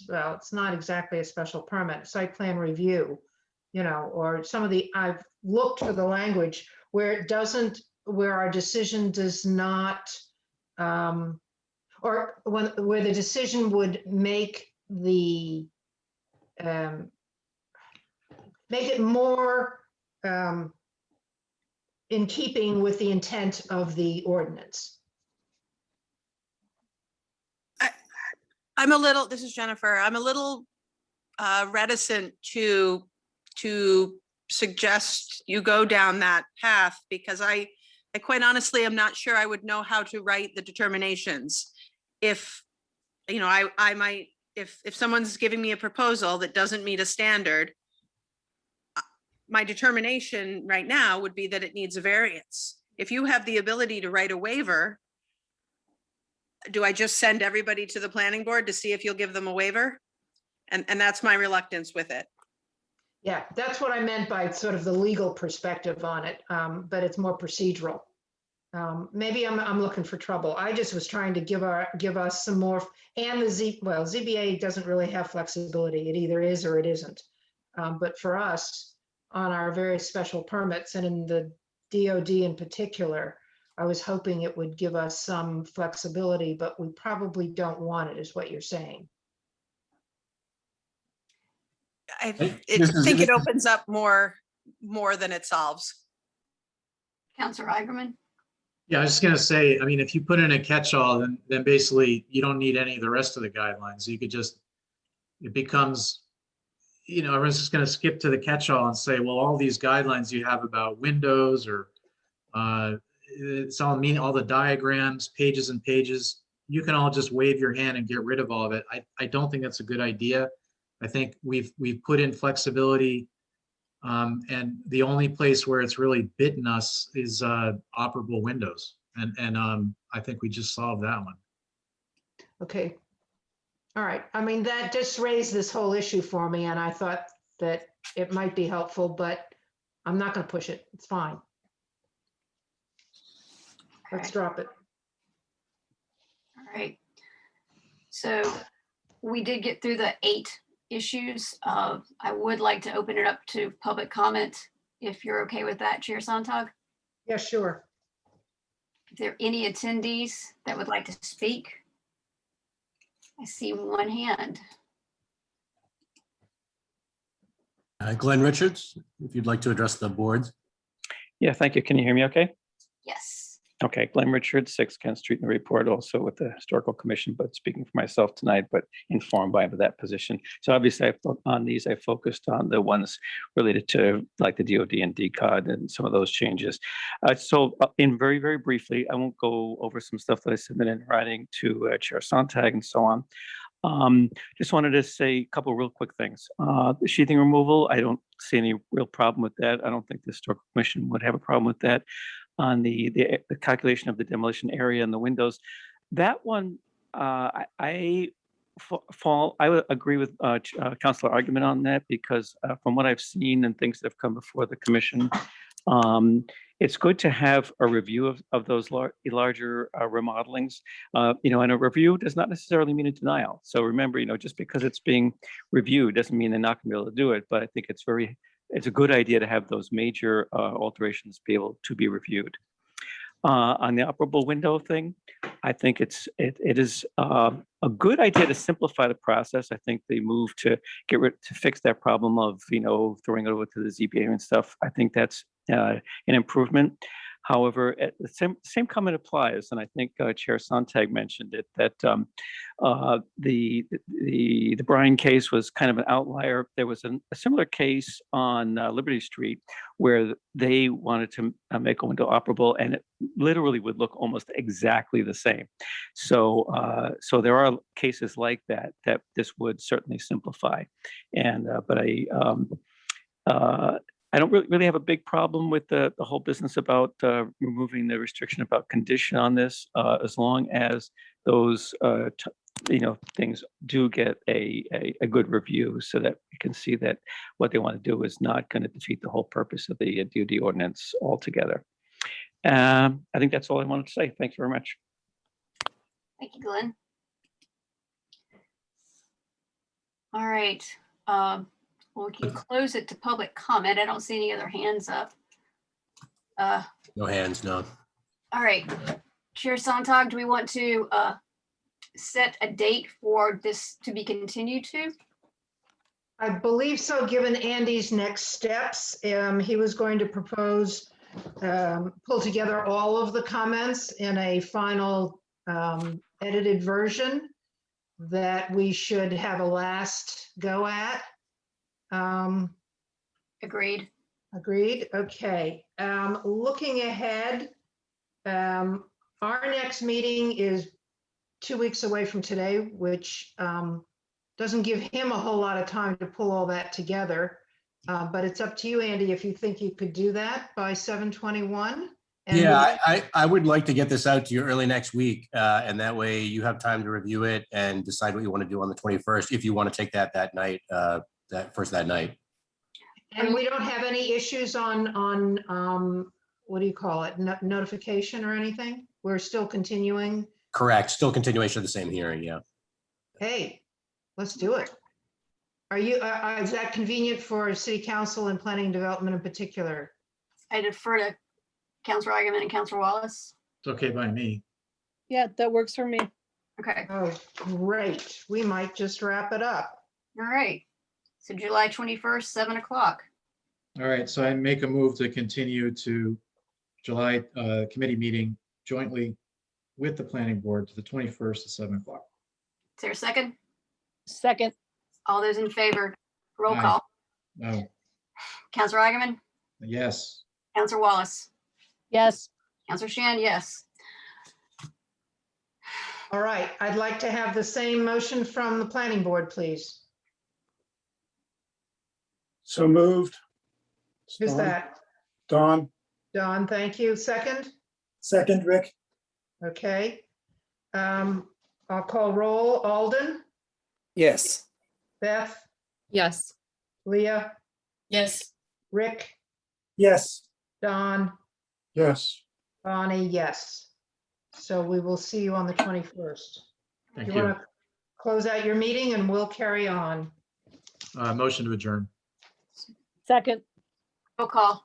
well, it's not exactly a special permit, site plan review, or some of the, I've looked for the language where it doesn't, where our decision does not, or where the decision would make the, make it more in keeping with the intent of the ordinance. This is Jennifer. I'm a little reticent to suggest you go down that path because I quite honestly am not sure I would know how to write the determinations. If, I might, if someone's giving me a proposal that doesn't meet a standard, my determination right now would be that it needs a variance. If you have the ability to write a waiver, do I just send everybody to the planning board to see if you'll give them a waiver? And that's my reluctance with it. Yeah, that's what I meant by sort of the legal perspective on it, but it's more procedural. Maybe I'm looking for trouble. I just was trying to give us some more, and ZBA doesn't really have flexibility. It either is or it isn't. But for us, on our various special permits and in the DOD in particular, I was hoping it would give us some flexibility, but we probably don't want it, is what you're saying. I think it opens up more than it solves. Counselor Igerman? Yeah, I was just gonna say, I mean, if you put in a catch-all, then basically you don't need any of the rest of the guidelines. You could just, it becomes, everyone's just gonna skip to the catch-all and say, well, all these guidelines you have about windows or it's all all the diagrams, pages and pages, you can all just wave your hand and get rid of all of it. I don't think that's a good idea. I think we've put in flexibility, and the only place where it's really bitten us is operable windows, and I think we just solved that one. Okay. All right. I mean, that just raised this whole issue for me, and I thought that it might be helpful, but I'm not going to push it. It's fine. Let's drop it. All right. So we did get through the 8 issues. I would like to open it up to public comment, if you're okay with that, Chair Sontag. Yeah, sure. If there are any attendees that would like to speak, I see one hand. Glenn Richards, if you'd like to address the board. Yeah, thank you. Can you hear me okay? Yes. Okay, Glenn Richards, 6 Kent Street in the report, also with the Historical Commission, but speaking for myself tonight, but informed by that position. So obviously on these, I focused on the ones related to like the DOD and DCOD and some of those changes. So in very, very briefly, I won't go over some stuff that I submitted in writing to Chair Sontag and so on. Just wanted to say a couple real quick things. The sheathing removal, I don't see any real problem with that. I don't think the Historical Commission would have a problem with that. On the calculation of the demolition area and the windows, that one, I would agree with Councilor Argument on that, because from what I've seen and things that have come before the commission, it's good to have a review of those larger remodelings. And a review does not necessarily mean a denial. So remember, just because it's being reviewed doesn't mean they're not going to be able to do it. But I think it's a good idea to have those major alterations be able to be reviewed. On the operable window thing, I think it is a good idea to simplify the process. I think the move to fix that problem of throwing it over to the ZBA and stuff, I think that's an improvement. However, the same comment applies, and I think Chair Sontag mentioned it, that the Bryan case was kind of an outlier. There was a similar case on Liberty Street where they wanted to make a window operable, and it literally would look almost exactly the same. So there are cases like that this would certainly simplify. And but I don't really have a big problem with the whole business about removing the restriction about condition on this, as long as those things do get a good review, so that we can see that what they want to do is not going to defeat the whole purpose of the DOD ordinance altogether. I think that's all I wanted to say. Thanks very much. Thank you, Glenn. All right. Well, we can close it to public comment. I don't see any other hands up. No hands, no. All right. Chair Sontag, do we want to set a date for this to be continued to? I believe so, given Andy's next steps. He was going to propose, pull together all of the comments in a final edited version that we should have a last go at. Agreed. Agreed. Okay. Looking ahead, our next meeting is 2 weeks away from today, which doesn't give him a whole lot of time to pull all that together. But it's up to you, Andy, if you think you could do that by 7/21. Yeah, I would like to get this out to you early next week. And that way you have time to review it and decide what you want to do on the 21st, if you want to take that night. That night. And we don't have any issues on what do you call it? Notification or anything? We're still continuing. Correct. Still continuation of the same hearing. Yeah. Hey, let's do it. Are you, is that convenient for City Council and Planning and Development in particular? I defer to Councilor Argument and Councilor Wallace. It's okay by me. Yeah, that works for me. Okay. Oh, great. We might just wrap it up. All right. So July 21st, 7 o'clock. All right, so I make a move to continue to July committee meeting jointly with the planning board to the 21st at 7 o'clock. Is there a second? Second. All those in favor, roll Aye. call. No, Councilor Eigenman, yes. Councilor Wallace, Yes. Councilor Shan, yes. All right. I'd like to have the same motion from the planning board, please. So moved. Who's that? Don? Don, thank you. Second? Second, Rick. Okay. I'll call roll. Alden, Yes. Beth, Yes. Leah, Yes. Rick, Yes. Don, Yes. Bonnie, yes. So we will see you on the 21st. Thank You you. want to close out your meeting and we'll carry on. Motion to adjourn. Second. Roll call.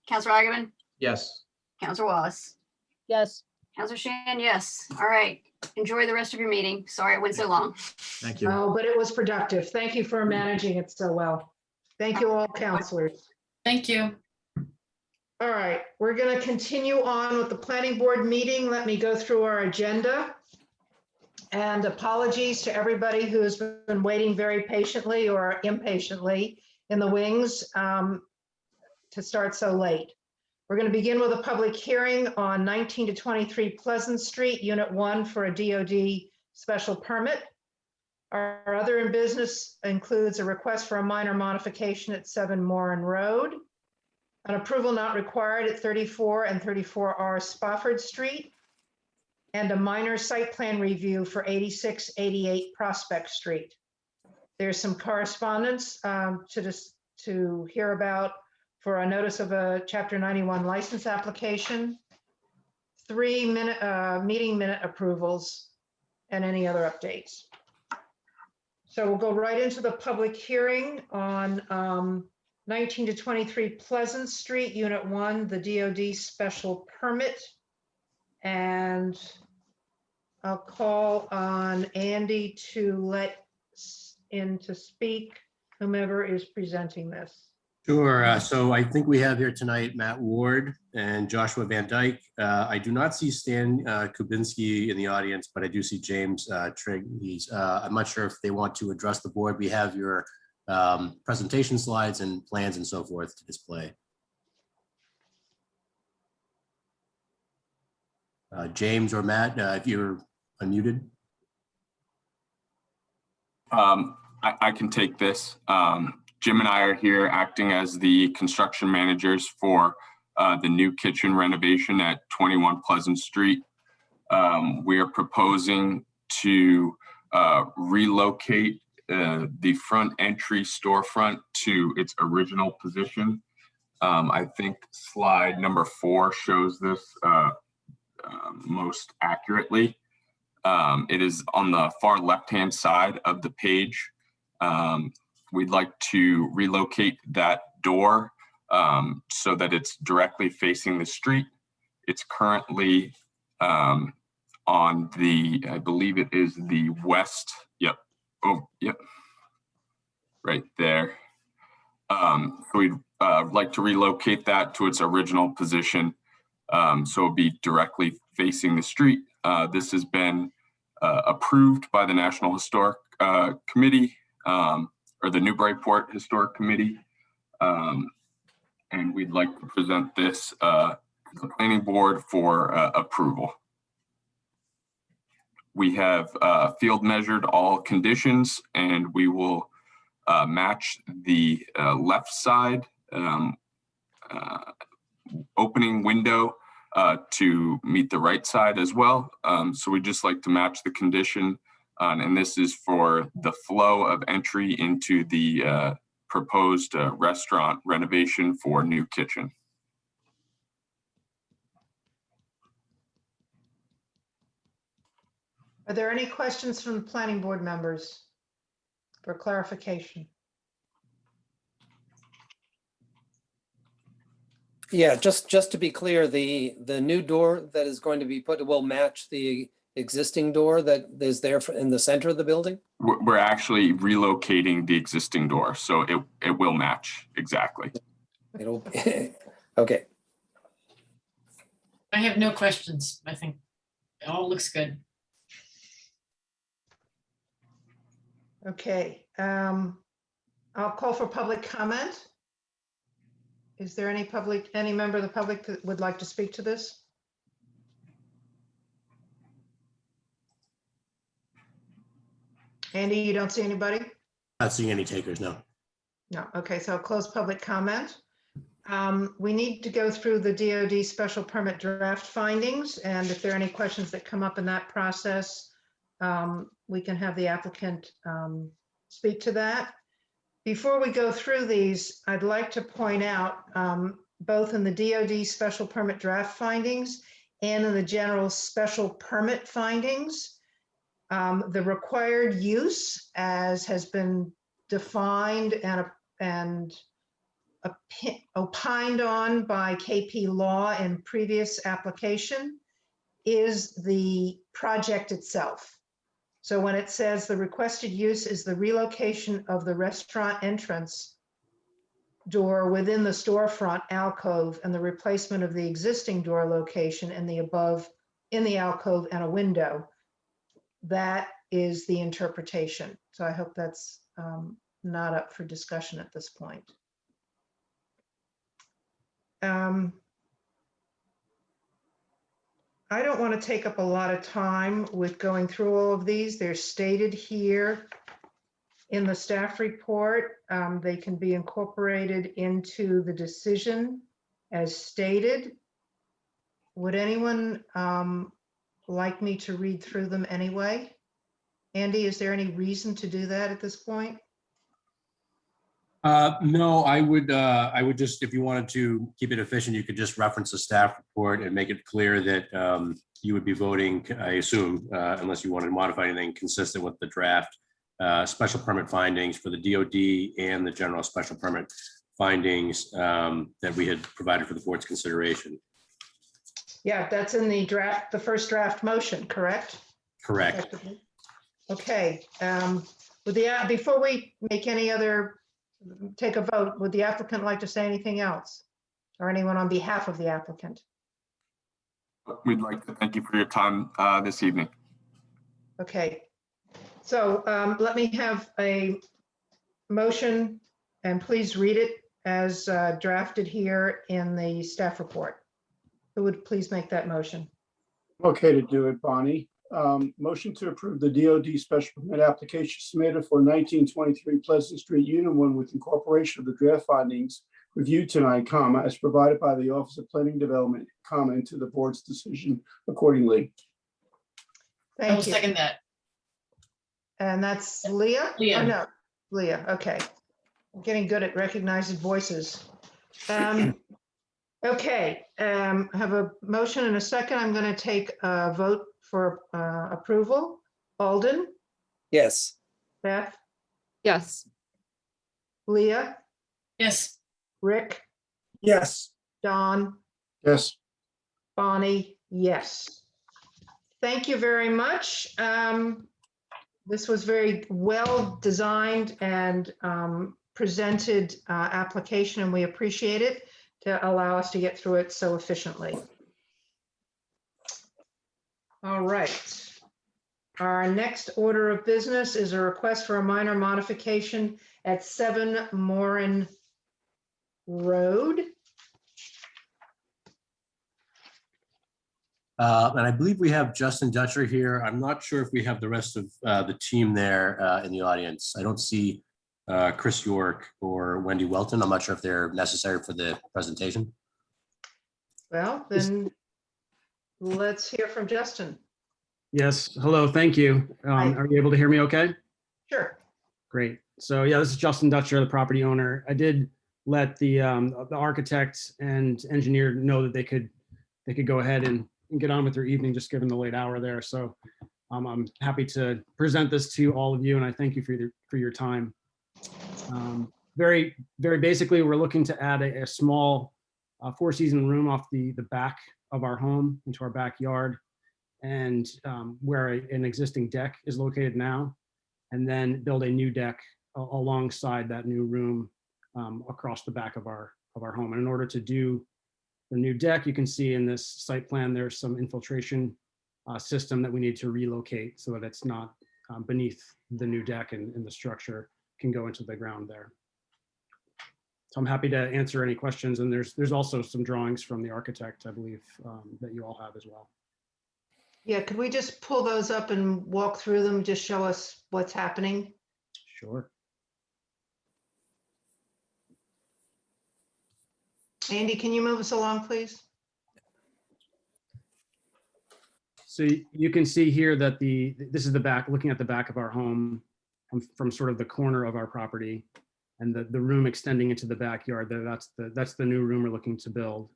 Councilor Eigenman, Yes. Councilor Wallace, Yes. Councilor Shan, yes. All right. Enjoy the rest of your meeting. Sorry it went so long. Thank you. Oh, but it was productive. Thank you for managing it so well. Thank you all, counselors. Thank you. All right, we're going to continue on with the planning board meeting. Let me go through our agenda. And apologies to everybody who has been waiting very patiently or impatiently in the wings to start so late. We're going to begin with a public hearing on 19 to 23 Pleasant Street, Unit 1 for a DOD special permit. Our other business includes a request for a minor modification at 7 Moran Road, an approval not required at 34 and 34R Spofford Street, and a minor site plan review for 8688 Prospect Street. There's some correspondence to hear about for a notice of a Chapter 91 license application, 3 meeting minute approvals, and any other updates. So we'll go right into the public hearing on 19 to 23 Pleasant Street, Unit 1, the DOD special permit. And I'll call on Andy to let in to speak, whomever is presenting this. Sure. So I think we have here tonight Matt Ward and Joshua Van Dyke. I do not see Stan Kubinski in the audience, but I do see James Trigg. I'm not sure if they want to address the board. We have your presentation slides and plans and so forth to display. James or Matt, if you're unmuted. I can take this. Jim and I are here acting as the construction managers for the new kitchen renovation at 21 Pleasant Street. We are proposing to relocate the front entry storefront to its original position. I think slide number 4 shows this most accurately. It is on the far left-hand side of the page. We'd like to relocate that door so that it's directly facing the street. It's currently on the, I believe it is the west. Yep. Oh, yep. Right there. We'd like to relocate that to its original position. So it'll be directly facing the street. This has been approved by the National Historic Committee, or the Newburyport Historic Committee. And we'd like to present this to the planning board for approval. We have field measured all conditions, and we will match the left side opening window to meet the right side as well. So we just like to match the condition. And this is for the flow of entry into the proposed restaurant renovation for new kitchen. Are there any questions from the planning board members for clarification? Yeah, just to be clear, the new door that is going to be put will match the existing door that is there in the center of the building? We're actually relocating the existing door, so it will match exactly. It'll okay. I have no questions. I think it all looks good. Okay, I'll call for public comment. Is there any member of the public that would like to speak to this? Andy, you don't see anybody? Not seeing any takers, no. No, okay, so I'll close public comment. We need to go through the DOD special permit draft findings, and if there are any questions that come up in that process, we can have the applicant speak to that. Before we go through these, I'd like to point out, both in the DOD special permit draft findings and in the general special permit findings, the required use as has been defined and opined on by KP Law in previous application is the project itself. So when it says the requested use is the relocation of the restaurant entrance, door within the storefront alcove and the replacement of the existing door location in the alcove and a window. That is the interpretation. So I hope that's not up for discussion at this point. I don't want to take up a lot of time with going through all of these. They're stated here in the staff report. They can be incorporated into the decision as stated. Would anyone like me to read through them anyway? Andy, is there any reason to do that at this point? No, I would just, if you wanted to keep it efficient, you could just reference the staff report and make it clear that you would be voting, I assume, unless you wanted to modify anything, consistent with the draft special permit findings for the DOD and the general special permit findings that we had provided for the board's consideration. Yeah, that's in the draft, the first draft motion, correct? Correct. Okay. Before we make any other, take a vote, would the applicant like to say anything else? Or anyone on behalf of the applicant? We'd like to thank you for your time this evening. Okay. So let me have a motion, and please read it as drafted here in the staff report. Who would please make that motion? Okay to do it, Bonnie. Motion to approve the DOD special permit application submitted for 1923 Pleasant Street, Unit 1 with incorporation of the draft findings reviewed tonight, comma, as provided by the Office of Planning Development, comma, into the board's decision accordingly. I will Thank you. second that. And that's Leah? Leah. Oh, no, Leah, okay. I'm getting good at recognizing voices. Okay, I have a motion and a second. I'm going to take a vote for approval. Alden, Yes. Beth, Yes. Leah, Yes. Rick, Yes. Don, Yes. Bonnie, yes. Thank you very much. This was very well designed and presented application, and we appreciate it to allow us to get through it so efficiently. All right. Our next order of business is a request for a minor modification at 7 Morin Road. And I believe we have Justin Dutcher here. I'm not sure if we have the rest of the team there in the audience. I don't see Chris York or Wendy Welton. I'm not sure if they're necessary for the presentation. Well, then let's hear from Justin. Yes, hello, thank you. Hi. Are you able to hear me okay? Sure. Great. So yeah, this is Justin Dutcher, the property owner. I did let the architect and engineer know that they could go ahead and get on with their evening, just given the late hour there. So I'm happy to present this to all of you, and I thank you for your time. Very basically, we're looking to add a small four-season room off the back of our home into our backyard, and where an existing deck is located now, and then build a new deck alongside that new room across the back of our home. And in order to do the new deck, you can see in this site plan, there's some infiltration system that we need to relocate so that it's not beneath the new deck, and the structure can go into the ground there. So I'm happy to answer any questions. And there's also some drawings from the architect, I believe, that you all have as well. Yeah, could we just pull those up and walk through them, just show us what's happening? Sure. Andy, can you move us along, please? So you can see here that this is the back, looking at the back of our home from sort of the corner of our property, and the room extending into the backyard there. That's the new room we're looking to build,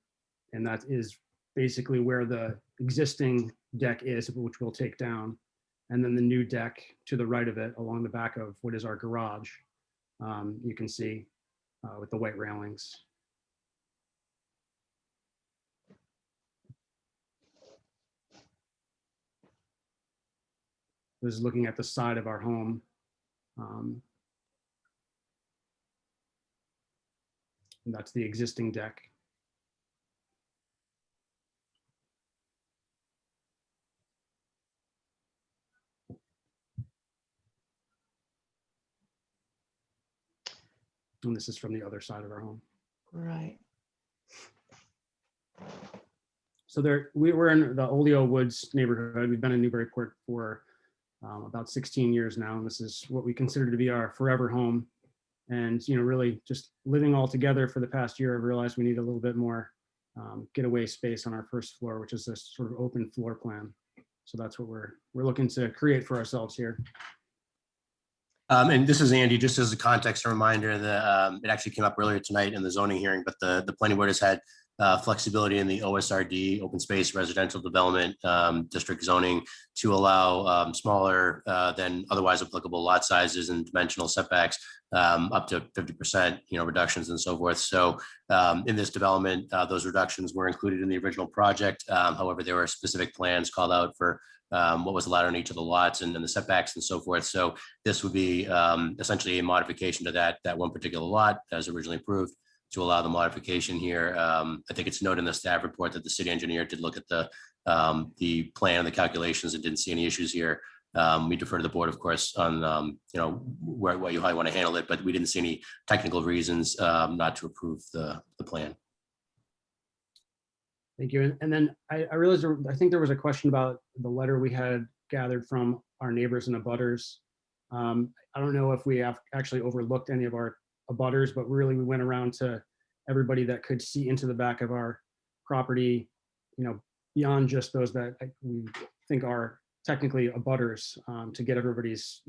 and that is basically where the existing deck is, which we'll take down, and then the new deck to the right of it along the back of what is our garage. You can see with the white railings. This is looking at the side of our home. And that's the existing deck. And this is from the other side of our home. Right. So we're in the Oleo Woods neighborhood. We've been in Newburyport for about 16 years now. And this is what we consider to be our forever home. And, really just living all together for the past year, I've realized we need a little bit more getaway space on our first floor, which is this sort of open floor plan. So that's what we're looking to create for ourselves here. And this is Andy, just as a context, a reminder that it actually came up earlier tonight in the zoning hearing, but the planning board has had flexibility in the OSRD, open space residential development district zoning, to allow smaller than otherwise applicable lot sizes and dimensional setbacks up to 50%, reductions and so forth. So in this development, those reductions were included in the original project. However, there were specific plans called out for what was allowed on each of the lots and the setbacks and so forth. So this would be essentially a modification to that one particular lot as originally approved, to allow the modification here. I think it's noted in the staff report that the city engineer did look at the plan and the calculations and didn't see any issues here. We defer to the board, of course, on how you want to handle it, but we didn't see any technical reasons not to approve the plan. Thank you. And then I realized I think there was a question about the letter we had gathered from our neighbors and abutters. I don't know if we have actually overlooked any of our abutters, but really we went around to everybody that could see into the back of our property, beyond just those that we think are technically abutters, to get everybody's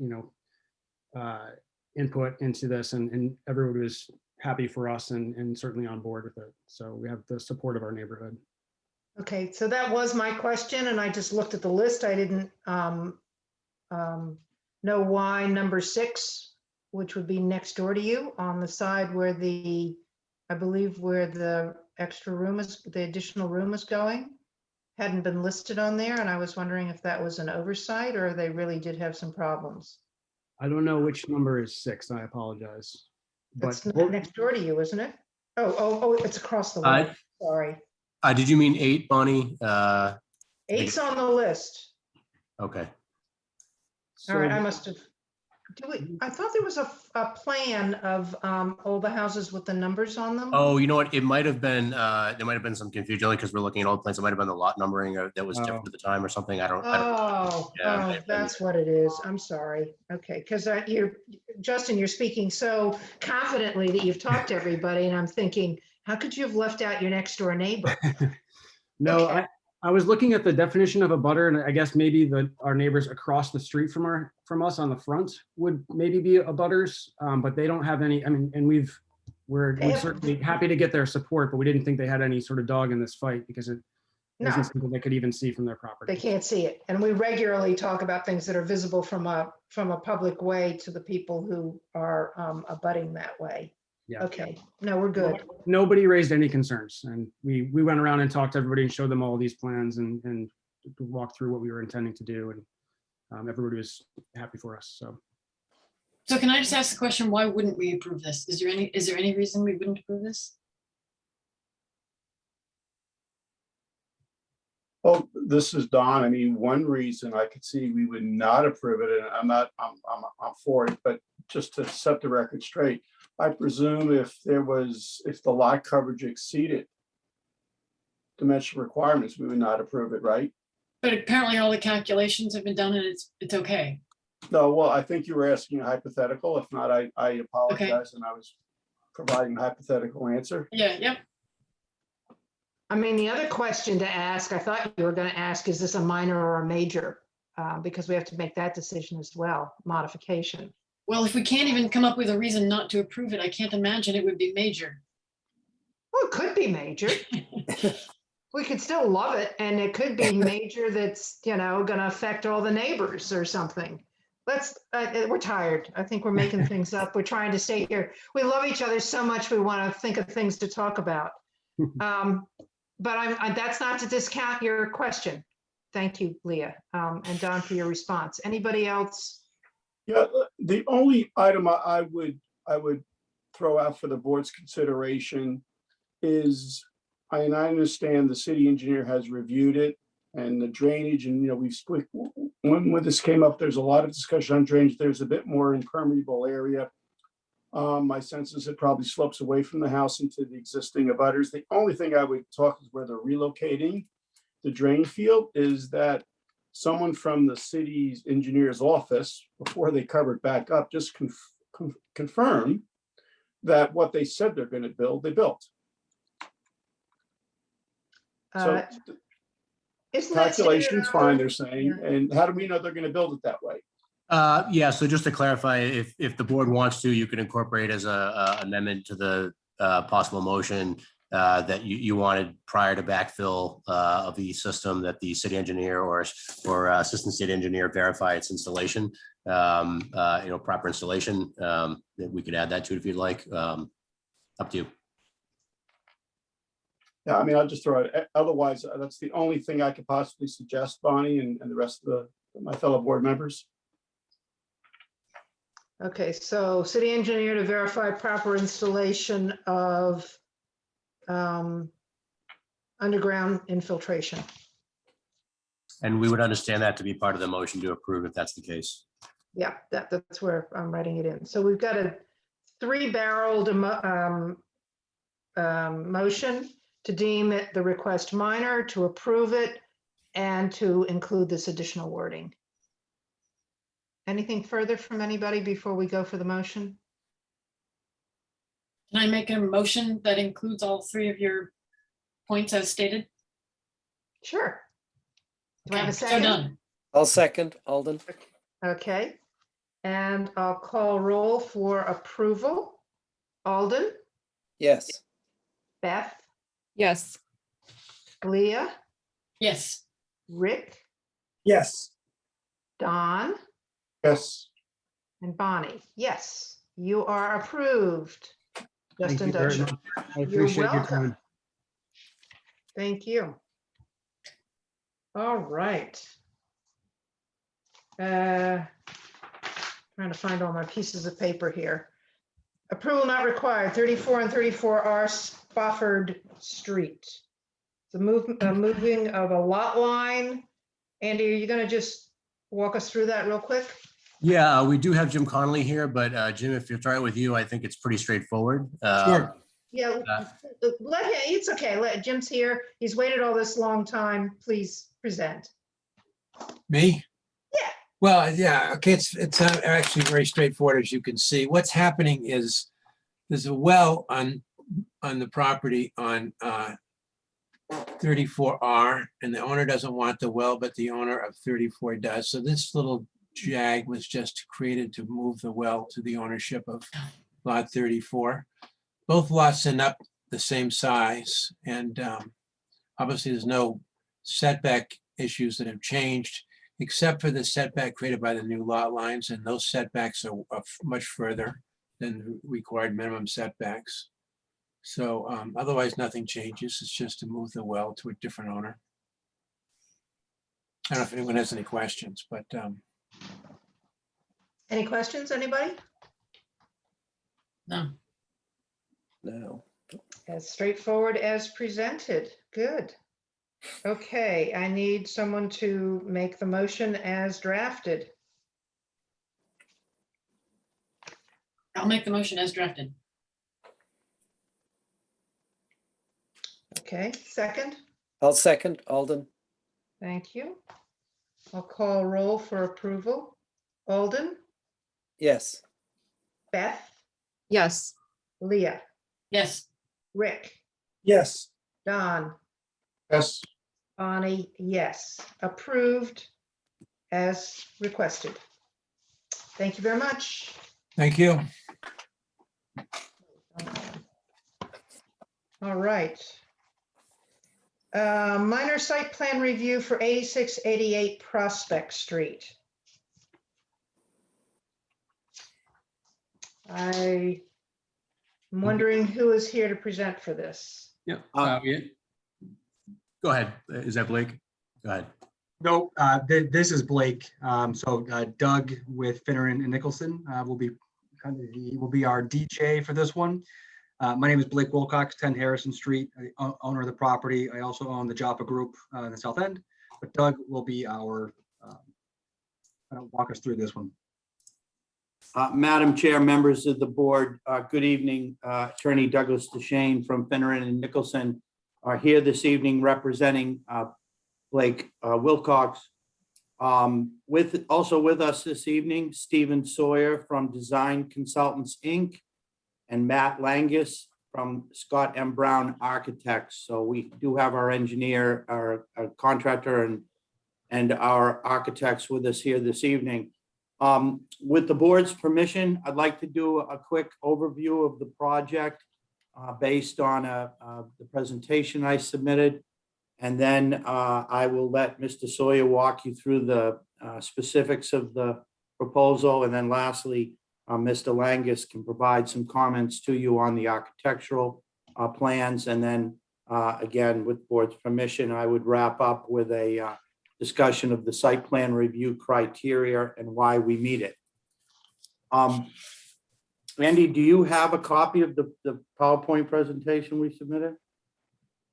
input into this, and everybody was happy for us and certainly on board with it. So we have the support of our neighborhood. Okay, so that was my question, and I just looked at the list. I didn't know why number 6, which would be next door to you, on the side where I believe where the extra room is, the additional room is going, hadn't been listed on there. And I was wondering if that was an oversight or they really did have some problems. I don't know which number is 6. I apologize. That's But next door to you, isn't it? Oh, it's across the way. Sorry. Did you mean 8, Bonnie? 8's on the list. Okay. All right, I must have. I thought there was a plan of all the houses with the numbers on them. Oh, you know what? It might have been, there might have been some confusion only because we're looking at old plans. It might have been the lot numbering that was different at the time or something. I don't Oh, Yeah, that's what it is. I'm sorry. Okay, because Justin, you're speaking so confidently that you've talked to everybody, and I'm thinking, how could you have left out your next door neighbor? No, Okay. I was looking at the definition of a butter, and I guess maybe our neighbors across the street from us on the front would maybe be a butters, but they don't have any. I mean, and we're certainly happy to get their support, but we didn't think they had any sort of dog in this fight because it isn't something they could even see from their property. They can't see it, and we regularly talk about things that are visible from a public way to the people who are abutting that way. Yeah. Okay, no, we're good. Nobody raised any concerns, and we went around and talked to everybody and showed them all these plans and walked through what we were intending to do, and everybody was happy for us. So can I just ask the question, why wouldn't we approve this? Is there any reason we wouldn't approve this? Well, this is Don. I mean, one reason I could see we would not approve it, and I'm for it, but just to set the record straight, I presume if the lot coverage exceeded dimensional requirements, we would not approve it, right? But apparently all the calculations have been done and it's okay. No, well, I think you were asking a hypothetical. If not, I apologize, and I was providing a hypothetical answer. Yeah, yep. I mean, the other question to ask, I thought you were going to ask, is this a minor or a major? Because we have to make that decision as well, modification. Well, if we can't even come up with a reason not to approve it, I can't imagine it would be major. Well, it could be major. We could still love it, and it could be major that's, going to affect all the neighbors or something. We're tired. I think we're making things up. We're trying to stay here. We love each other so much. We want to think of things to talk about. But that's not to discount your question. Thank you, Leah, and Don, for your response. Anybody else? Yeah, the only item I would throw out for the board's consideration is, I understand the city engineer has reviewed it and the drainage, and, when this came up, there's a lot of discussion on drainage. There's a bit more impermeable area. My sense is it probably slopes away from the house into the existing abutters. The only thing I would talk is where they're relocating the drain field is that someone from the city's engineer's office, before they covered back up, just confirm that what they said they're going to build, they built. So Isn't that calculation's standard fine, hour? they're saying. Yeah. And how do we know they're going to build it that way? Yeah, so just to clarify, if the board wants to, you can incorporate as a amendment to the possible motion that you wanted prior to backfill of the system, that the city engineer or assistant city engineer verify its installation, proper installation. That we could add that to it if you'd like. Up to you. Yeah, I mean, I'll just throw it. Otherwise, that's the only thing I could possibly suggest, Bonnie, and the rest of my fellow board members. Okay, so city engineer to verify proper installation of underground infiltration. And we would understand that to be part of the motion to approve if that's the case. Yeah, that's where I'm writing it in. So we've got a 3-barreled motion to deem it the request minor, to approve it, and to include this additional wording. Anything further from anybody before we go for the motion? Can I make a motion that includes all 3 of your points as stated? Sure. Do I have a Okay, so second? done. I'll second, Alden. Okay, and I'll call roll for approval. Alden, Yes. Beth, Yes. Leah, Yes. Rick, Yes. Don, Yes. and Bonnie. Yes, you are approved. Thank Justin you very Dutcher. much. I You're appreciate your welcome. time. Thank you. All right. Trying to find all my pieces of paper here. Approval not required, 34 and 34R Spofford Street. The moving of a lot line. Andy, are you going to just walk us through that real quick? Yeah, we do have Jim Connolly here, but Jim, if it's all right with you, I think it's pretty straightforward. Sure. Yeah, let him, it's okay. Jim's here. He's waited all this long time. Please present. Me? Yeah. Well, yeah, okay, it's actually very straightforward, as you can see. What's happening is there's a well on the property on 34R, and the owner doesn't want the well, but the owner of 34 does. So this little jag was just created to move the well to the ownership of lot 34. Both lots end up the same size, and obviously there's no setback issues that have changed, except for the setback created by the new lot lines, and those setbacks are much further than the required minimum setbacks. So otherwise, nothing changes. It's just to move the well to a different owner. I don't know if anyone has any questions, but Any questions, anybody? No. No. As straightforward as presented. Good. Okay, I need someone to make the motion as drafted. I'll make the motion as drafted. Okay, second. I'll second, Alden. Thank you. I'll call roll for approval. Alden, Yes. Beth, Yes. Leah, Yes. Rick, Yes. Don, Yes. Bonnie, yes. Approved as requested. Thank you very much. thank you. All right. Minor site plan review for 8688 Prospect Street. I'm wondering who is here to present for this. Yeah. Go ahead. Is that Blake? Go ahead. No, this is Blake. So Doug with Finneran and Nicholson will be he will be our DJ for this one. My name is Blake Wilcox, 10 Harrison Street, owner of the property. I also own the Joppa Group in the South End, but Doug will be our walk us through this one. Madam Chair, members of the board, good evening. Attorney Douglas DeShane from Finneran and Nicholson are here this evening representing Blake Wilcox. Also with us this evening, Stephen Sawyer from Design Consultants, Inc., and Matt Langus from Scott M. Brown Architects. So we do have our engineer, our contractor, and our architects with us here this evening. With the board's permission, I'd like to do a quick overview of the project based on the presentation I submitted. And then I will let Mr. Sawyer walk you through the specifics of the proposal. And then lastly, Mr. Langus can provide some comments to you on the architectural plans. And then again, with board's permission, I would wrap up with a discussion of the site plan review criteria and why we meet it. Andy, do you have a copy of the PowerPoint presentation we submitted?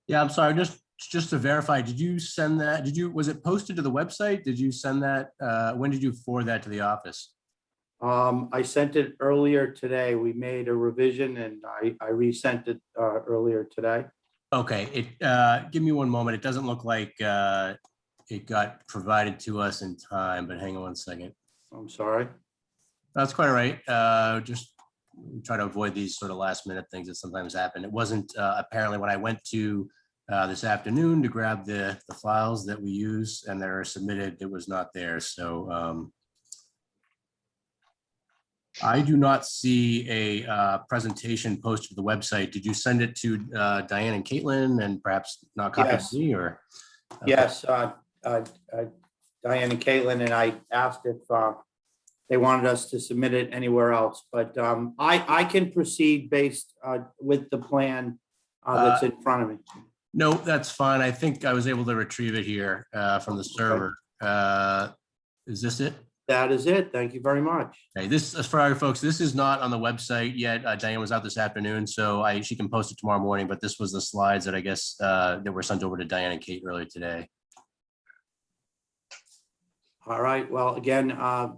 Yeah, I'm sorry, just to verify, did you send that? Was it posted to the website? Did you send that? When did you forward that to the office? I sent it earlier today. We made a revision and I resent it earlier today. Okay, give me one moment. It doesn't look like it got provided to us in time, but hang on one second. I'm sorry. That's quite all right. Just try to avoid these sort of last minute things that sometimes happen. It wasn't apparently when I went to this afternoon to grab the files that we use and that are submitted, it was not there. So I do not see a presentation posted to the website. Did you send it to Diane and Caitlin and perhaps not copy Yes. me or? Okay. Yes, Diane and Caitlin, and I asked if they wanted us to submit it anywhere else, but I can proceed based with the plan that's in front of me. No, that's fine. I think I was able to retrieve it here from the server. Is this it? That is it. Thank you very much. Okay, this, as for our folks, this is not on the website yet. Diane was out this afternoon, so she can post it tomorrow morning, but this was the slides that I guess that were sent over to Diane and Kate earlier today. All right. Well, again,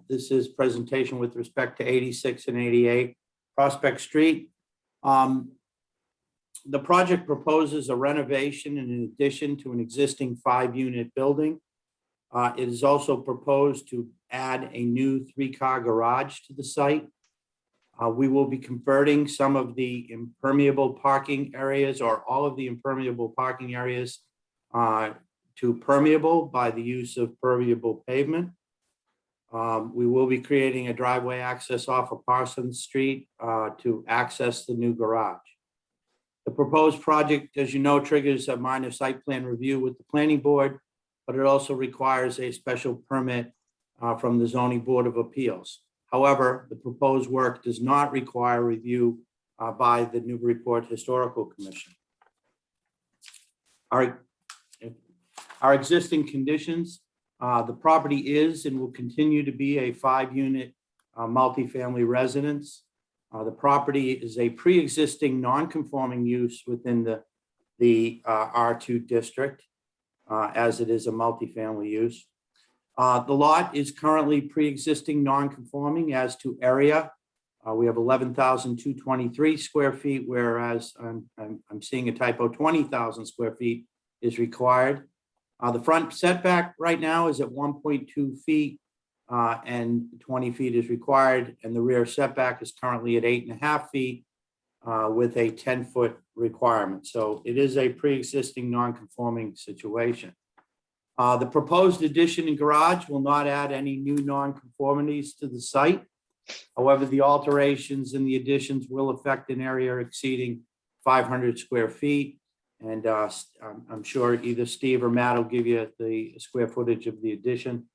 this is presentation with respect to 86 and 88 Prospect Street. The project proposes a renovation and an addition to an existing 5-unit building. It is also proposed to add a new 3-car garage to the site. We will be converting some of the impermeable parking areas or all of the impermeable parking areas to permeable by the use of permeable pavement. We will be creating a driveway access off of Parsons Street to access the new garage. The proposed project, as you know, triggers a minor site plan review with the planning board, but it also requires a special permit from the Zoning Board of Appeals. However, the proposed work does not require review by the Newburyport Historical Commission. Our existing conditions, the property is and will continue to be a 5-unit multifamily residence. The property is a pre-existing non-conforming use within the R2 district, as it is a multifamily use. The lot is currently pre-existing non-conforming as to area. We have 11,223 square feet, whereas I'm seeing a typo, 20,000 square feet is required. The front setback right now is at 1.2 feet and 20 feet is required. And the rear setback is currently at 8.5 feet with a 10-foot requirement. So it is a pre-existing non-conforming situation. The proposed addition and garage will not add any new non-conformities to the site. However, the alterations and the additions will affect an area exceeding 500 square feet. And I'm sure either Steve or Matt will give you the square footage of the addition.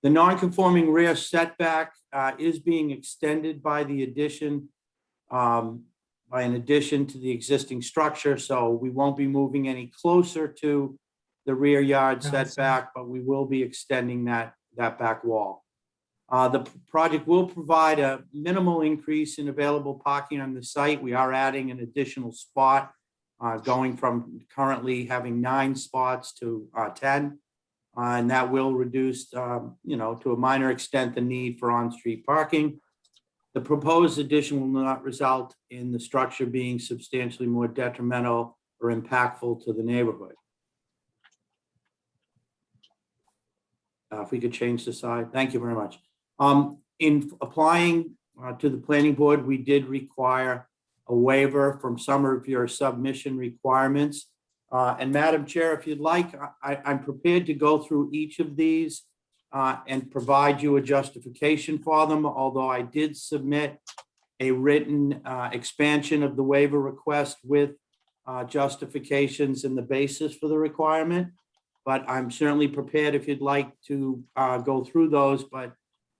The non-conforming rear setback is being extended by the addition, by an addition to the existing structure. So we won't be moving any closer to the rear yard setback, but we will be extending that back wall. The project will provide a minimal increase in available parking on the site. We are adding an additional spot, going from currently having 9 spots to 10. And that will reduce, to a minor extent, the need for on-street parking. The proposed addition will not result in the structure being substantially more detrimental or impactful to the neighborhood. If we could change the slide. Thank you very much. In applying to the planning board, we did require a waiver from some of your submission requirements. And Madam Chair, if you'd like, I'm prepared to go through each of these and provide you a justification for them, although I did submit a written expansion of the waiver request with justifications and the basis for the requirement. But I'm certainly prepared if you'd like to go through those. But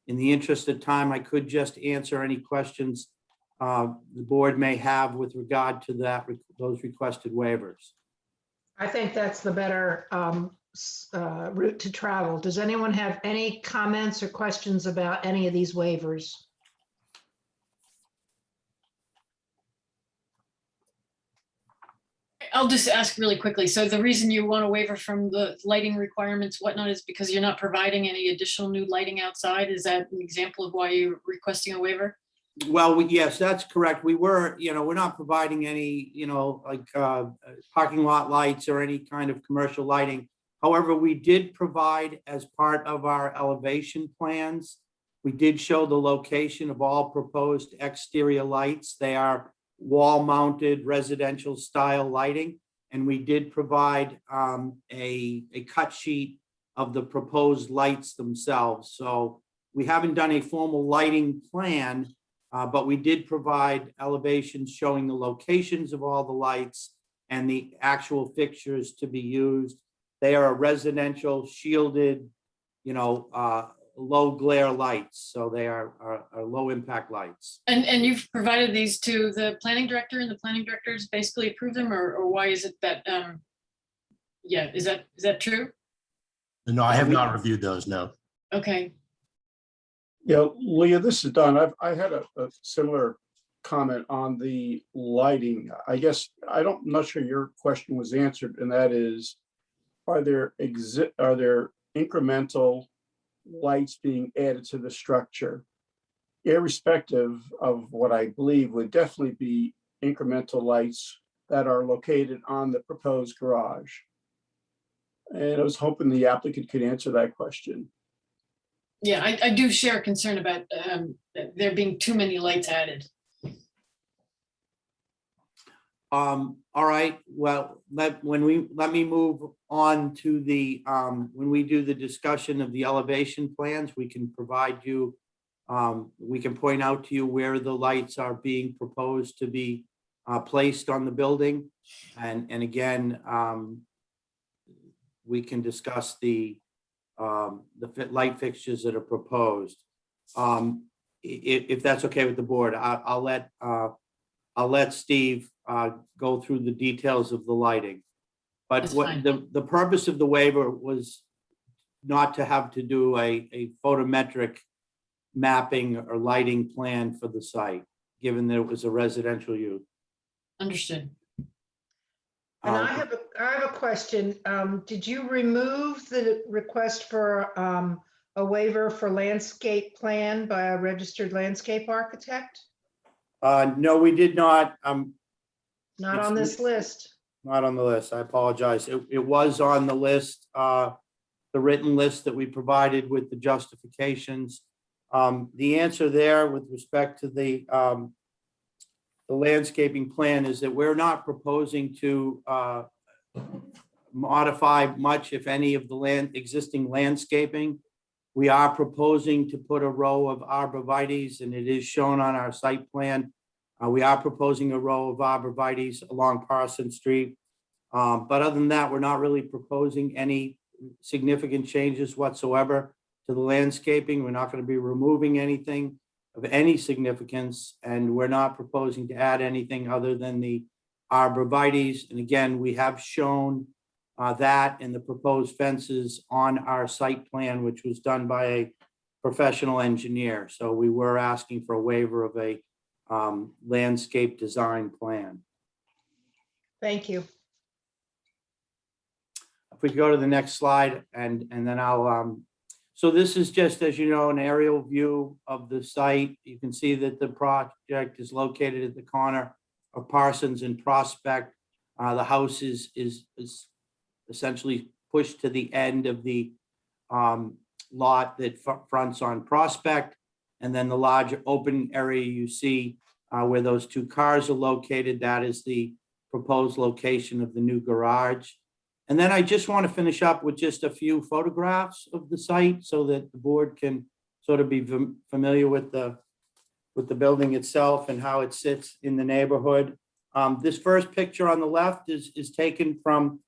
in the interest of time, I could just answer any questions the board may have with regard to those requested waivers. I think that's the better route to travel. Does anyone have any comments or questions about any of these waivers? I'll just ask really quickly. So the reason you want a waiver from the lighting requirements, whatnot, is because you're not providing any additional new lighting outside? Is that an example of why you're requesting a waiver? Well, yes, that's correct. We're not providing any, parking lot lights or any kind of commercial lighting. However, we did provide, as part of our elevation plans, we did show the location of all proposed exterior lights. They are wall-mounted residential style lighting. And we did provide a cut sheet of the proposed lights themselves. So we haven't done a formal lighting plan, but we did provide elevations showing the locations of all the lights and the actual fixtures to be used. They are a residential shielded, low glare lights. So they are low impact lights. And you've provided these to the planning director, and the planning directors basically approve them, or why is it that, is that true? No, I have not reviewed those, no. Okay. Yeah, Leah, this is Don. I had a similar comment on the lighting. I guess I'm not sure your question was answered, and that is, are there incremental lights being added to the structure, irrespective of what I believe would definitely be incremental lights that are located on the proposed garage? And I was hoping the applicant could answer that question. Yeah, I do share a concern about there being too many lights added. All right, well, let me move on to the, when we do the discussion of the elevation plans, we can provide you, we can point out to you where the lights are being proposed to be placed on the building. And again, we can discuss the light fixtures that are proposed. If that's okay with the board, I'll let Steve go through the details of the lighting. But what the purpose of the waiver was not to have to do a photometric mapping or lighting plan for the site, given that it was a residential use. Understood. And I have a question. Did you remove the request for a waiver for landscape plan by a registered landscape architect? No, we did not. Not on this list. Not on the list. I apologize. It was on the list, the written list that we provided with the justifications. The answer there with respect to the landscaping plan is that we're not proposing to modify much, if any, of the existing landscaping. We are proposing to put a row of arborvitaes, and it is shown on our site plan. We are proposing a row of arborvitaes along Parsons Street. But other than that, we're not really proposing any significant changes whatsoever to the landscaping. We're not going to be removing anything of any significance, and we're not proposing to add anything other than the arborvitaes. And again, we have shown that in the proposed fences on our site plan, which was done by a professional engineer. So we were asking for a waiver of a landscape design plan. Thank you. If we go to the next slide, and then I'll, so this is just, as you know, an aerial view of the site. You can see that the project is located at the corner of Parsons and Prospect. The house is essentially pushed to the end of the lot that fronts on Prospect. And then the large open area you see where those two cars are located, that is the proposed location of the new garage. And then I just want to finish up with just a few photographs of the site so that the board can sort of be familiar with the building itself and how it sits in the neighborhood. This first picture on the left is taken from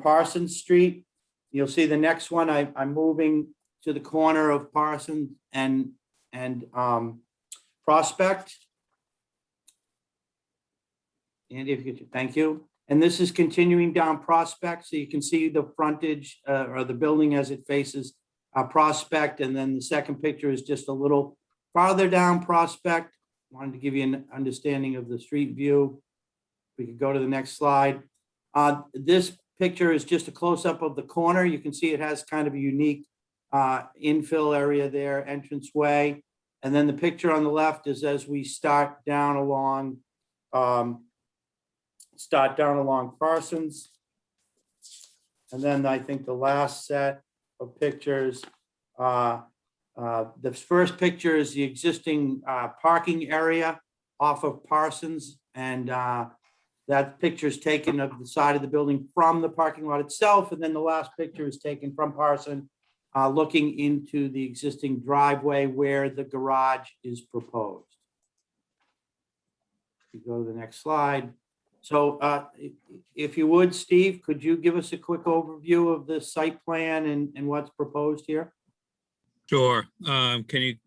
Parsons Street. You'll see the next one. I'm moving to the corner of Parsons and Prospect. Andy, if you could, thank you. And this is continuing down Prospect, so you can see the frontage or the building as it faces Prospect. And then the second picture is just a little farther down Prospect. Wanted to give you an understanding of the street view. We could go to the next slide. This picture is just a close-up of the corner. You can see it has kind of a unique infill area there, entranceway. And then the picture on the left is as we start down along Parsons. And then I think the last set of pictures, the first picture is the existing parking area off of Parsons. And that picture is taken of the side of the building from the parking lot itself. And then the last picture is taken from Parsons, looking into the existing driveway where the garage is proposed. If you go to the next slide. So if you would, Steve, could you give us a quick overview of the site plan and what's proposed here? Sure. Can you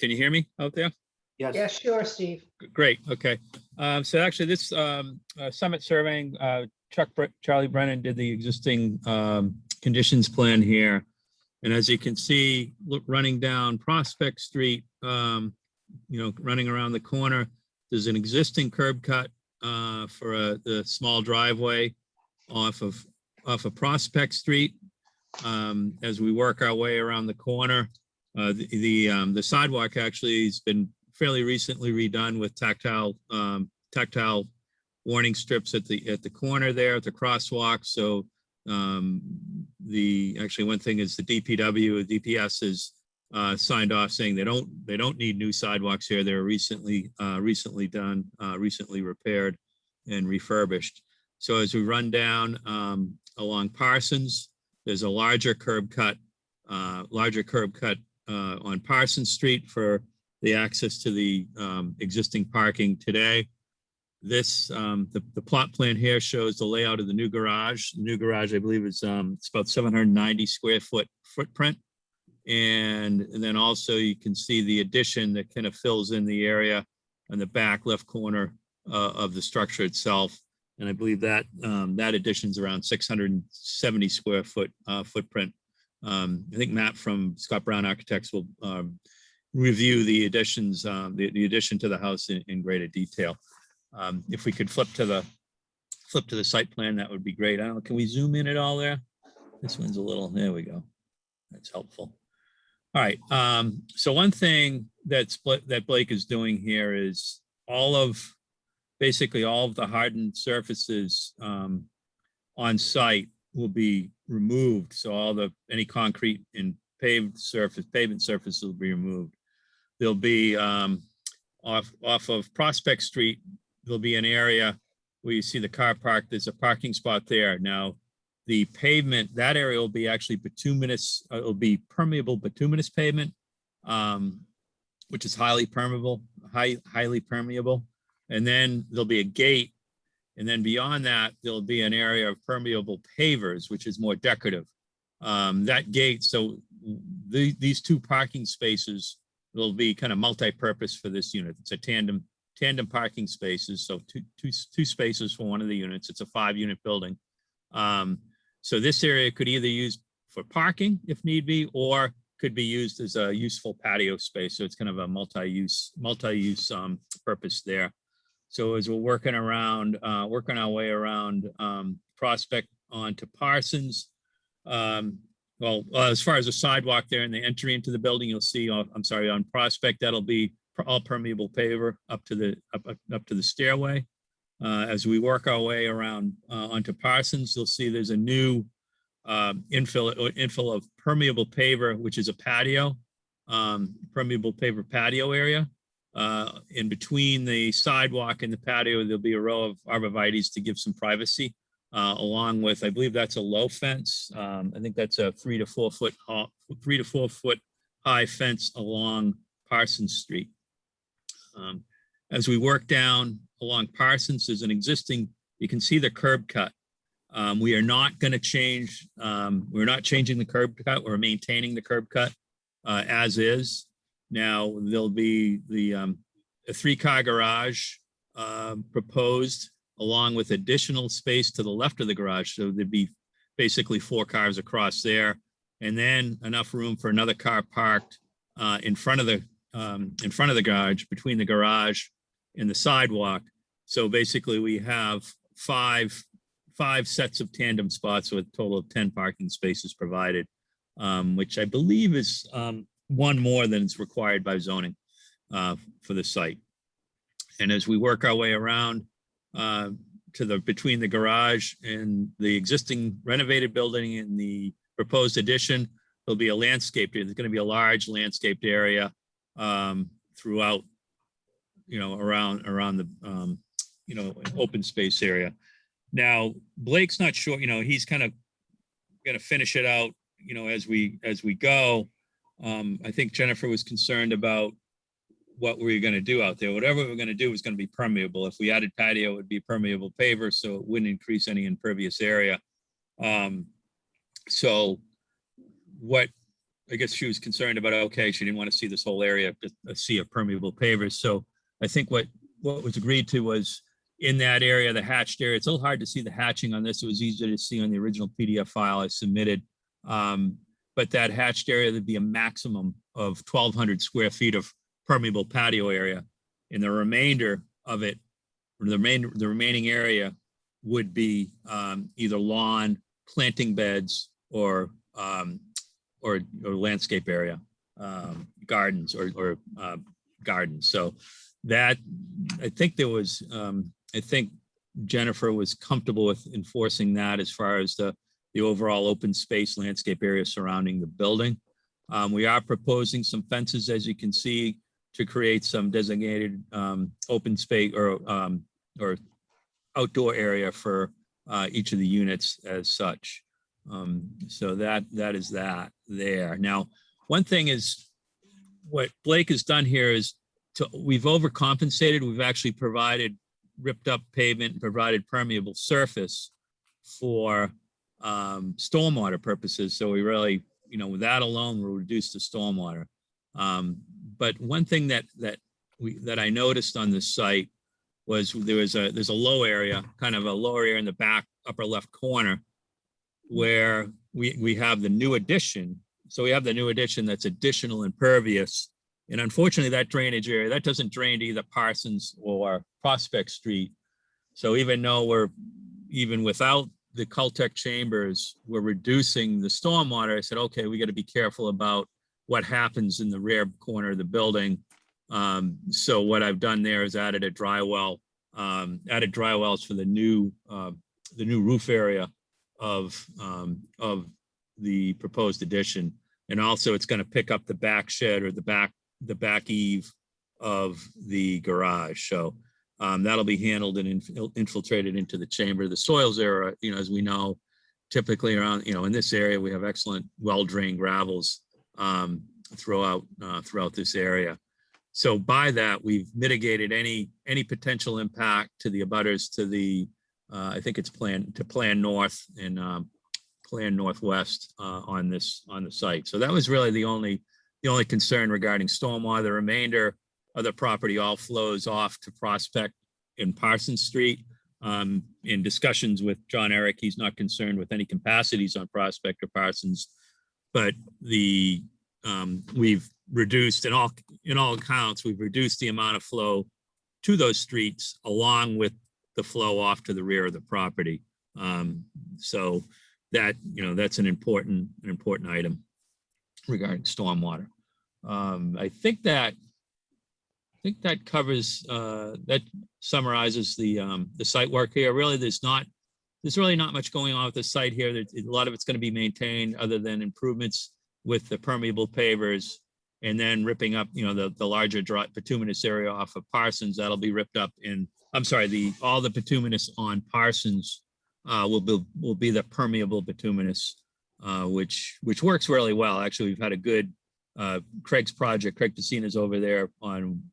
hear me out there? Yes. Yes, sure, Steve. Great. Okay. So actually this Summit Surveying, Charlie Brennan did the existing conditions plan here. And as you can see, look, running down Prospect Street, running around the corner, there's an existing curb cut for the small driveway off of Prospect Street. As we work our way around the corner, the sidewalk actually has been fairly recently redone with tactile warning strips at the corner there at the crosswalk. So actually one thing is the DPS is signed off saying they don't need new sidewalks here. They were recently done, recently repaired and refurbished. So as we run down along Parsons, there's a larger curb cut on Parsons Street for the access to the existing parking today. This the plot plan here shows the layout of the new garage. The new garage, I believe, is it's about 790 square foot footprint. And then also you can see the addition that kind of fills in the area on the back left corner of the structure itself. And I believe that that addition is around 670 square foot footprint. I think Matt from Scott Brown Architects will review the additions, the addition to the house in greater detail. If we could flip to the site plan, that would be great. Can we zoom in at all there? This one's a little, there we go. That's helpful. All right. So one thing that Blake is doing here is basically all of the hardened surfaces on site will be removed. So any concrete and pavement surface will be removed. There'll be off of Prospect Street, there'll be an area where you see the car park. There's a parking spot there. Now, the pavement, that area will be actually bituminous, it'll be permeable bituminous pavement, which is highly permeable. And then there'll be a gate. And then beyond that, there'll be an area of permeable pavers, which is more decorative. That gate, so these two parking spaces will be kind of multi-purpose for this unit. It's a tandem parking spaces, so two spaces for one of the units. It's a 5-unit building. So this area could either use for parking if need be, or could be used as a useful patio space. So it's kind of a multi-use purpose there. So as we're working our way around Prospect onto Parsons, as far as the sidewalk there and the entry into the building, you'll see, on Prospect, that'll be all permeable paver up to the stairway. As we work our way around onto Parsons, you'll see there's a new infill of permeable paver, which is a patio, permeable paver patio area. In between the sidewalk and the patio, there'll be a row of arborvitaes to give some privacy, along with, I believe that's a low fence. I think that's a 3 to 4 foot high fence along Parsons Street. As we work down along Parsons, there's an existing, you can see the curb cut. We are not going to change, we're not changing the curb cut, we're maintaining the curb cut as is. Now, there'll be a 3-car garage proposed, along with additional space to the left of the garage. So there'd be basically 4 cars across there, and then enough room for another car parked in front of the garage, between the garage and the sidewalk. So basically we have five sets of tandem spots with a total of 10 parking spaces provided, which I believe is one more than is required by zoning for the site. And as we work our way around between the garage and the existing renovated building and the proposed addition, there'll be a landscaped area. There's going to be a large landscaped area throughout, around the, open space area. Now, Blake's not sure, he's kind of going to finish it out, as we go. I think Jennifer was concerned about what we're going to do out there. Whatever we're going to do is going to be permeable. If we added patio, it would be permeable paver, so it wouldn't increase any impervious area. So what I guess she was concerned about, okay, she didn't want to see this whole area, a sea of permeable pavers. So I think what was agreed to was in that area, the hatched area. It's a little hard to see the hatching on this. It was easier to see on the original PDF file I submitted. But that hatched area, there'd be a maximum of 1,200 square feet of permeable patio area. And the remainder of it, or the remaining area would be either lawn, planting beds, or landscape area, gardens or gardens. So that, I think Jennifer was comfortable with enforcing that as far as the overall open space landscape area surrounding the building. We are proposing some fences, as you can see, to create some designated open space or outdoor area for each of the units as such. So that is that there. Now, one thing is what Blake has done here is we've overcompensated. We've actually provided ripped up pavement, provided permeable surface for stormwater purposes. So we really, with that alone, will reduce the stormwater. But one thing that I noticed on this site was there's a low area, kind of a lower area in the back upper left corner, where we have the new addition. So we have the new addition that's additional impervious. And unfortunately, that drainage area, that doesn't drain to either Parsons or Prospect Street. So even without the Caltech chambers, we're reducing the stormwater. I said, okay, we got to be careful about what happens in the rear corner of the building. So what I've done there is added a dry well, added dry wells for the new roof area of the proposed addition. And also it's going to pick up the back shed or the back eave of the garage. So that'll be handled and infiltrated into the chamber. The soils there are, as we know, typically around, in this area, we have excellent well-drained gravels throughout this area. So by that, we've mitigated any potential impact to the abutters to the, I think it's plan north and plan northwest on the site. So that was really the only concern regarding stormwater. The remainder of the property all flows off to Prospect and Parsons Street. In discussions with John Eric, he's not concerned with any capacities on Prospect or Parsons, but the we've reduced in all accounts, we've reduced the amount of flow to those streets along with the flow off to the rear of the property. So that, that's an important item regarding stormwater. I think that covers, that summarizes the site work here. Really, there's really not much going on with the site here. A lot of it's going to be maintained other than improvements with the permeable pavers, and then ripping up, the larger bituminous area off of Parsons. That'll be ripped up in, I'm sorry, all the bituminous on Parsons will be the permeable bituminous, which works really well. Actually, we've had a good Craig's project. Craig Pacina's over there on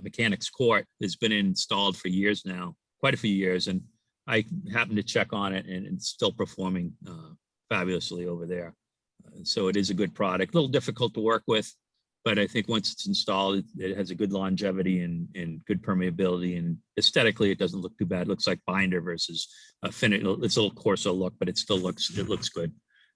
Mechanics Court. It's been installed for years now, quite a few years, and I happened to check on it, and it's still performing fabulously over there. So it is a good product. A little difficult to work with, but I think once it's installed, it has a good longevity and good permeability, and aesthetically, it doesn't look too bad. It looks like binder versus a finish. It's a little coarser look, but it looks good.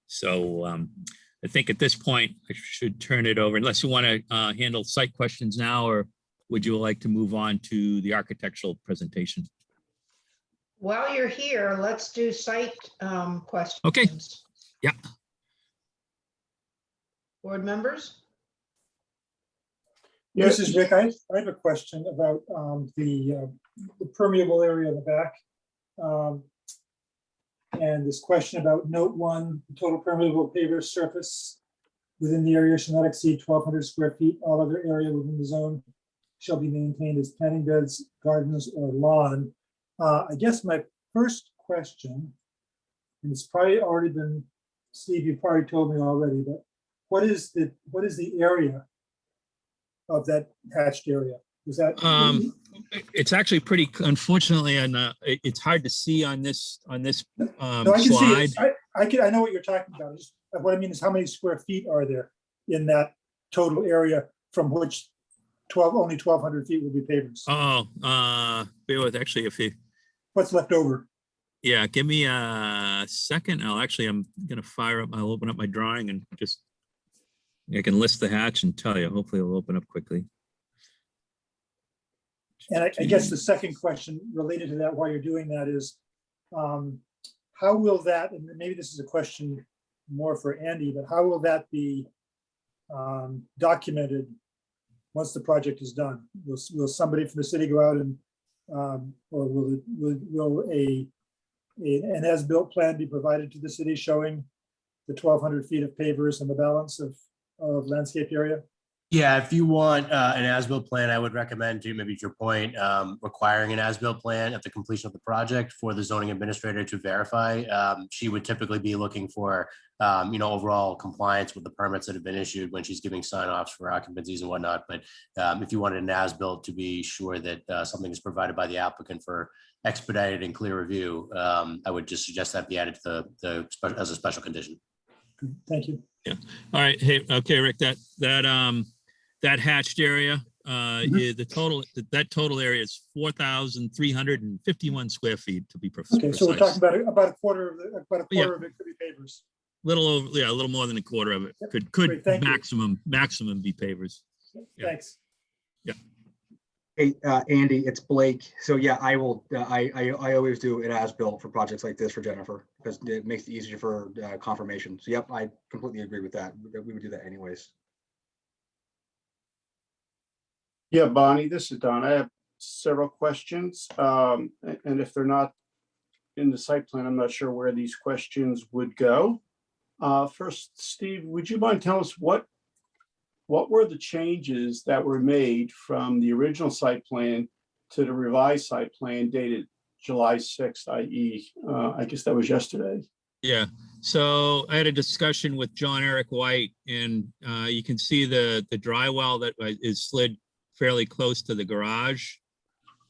So I think at this point, I should turn it over, unless you want to handle site questions now, or would you like to move on to the architectural presentation? While you're here, let's do site questions. Okay. Yeah. Board members? This is Rick. I have a question about the permeable area in the back. And this question about note 1, the total permeable paver surface within the area shall not exceed 1,200 square feet. All other area within the zone shall be maintained as planting beds, gardens, or lawn. I guess my first question, and it's probably already been, Steve, you probably told me already, but what is the area of that hatched area? Is that? It's actually pretty, unfortunately, and it's hard to see on this No, I can slide. see it. I know what you're talking about. Just, what I mean is, how many square feet are there in that total area from which only 1,200 feet will be pavers? Oh, bear with, actually, if you. What's left over? Yeah, give me a second. I'm gonna fire up. I'll open up my drawing and just, I can list the hatch and tell you. Hopefully, it'll open up quickly. And I guess the second question related to that, while you're doing that, is how will that, and maybe this is a question more for Andy, but how will that be documented once the project is done? Will somebody from the city go out and, or will an as-built plan be provided to the city showing the 1,200 feet of pavers and the balance of landscape area? Yeah, if you want an as-built plan, I would recommend, to maybe to your point, requiring an as-built plan at the completion of the project for the zoning administrator to verify. She would typically be looking for, overall compliance with the permits that have been issued when she's giving sign-offs for occupancies and whatnot. But if you wanted an as-built to be sure that something is provided by the applicant for expedited and clear review, I would just suggest that be added to as a special condition. Thank you. Yeah. All right. Hey, okay, Rick, that hatched area, the total area is 4,351 square feet, to be precise. Okay, so we're talking about a quarter of it could be pavers. A little more than a quarter of it could Great, maximum be pavers. Yeah. Thanks. Yeah. Hey, Andy, it's Blake. So yeah, I will. I always do an as-built for projects like this for Jennifer, because it makes it easier for confirmation. So yep, I completely agree with that. We would do that anyways. Yeah, Bonnie, this is Don. I have several questions. And if they're not in the site plan, I'm not sure where these questions would go. First, Steve, would you mind telling us what were the changes that were made from the original site plan to the revised site plan dated July 6th, i.e., I guess that was yesterday? Yeah. So I had a discussion with John Eric White, and you can see the dry well that is slid fairly close to the garage.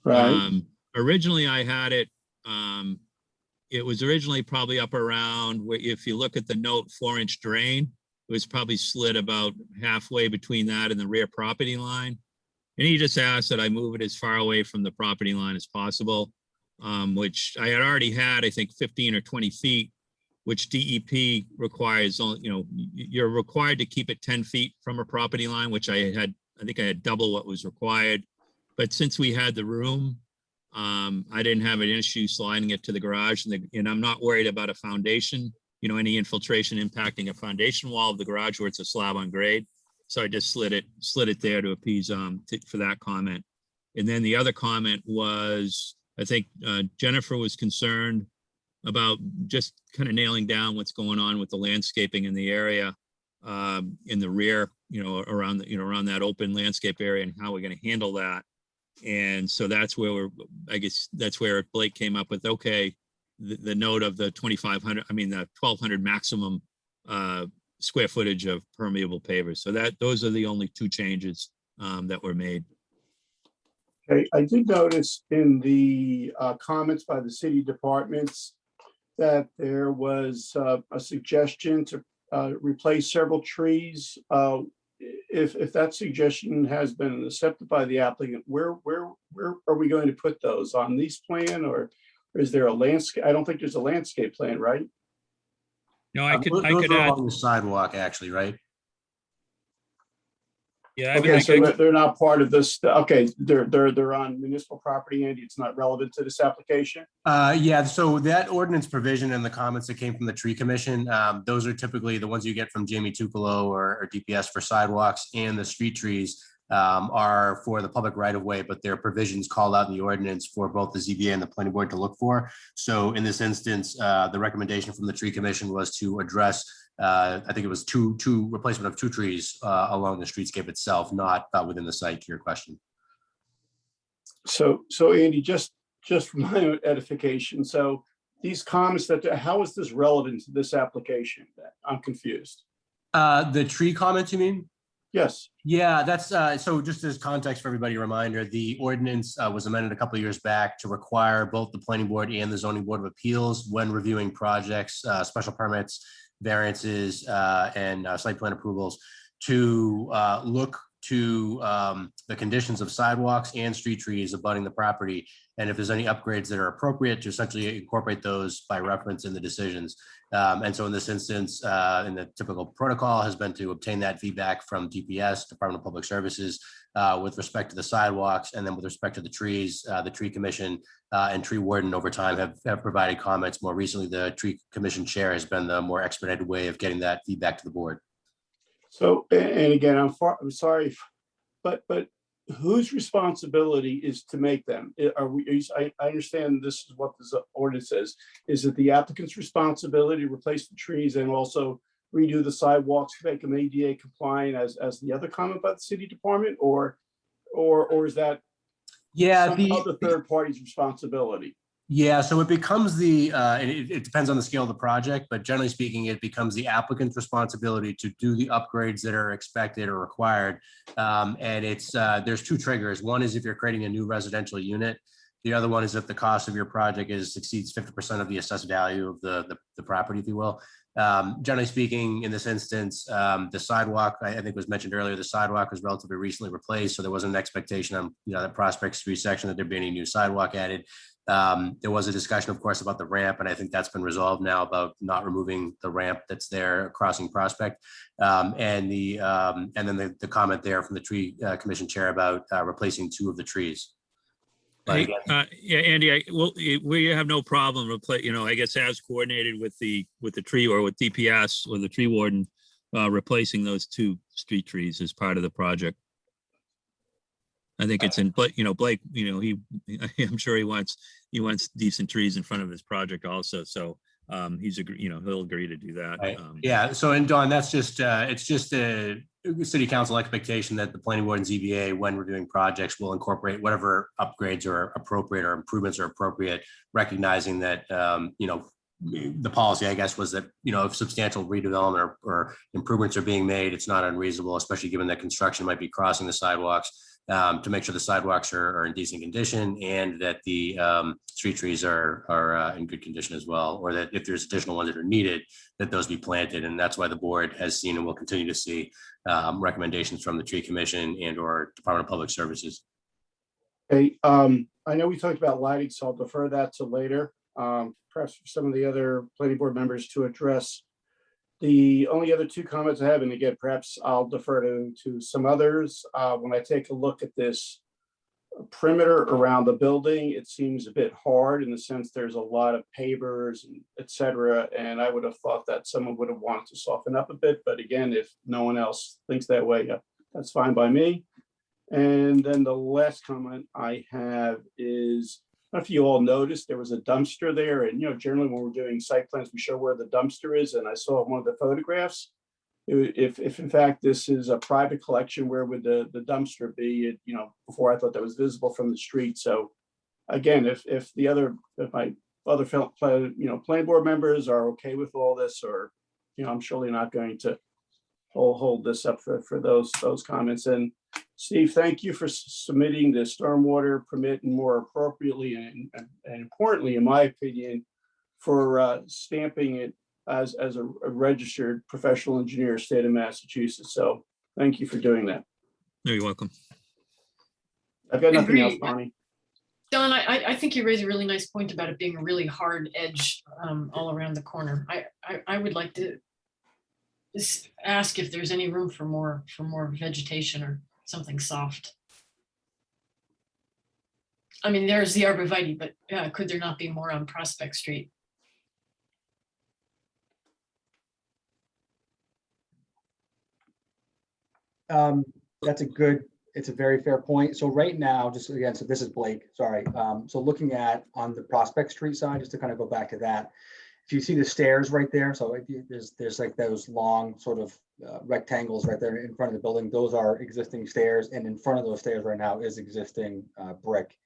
Right. Originally, I had it. It was originally probably up around, if you look at the note, 4-inch drain. It was probably slid about halfway between that and the rear property line. And he just asked that I move it as far away from the property line as possible, which I had already had, I think, 15 or 20 feet which DEP requires, you're required to keep it 10 feet from a property line, which I think I had double what was required. But since we had the room, I didn't have an issue sliding it to the garage, and I'm not worried about a foundation, any infiltration impacting a foundation wall of the garage where it's a slab on grade. So I just slid it there to appease, for that comment. And then the other comment was, I think Jennifer was concerned about just kind of nailing down what's going on with the landscaping in the area, in the rear, around that open landscape area, and how we're going to handle that. And so that's where I guess that's where Blake came up with, okay, the note of the 2,500, the 1,200 maximum square footage of permeable pavers. So those are the only two changes that were made. Okay, I did notice in the comments by the city departments that there was a suggestion to replace several trees. If that suggestion has been accepted by the applicant, where are we going to put those, on this plan, or is there a landscape? I don't think there's a landscape plan, right? No, I could Those are add. along the sidewalk, actually, right? Yeah, Okay, so they're not part of this. Okay, they're on municipal property, Andy. It's not relevant to this application. Yeah, so that ordinance provision and the comments that came from the tree commission, those are typically the ones you get from Jamie Tupelo or DPS for sidewalks, and the street trees are for the public right of way, but there are provisions called out in the ordinance for both the ZBA and the planning board to look for. So in this instance, the recommendation from the tree commission was to address, I think it was two replacement of 2 trees along the streetscape itself, not within the site, to your question. So Andy, just for my own edification, so these comments how is this relevant to this application? I'm confused. The tree comments, you mean? Yes. Yeah, that's so just as context for everybody, a reminder, the ordinance was amended a couple of years back to require both the planning board and the zoning board of appeals, when reviewing projects, special permits, variances, and site plan approvals, to look to the conditions of sidewalks and street trees abutting the property, and if there's any upgrades that are appropriate, to essentially incorporate those by reference in the decisions. And so in this instance, in the typical protocol has been to obtain that feedback from DPS, Department of Public Services, with respect to the sidewalks, and then with respect to the trees, the tree commission and tree warden over time have provided comments. More recently, the tree commission chair has been the more expedited way of getting that feedback to the board. So, and again, I'm sorry, but whose responsibility is to make them? I understand this is what this ordinance says. Is it the applicant's responsibility to replace the trees and also redo the sidewalks to make them ADA compliant as the other comment by the city department, or is that some other third party's responsibility? Yeah, so it becomes it depends on the scale of the project, but generally speaking, it becomes the applicant's responsibility to do the upgrades that are expected or required. And there's 2 triggers. One is if you're creating a new residential unit. The other one is if the cost of your project exceeds 50% of the assessed value of the property, if you will. Generally speaking, in this instance, the sidewalk, I think was mentioned earlier, the sidewalk was relatively recently replaced, so there wasn't an expectation on the Prospect Street section that there'd be any new sidewalk added. There was a discussion, of course, about the ramp, and I think that's been resolved now about not removing the ramp that's there crossing Prospect. And then the comment there from the tree commission chair about replacing 2 of the trees. Yeah, Andy, we have no problem I guess as coordinated with the tree or with DPS or the tree warden, replacing those 2 street trees as part of the project. I think it's in, but Blake, I'm sure he wants decent trees in front of his project also. So he'll agree to do that. Right. Yeah. So, and Don, that's just it's just a city council expectation that the planning board and ZBA, when reviewing projects, will incorporate whatever upgrades are appropriate or improvements are appropriate, recognizing that the policy, I guess, was that if substantial redevelopment or improvements are being made, it's not unreasonable, especially given that construction might be crossing the sidewalks, to make sure the sidewalks are in decent condition, and that the street trees are in good condition as well, or that if there's additional ones that are needed, that those be planted. And that's why the board has seen and will continue to see recommendations from the tree commission and or Department of Public Services. Okay, I know we talked about lighting, so I'll defer that to later. perhaps for some of the other planning board members to address. The only other two comments I have, and again, perhaps I'll defer to some others. When I take a look at this perimeter around the building, it seems a bit hard in the sense there's a lot of pavers and et cetera. And I would have thought that someone would have wanted to soften up a bit. But again, if no one else thinks that way, yeah, that's fine by me. And then the last comment I have is, I don't know if you all noticed, there was a dumpster there. And, generally when we're doing site plans, we show where the dumpster is. And I saw one of the photographs. If in fact this is a private collection, where would the dumpster be? Before I thought that was visible from the street. So again, if my other planning board members are okay with all this, or, I'm surely not going to hold this up for those comments. And Steve, thank you for submitting the stormwater permit, and more appropriately and importantly, in my opinion, for stamping it as a registered professional engineer, state of Massachusetts. So thank you for doing that. No, you're welcome. I've got nothing else, Agreed. Bonnie. Don, I think you raised a really nice point about it being a really hard edge all around the corner. I would like to just ask if there's any room for more vegetation or something soft. I mean, there's the arborvitae, but could there not be more on Prospect Street? It's a very fair point. So right now, just again, so this is Blake, sorry. So looking at on the Prospect Street side, just to kind of go back to that, if you see the stairs right there, so there's like those long sort of rectangles right there in front of the building, those are existing stairs, and in front of those stairs right now is existing brick.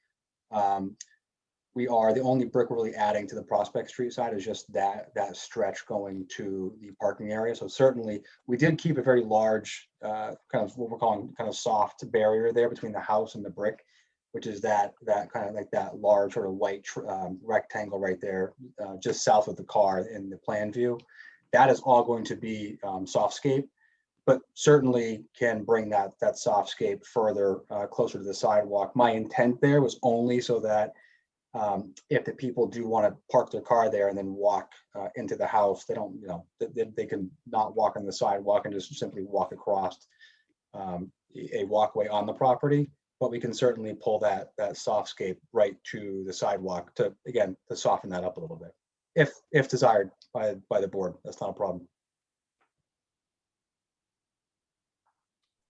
We are the only brick we're really adding to the Prospect Street side is just that stretch going to the parking area. So certainly we did keep a very large kind of what we're calling kind of soft barrier there between the house and the brick, which is that kind of like that large sort of white rectangle right there, just south of the car in the plan view. That is all going to be softscape, but certainly can bring that softscape further closer to the sidewalk. My intent there was only so that if the people do want to park their car there and then walk into the house, they don't, they can not walk on the sidewalk and just simply walk across a walkway on the property. But we can certainly pull that softscape right to the sidewalk to soften that up a little bit, if desired by the board. That's not a problem.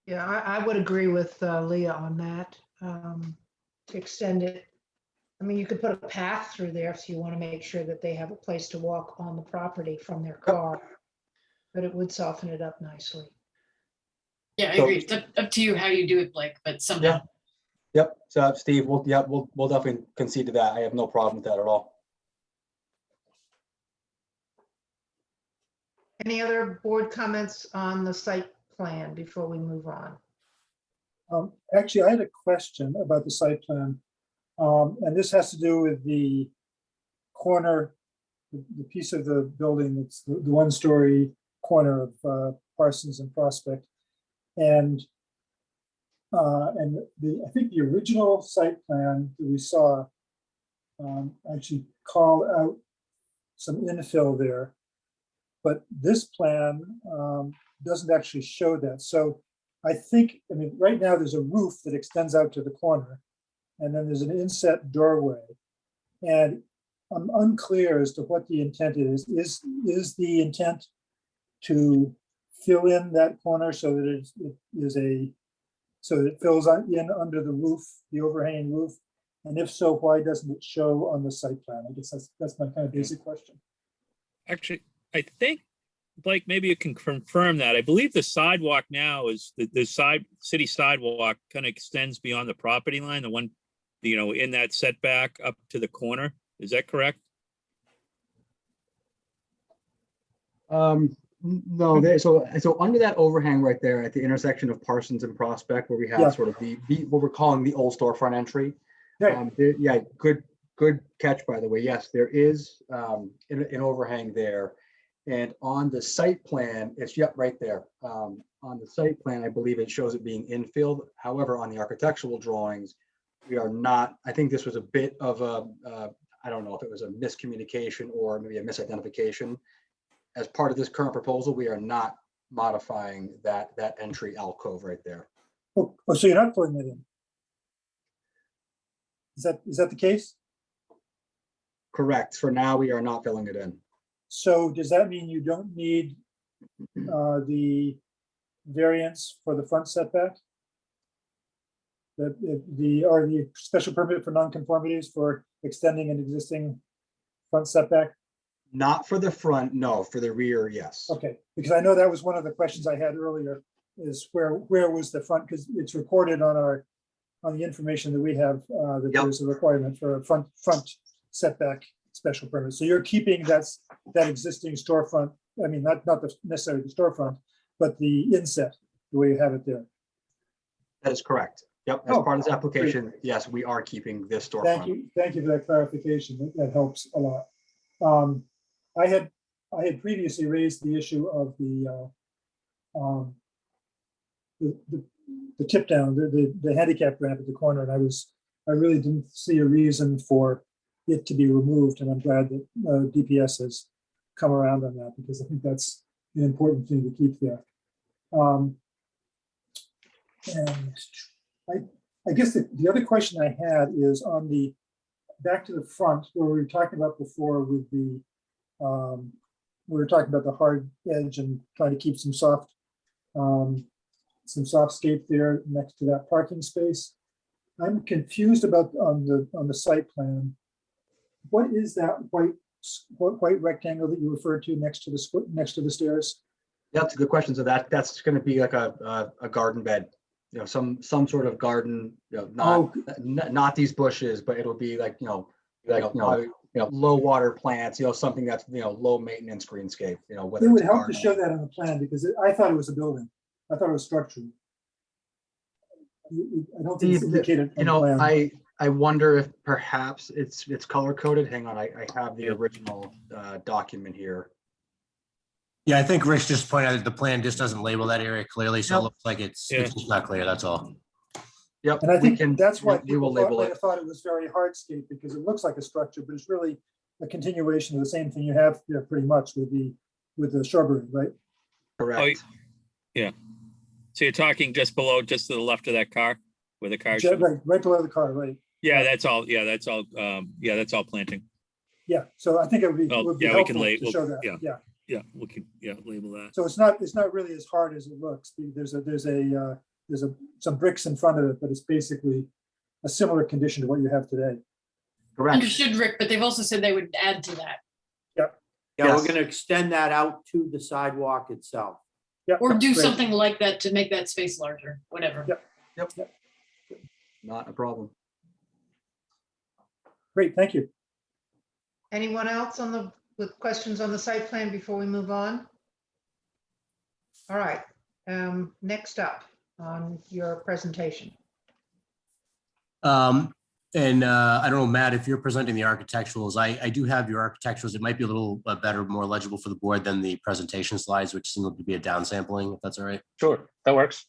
Yeah, I would agree with Leah on that. To extend it. I mean, you could put a path through there if you want to make sure that they have a place to walk on the property from their car, but it would soften it up nicely. Yeah, I agree. It's up to you how you do it, Blake, but somehow. Yeah. Yep. So Steve, we'll definitely concede to that. I have no problem with that at all. Any other board comments on the site plan before we move on? Actually, I had a question about the site plan. And this has to do with the corner, the piece of the building that's the one-story corner of Parsons and Prospect. And I think the original site plan that we saw actually called out some infill there. But this plan doesn't actually show that. So I mean, right now there's a roof that extends out to the corner. And then there's an inset doorway. And I'm unclear as to what the intent is. Is the intent to fill in that corner so that so that it fills in under the roof, the overhanging roof? And if so, why doesn't it show on the site plan? I guess that's my kind of basic question. Actually, I think, Blake, maybe you can confirm that. I believe the sidewalk now is the city sidewalk kind of extends beyond the property line, the one, in that setback up to the corner. Is that correct? No, so under that overhang right there at the intersection of Parsons and Prospect, where we have sort of the what we're calling the old storefront entry. Yeah, good catch, by the way. Yes, there is an overhang there. And on the site plan, it's right there. On the site plan, I believe it shows it being infilled. However, on the architectural drawings, we are not. I think this was a bit of a, I don't know if it was a miscommunication or maybe a misidentification. As part of this current proposal, we are not modifying that entry alcove right there. Oh, so you're not putting it in? Is that the case? Correct. For now, we are not filling it in. So does that mean you don't need the variance for the front setback? The special permit for nonconformities for extending an existing front setback? Not for the front, no. For the rear, yes. Okay, because I know that was one of the questions I had earlier, is where was the front, because it's recorded on the information that we have, that there's a requirement for a front setback special permit. So you're keeping that existing storefront, I mean, not necessarily the storefront, but the inset, the way you have it there. That is correct. Yep, as part of this application, yes, we are keeping this storefront. Thank you for that clarification. That helps a lot. I had previously raised the issue of the tip down, the handicap ramp at the corner, and I really didn't see a reason for it to be removed, and I'm glad that DPS has come around on that, because I think that's an important thing to keep there. And I guess the other question I had is on the back to the front, where we were talking about before with the we were talking about the hard edge and trying to keep some soft scape there next to that parking space. I'm confused about on the site plan. What is that white rectangle that you referred to next to the stairs? Yeah, that's a good question. So that's going to be like a garden bed, some sort of garden, not these bushes, but it'll be like low water plants, something that's low maintenance greenscape. Whether It would it's help to garden. show that on the plan, because I thought it was a building. I thought it was structural. I don't think it's indicated on the plan. I wonder if perhaps it's color coded. Hang on, I have the original document here. Yeah, I think Rich just pointed out that the plan just doesn't label that area clearly, so it looks like it's just not clear, that's all. Yep. And I think that's why we will label might it. have thought it was very hardscape, because it looks like a structure, but it's really a continuation of the same thing you have there pretty much with the shrubbery, right? Correct. Yeah. So you're talking just below, just to the left of that car, where the car. Right below the car, right? Yeah, that's all. Yeah, that's all. That's all planting. Yeah, so I think it would be helpful to show that. Yeah, we can label that. So it's not really as hard as it looks. There's some bricks in front of it, but it's basically a similar condition to what you have today. Correct. Understood, Rick, but they've also said they would add to that. Yep. Yeah, we're going to extend that out to the sidewalk itself. Yep. Or do Great. something like that to make that space larger, whatever. Yep. Not a problem. Great, thank you. Anyone else with questions on the site plan before we move on? All right, next up on your presentation. And I don't know, Matt, if you're presenting the architecturals, I do have your architecturals. It might be a little better, more legible for the board than the presentation slides, which seem to be a downsampling, if that's all right. Sure, that works.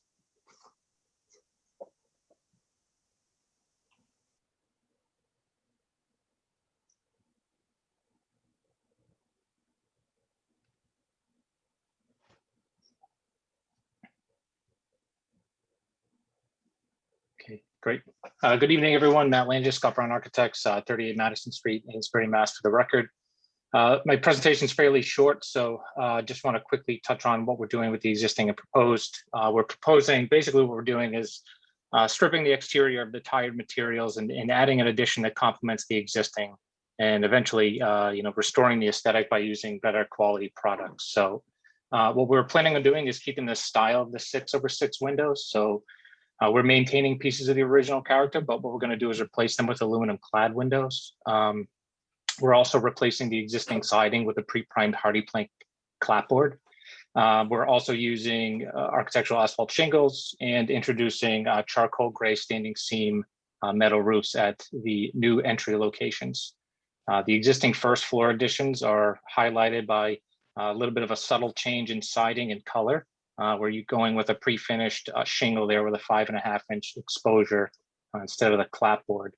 Okay, great. Good evening, everyone. Matt Langes, Scott Brown Architects, 38 Madison Street, Amesbury, Mass. For the record, my presentation is fairly short, so just want to quickly touch on what we're doing with the existing and proposed. We're proposing, basically what we're doing is stripping the exterior of the tired materials and adding an addition that complements the existing, and eventually, restoring the aesthetic by using better quality products. So what we're planning on doing is keeping the style of the 6/6 windows. So we're maintaining pieces of the original character, but what we're going to do is replace them with aluminum clad windows. We're also replacing the existing siding with a pre-primed hardy plank clapboard. We're also using architectural asphalt shingles and introducing charcoal gray standing seam metal roofs at the new entry locations. The existing first floor additions are highlighted by a little bit of a subtle change in siding and color, where you're going with a pre-finished shingle there with a 5.5-inch exposure instead of the clapboard.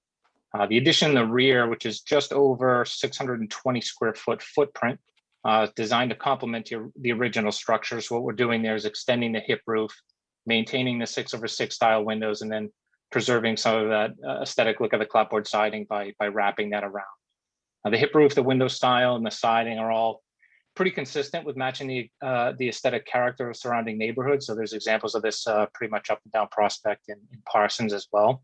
The addition in the rear, which is just over 620 square foot footprint, designed to complement the original structure. So what we're doing there is extending the hip roof, maintaining the 6/6 style windows, and then preserving some of that aesthetic look of the clapboard siding by wrapping that around. The hip roof, the window style, and the siding are all pretty consistent with matching the aesthetic character of surrounding neighborhoods. So there's examples of this pretty much up and down Prospect and in Parsons as well.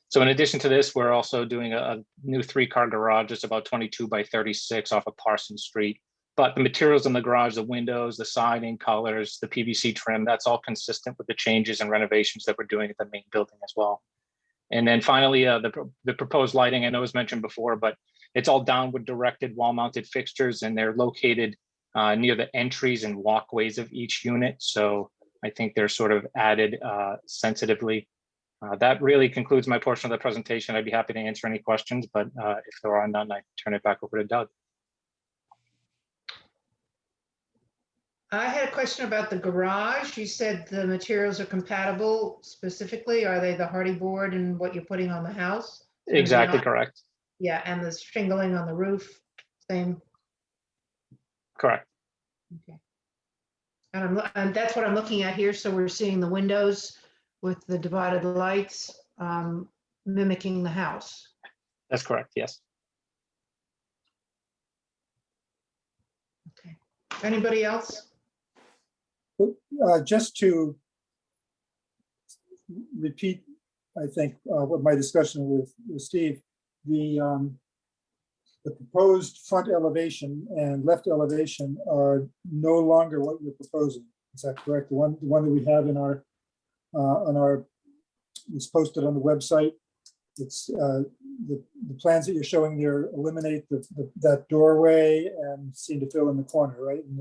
So in addition to this, we're also doing a new 3-car garage. It's about 22 by 36 off of Parsons Street. But the materials in the garage, the windows, the siding, colors, the PVC trim, that's all consistent with the changes and renovations that we're doing at the main building as well. And then finally, the proposed lighting, I know was mentioned before, but it's all downward directed wall mounted fixtures, and they're located near the entries and walkways of each unit. So I think they're sort of added sensitively. That really concludes my portion of the presentation. I'd be happy to answer any questions, but if there are none, I turn it back over to Doug. I had a question about the garage. You said the materials are compatible. Specifically, are they the hardy board and what you're putting on the house? Exactly correct. Yeah, and the shingling on the roof, same. Correct. Okay. And that's what I'm looking at here. So we're seeing the windows with the divided lights mimicking the house. That's correct, yes. Okay. Anybody else? Just to repeat, I think, what my discussion with Steve, the proposed front elevation and left elevation are no longer what you're proposing. Is that correct? The one that we have in our it's posted on the website. It's the plans that you're showing there eliminate that doorway and seem to fill in the corner, right? And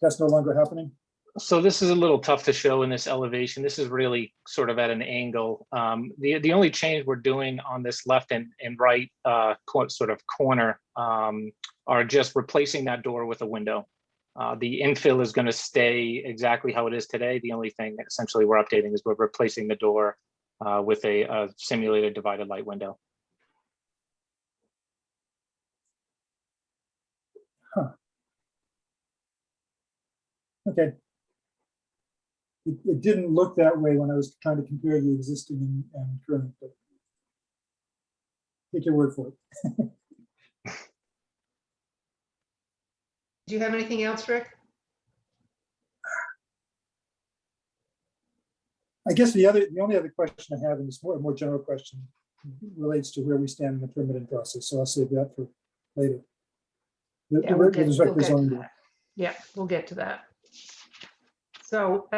that's no longer happening. So this is a little tough to show in this elevation. This is really sort of at an angle. The only change we're doing on this left and right sort of corner are just replacing that door with a window. The infill is going to stay exactly how it is today. The only thing essentially we're updating is we're replacing the door with a simulated divided light window. Huh. Okay. It didn't look that way when I was trying to compare the existing and current, but take your word for it. Do you have anything else, Rick? I guess the only other question I have, and it's a more general question, relates to where we stand in the permitting process. So I'll save that for later. Yeah, we'll get to that. Yeah, we'll get to that. So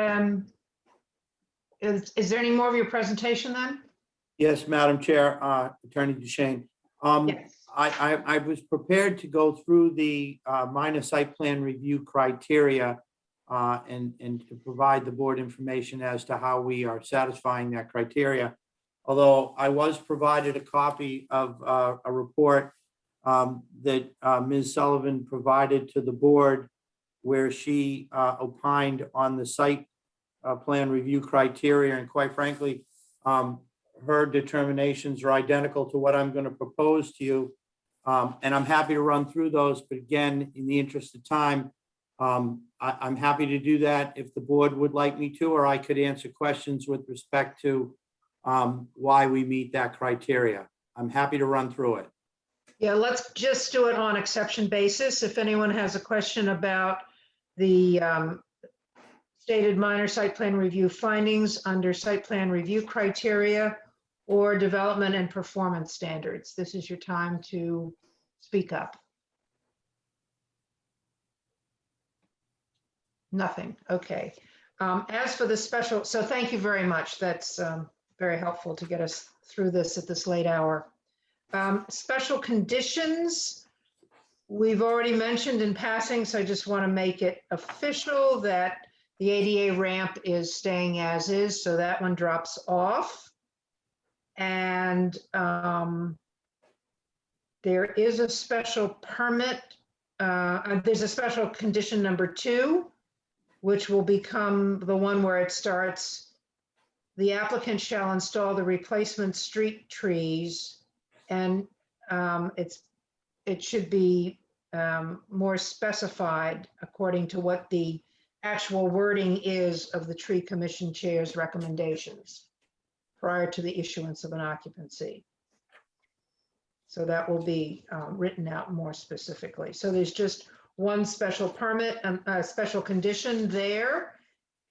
is there any more of your presentation then? Yes, Madam Chair, Attorney Duchesne. Yes. I was prepared to go through the minor site plan review criteria and to provide the board information as to how we are satisfying that criteria. Although I was provided a copy of a report that Ms. Sullivan provided to the board where she opined on the site plan review criteria. And quite frankly, her determinations are identical to what I'm going to propose to you. And I'm happy to run through those. But again, in the interest of time, I'm happy to do that if the board would like me to, or I could answer questions with respect to why we meet that criteria. I'm happy to run through it. Yeah, let's just do it on exception basis. If anyone has a question about the stated minor site plan review findings under site plan review criteria or development and performance standards, this is your time to speak up. Nothing. Okay. As for the special, so thank you very much. That's very helpful to get us through this at this late hour. Special conditions, we've already mentioned in passing, so I just want to make it official that the ADA ramp is staying as is, so that one drops off. And there is a special permit. There's a special condition number 2, which will become the one where it starts. the applicant shall install the replacement street trees, and it should be more specified according to what the actual wording is of the tree commission chair's recommendations prior to the issuance of an occupancy. So that will be written out more specifically. So there's just one special permit, a special condition there.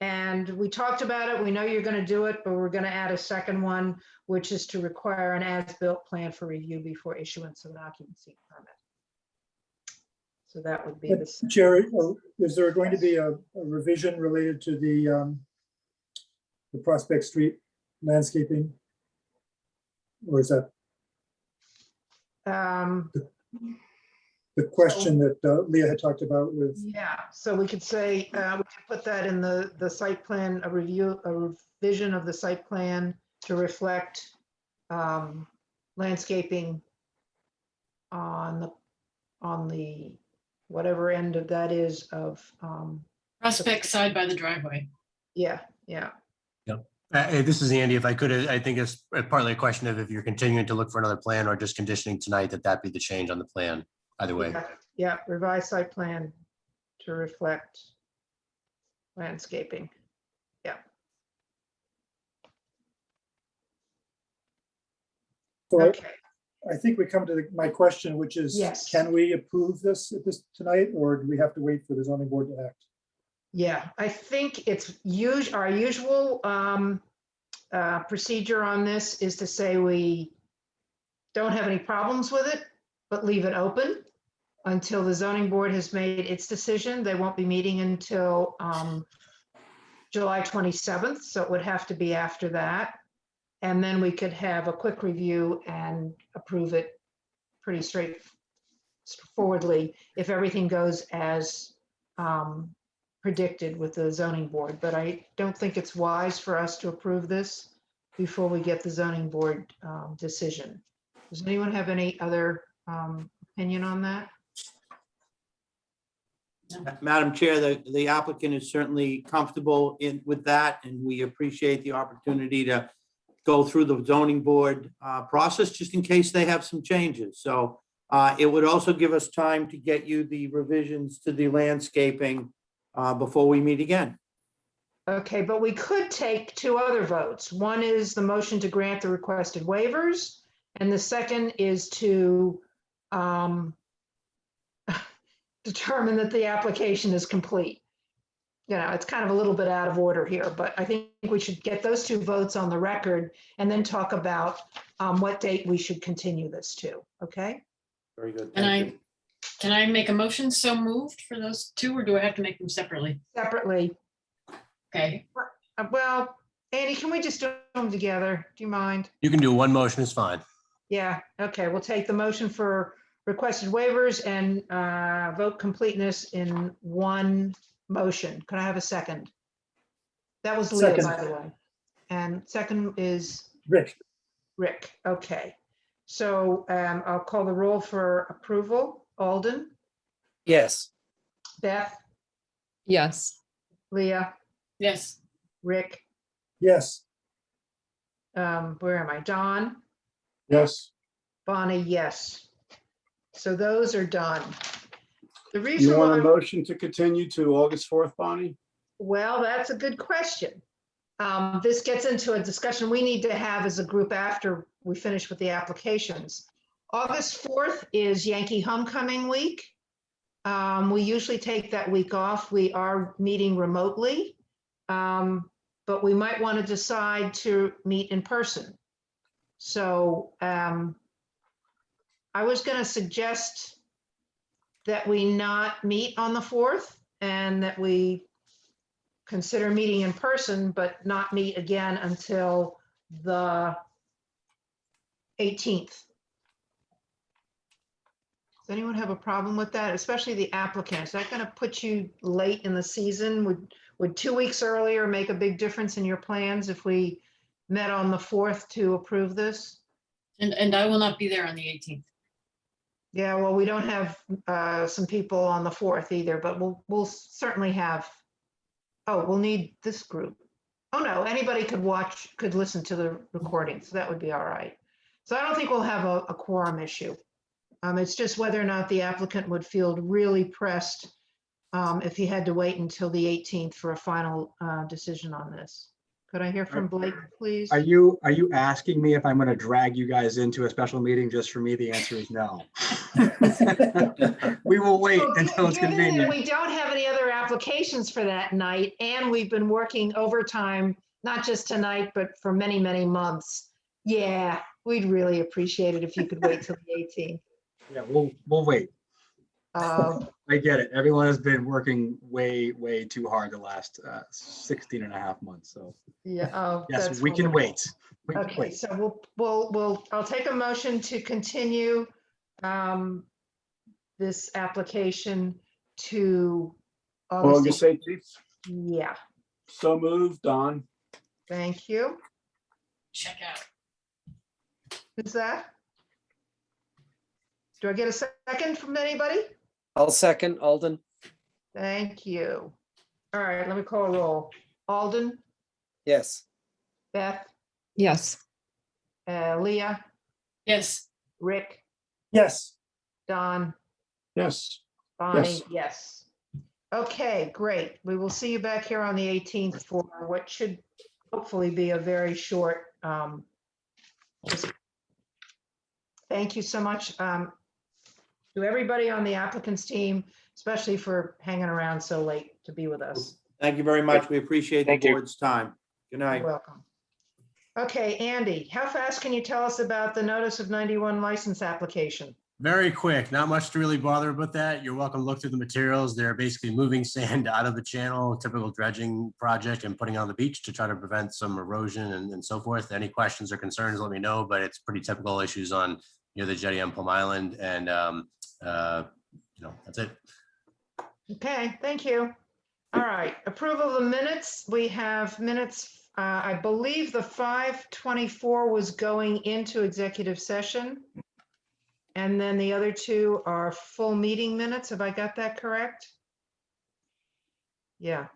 And we talked about it. We know you're going to do it, but we're going to add a second one, which is to require an as-built plan for review before issuance of an occupancy permit. So that would be the. Jerry, is there going to be a revision related to the Prospect Street landscaping? Or is that the question that Leah had talked about with? Yeah, so we could say, we could put that in the site plan, a revision of the site plan to reflect landscaping on the whatever end of that is of. Prospect side by the driveway. Yeah, yeah. Hey, this is Andy. If I could, I think it's partly a question of if you're continuing to look for another plan or just conditioning tonight that be the change on the plan. Either way. Yeah, revised site plan to reflect landscaping. Yeah. So Okay. I think we come to my question, which is, Yes. can we approve this tonight, or do we have to wait for the zoning board to act? Yeah, I think it's our usual procedure on this is to say we don't have any problems with it, but leave it open until the zoning board has made its decision. They won't be meeting until July 27th, so it would have to be after that. And then we could have a quick review and approve it pretty straightforwardly if everything goes as predicted with the zoning board. But I don't think it's wise for us to approve this before we get the zoning board decision. Does anyone have any other opinion on that? Madam Chair, the applicant is certainly comfortable with that, and we appreciate the opportunity to go through the zoning board process just in case they have some changes. So it would also give us time to get you the revisions to the landscaping before we meet again. Okay, but we could take two other votes. One is the motion to grant the requested waivers, and the second is to determine that the application is complete. You know, it's kind of a little bit out of order here, but I think we should get those two votes on the record and then talk about what date we should continue this to, okay? Very good. Can I make a motion so moved for those two, or do I have to make them separately? Separately. Okay. Well, Andy, can we just do them together? Do you mind? You can do one motion, is fine. Yeah, okay, we'll take the motion for requested waivers and vote completeness in one motion. Can I have a second? That was Leah, Second. by the way. And second is Rick. Rick, okay. So I'll call the roll for approval. Alden, Yes. Beth, Yes. Leah, Yes. Rick, Yes. where am I? Don, Yes. Bonnie, yes. So those are done. The You reason want why, a motion to continue to August 4th, Bonnie? well, that's a good question. This gets into a discussion we need to have as a group after we finish with the applications. August 4th is Yankee Homecoming Week. We usually take that week off. We are meeting remotely, but we might want to decide to meet in person. So I was going to suggest that we not meet on the 4th and that we consider meeting in person, but not meet again until the 18th. Does anyone have a problem with that? Especially the applicant. Is that going to put you late in the season? Would 2 weeks earlier make a big difference in your plans if we met on the 4th to approve this? And I will not be there on the 18th. Yeah, well, we don't have some people on the 4th either, but we'll certainly have, oh, we'll need this group. Oh, no, anybody could watch, could listen to the recording, so that would be all right. So I don't think we'll have a quorum issue. It's just whether or not the applicant would feel really pressed if he had to wait until the 18th for a final decision on this. Could I hear from Blake, please? Are you asking me if I'm going to drag you guys into a special meeting just for me? The answer is no. We will wait Well, until it's given that convenient. we don't have any other applications for that night, and we've been working overtime, not just tonight, but for many, many months. Yeah, we'd really appreciate it if you could wait till the 18th. Yeah, we'll wait. Uh, I get it. Everyone has been working way too hard the last 16 and a half months. So Yeah, oh, yes, that's we can wonderful. wait. We can Okay, wait. so I'll take a motion to continue this application to August 18th. Yeah, So moved, Don. thank you. Check out. Who's that? Do I get a second from anybody? I'll second Alden. Thank you. All right, let me call a roll. Alden, Yes. Beth, Yes. Leah, Yes. Rick, Yes. Don, Yes. Bonnie, yes. Okay, great. We will see you back here on the 18th for what should hopefully be a very short. Thank you so much to everybody on the applicant's team, especially for hanging around so late to be with us. Thank you very much. We appreciate the Thank you. board's time. Good night. You're welcome. Okay, Andy, how fast can you tell us about the notice of 91 license application? Very quick, not much to really bother about that. You're welcome to look through the materials. They're basically moving sand out of the channel, typical dredging project, and putting it on the beach to try to prevent some erosion and so forth. Any questions or concerns, let me know, but it's pretty typical issues on, the jetty on Plum Island, and that's it. Okay, thank you. All right, approval of the minutes. We have minutes, I believe the 5/24 was going into executive session. And then the other two are full meeting minutes. Have I got that correct? Yeah.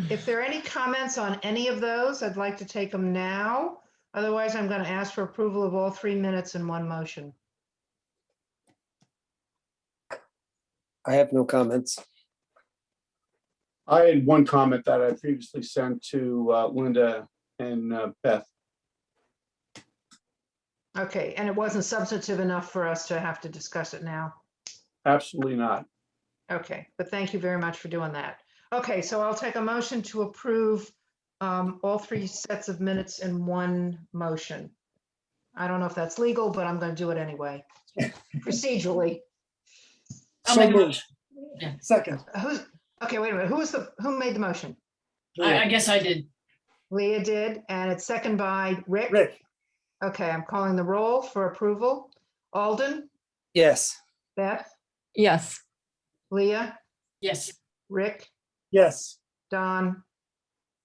If there are any comments on any of those, I'd like to take them now. Otherwise, I'm going to ask for approval of all 3 minutes in one motion. I have no comments. I had one comment that I previously sent to Linda and Beth. Okay, and it wasn't substantive enough for us to have to discuss it now. Absolutely not. Okay, but thank you very much for doing that. Okay, so I'll take a motion to approve all 3 sets of minutes in one motion. I don't know if that's legal, but I'm going to do it anyway, procedurally. I'll So make a moved. motion. Yeah. Second. Okay, wait a minute. Who made the motion? I guess I did. Leah did, and it's second by Rick. Rick. Okay, I'm calling the roll for approval. Alden, Yes. Beth, Yes. Leah, Yes. Rick, Yes. Don,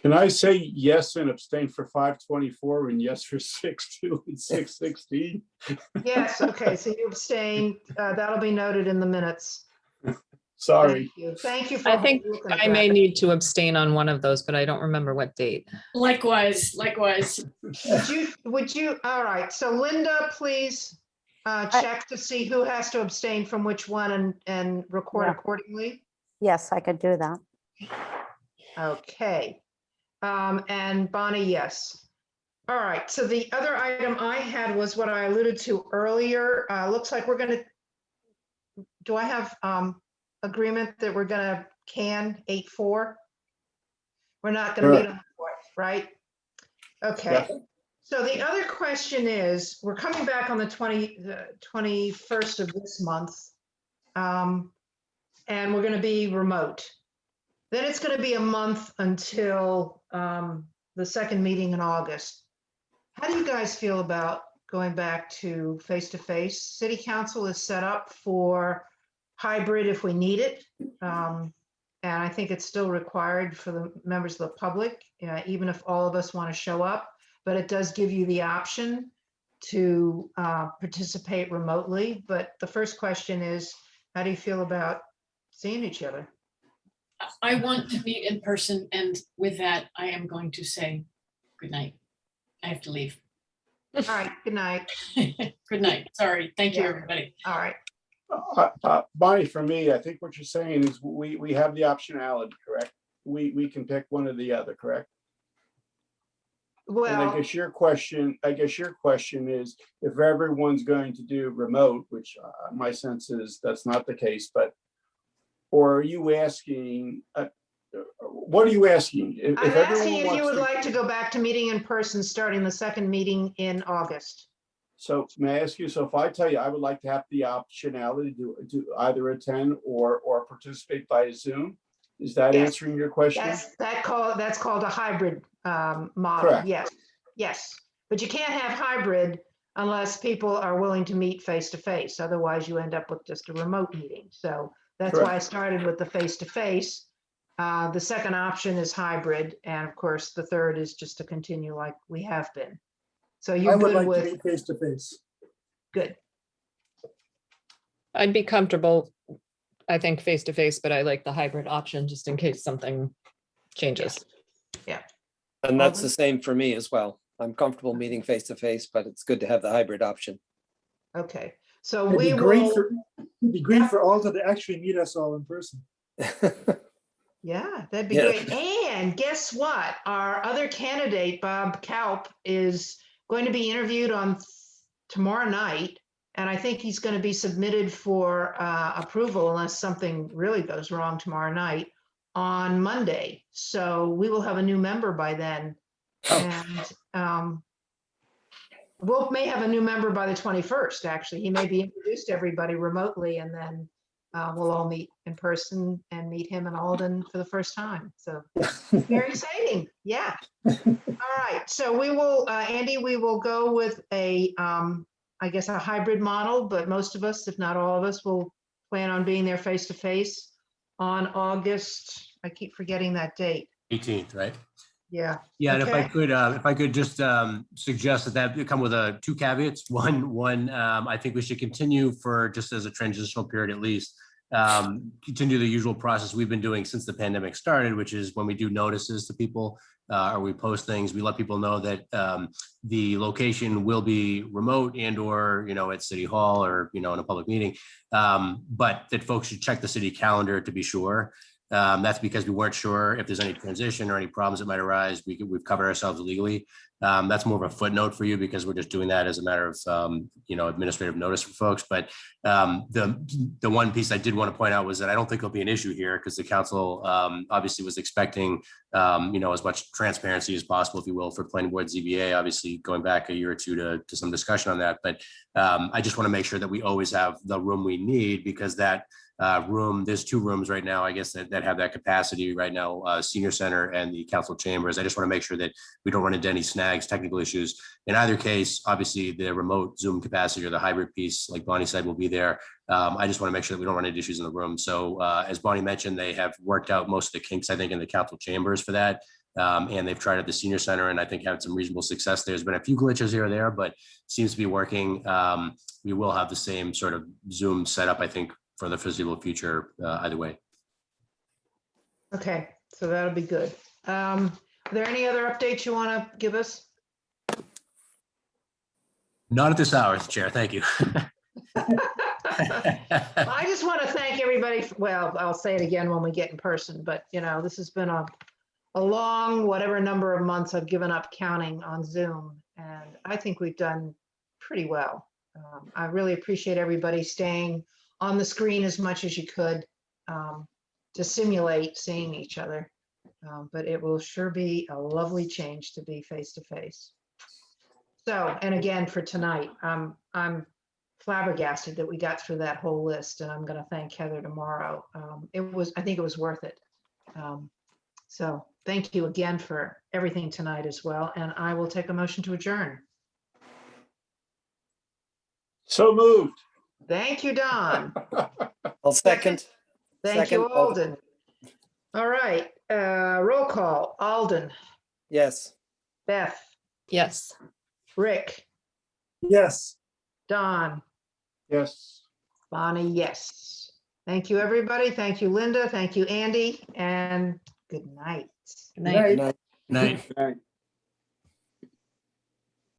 Can I say yes and abstain for 5/24 and yes for 6/2 and 6/16? yes, okay, so you abstained. That'll be noted in the minutes. Sorry. Thank you. Thank you for. I think looking at I may that. need to abstain on one of those, but I don't remember what date. Likewise. Would you, all right, so Linda, please check to see who has to abstain from which one and record Yeah. accordingly. Yes, I could do that. Okay. And Bonnie, yes. All right, so the other item I had was what I alluded to earlier. Looks like we're gonna, do I have agreement that we're gonna can 8-4? We're not gonna meet on the 4th, right? Okay. Yes. So the other question is, we're coming back on the 21st of this month. And we're gonna be remote. Then it's going to be a month until the second meeting in August. How do you guys feel about going back to face-to-face? City Council is set up for hybrid if we need it. And I think it's still required for the members of the public, even if all of us want to show up. But it does give you the option to participate remotely. But the first question is, how do you feel about seeing each other? I want to meet in person, and with that, I am going to say good night. I have to leave. All right, good night. Good night. Sorry. Thank you, Yeah. everybody. All right. Bonnie, for me, I think what you're saying is we have the optionality, correct? We can pick one or the other, correct? And Well, I guess your question is if everyone's going to do remote, which my sense is that's not the case, but, or are you asking, what are you asking? I'm If asking everyone if you wants would to, like to go back to meeting in person, starting the second meeting in August. so may I ask you, so if I tell you I would like to have the optionality to either attend or participate by Zoom, is that Yes. answering your question? That's called a hybrid model. Correct. Yes, yes. But you can't have hybrid unless people are willing to meet face to face. Otherwise, you end up with just a remote meeting. So that's why I started with the face to face. The second option is hybrid, and of course, the third is just to continue like we have been. So I you're would good like to with meet face to face. good. I'd be comfortable, I think, face to face, but I like the hybrid option just in case something changes. Yeah. And that's the same for me as well. I'm comfortable meeting face to face, but it's good to have the hybrid option. Okay. So It'd we be great will. it'd be great for Alta to actually meet us all in person. Yeah, that'd be Yeah. great. And guess what? Our other candidate, Bob Kaup, is going to be interviewed on tomorrow night. And I think he's going to be submitted for approval unless something really goes wrong tomorrow night on Monday. So we will have a new member by then. And we may have a new member by the 21st, actually. He may be introduced to everybody remotely, and then we'll all meet in person and meet him in Alden for the first time. So very exciting. Yeah. All right. So we will, Andy, we will go with a, I guess, a hybrid model, but most of us, if not all of us, will plan on being there face to face on August. I keep forgetting that date. 18th, right? Yeah. Yeah, and Okay. if I could just suggest that come with two caveats. One, I think we should continue for just as a transitional period at least, continue the usual process we've been doing since the pandemic started, which is when we do notices to people or we post things, we let people know that the location will be remote and or at City Hall or in a public meeting, but that folks should check the city calendar to be sure. That's because we weren't sure if there's any transition or any problems that might arise. We've covered ourselves legally. That's more of a footnote for you because we're just doing that as a matter of administrative notice for folks. But the one piece I did want to point out was that I don't think there'll be an issue here because the council obviously was expecting as much transparency as possible, if you will, for planning board ZBA. Obviously, going back a year or two to some discussion on that. But I just want to make sure that we always have the room we need because that there's two rooms right now, I guess, that have that capacity right now, senior center and the council chambers. I just want to make sure that we don't run into any snags, technical issues. In either case, obviously the remote Zoom capacity or the hybrid piece, like Bonnie said, will be there. I just want to make sure that we don't run into issues in the room. So as Bonnie mentioned, they have worked out most of the kinks, I think, in the council chambers for that. And they've tried at the senior center and I think had some reasonable success. There's been a few glitches here or there, but seems to be working. We will have the same sort of Zoom setup, I think, for the foreseeable future, either way. Okay, so that'll be good. Are there any other updates you want to give us? Not at this hour, Chair. Thank you. I just want to thank everybody. Well, I'll say it again when we get in person, but this has been a long, whatever number of months I've given up counting on Zoom, and I think we've done pretty well. I really appreciate everybody staying on the screen as much as you could to simulate seeing each other. But it will sure be a lovely change to be face to face. So, and again, for tonight, I'm flabbergasted that we got through that whole list, and I'm going to thank Heather tomorrow. I think it was worth it. So thank you again for everything tonight as well. And I will take a motion to adjourn. So moved. Thank you, Don. I'll second. Thank you, Alden. All right, roll call. Alden. Yes. Beth. Yes. Rick. Yes. Don. Yes. Bonnie, yes. Thank you, everybody. Thank you, Linda. Thank you, Andy, and good night. Good night. Night. Right.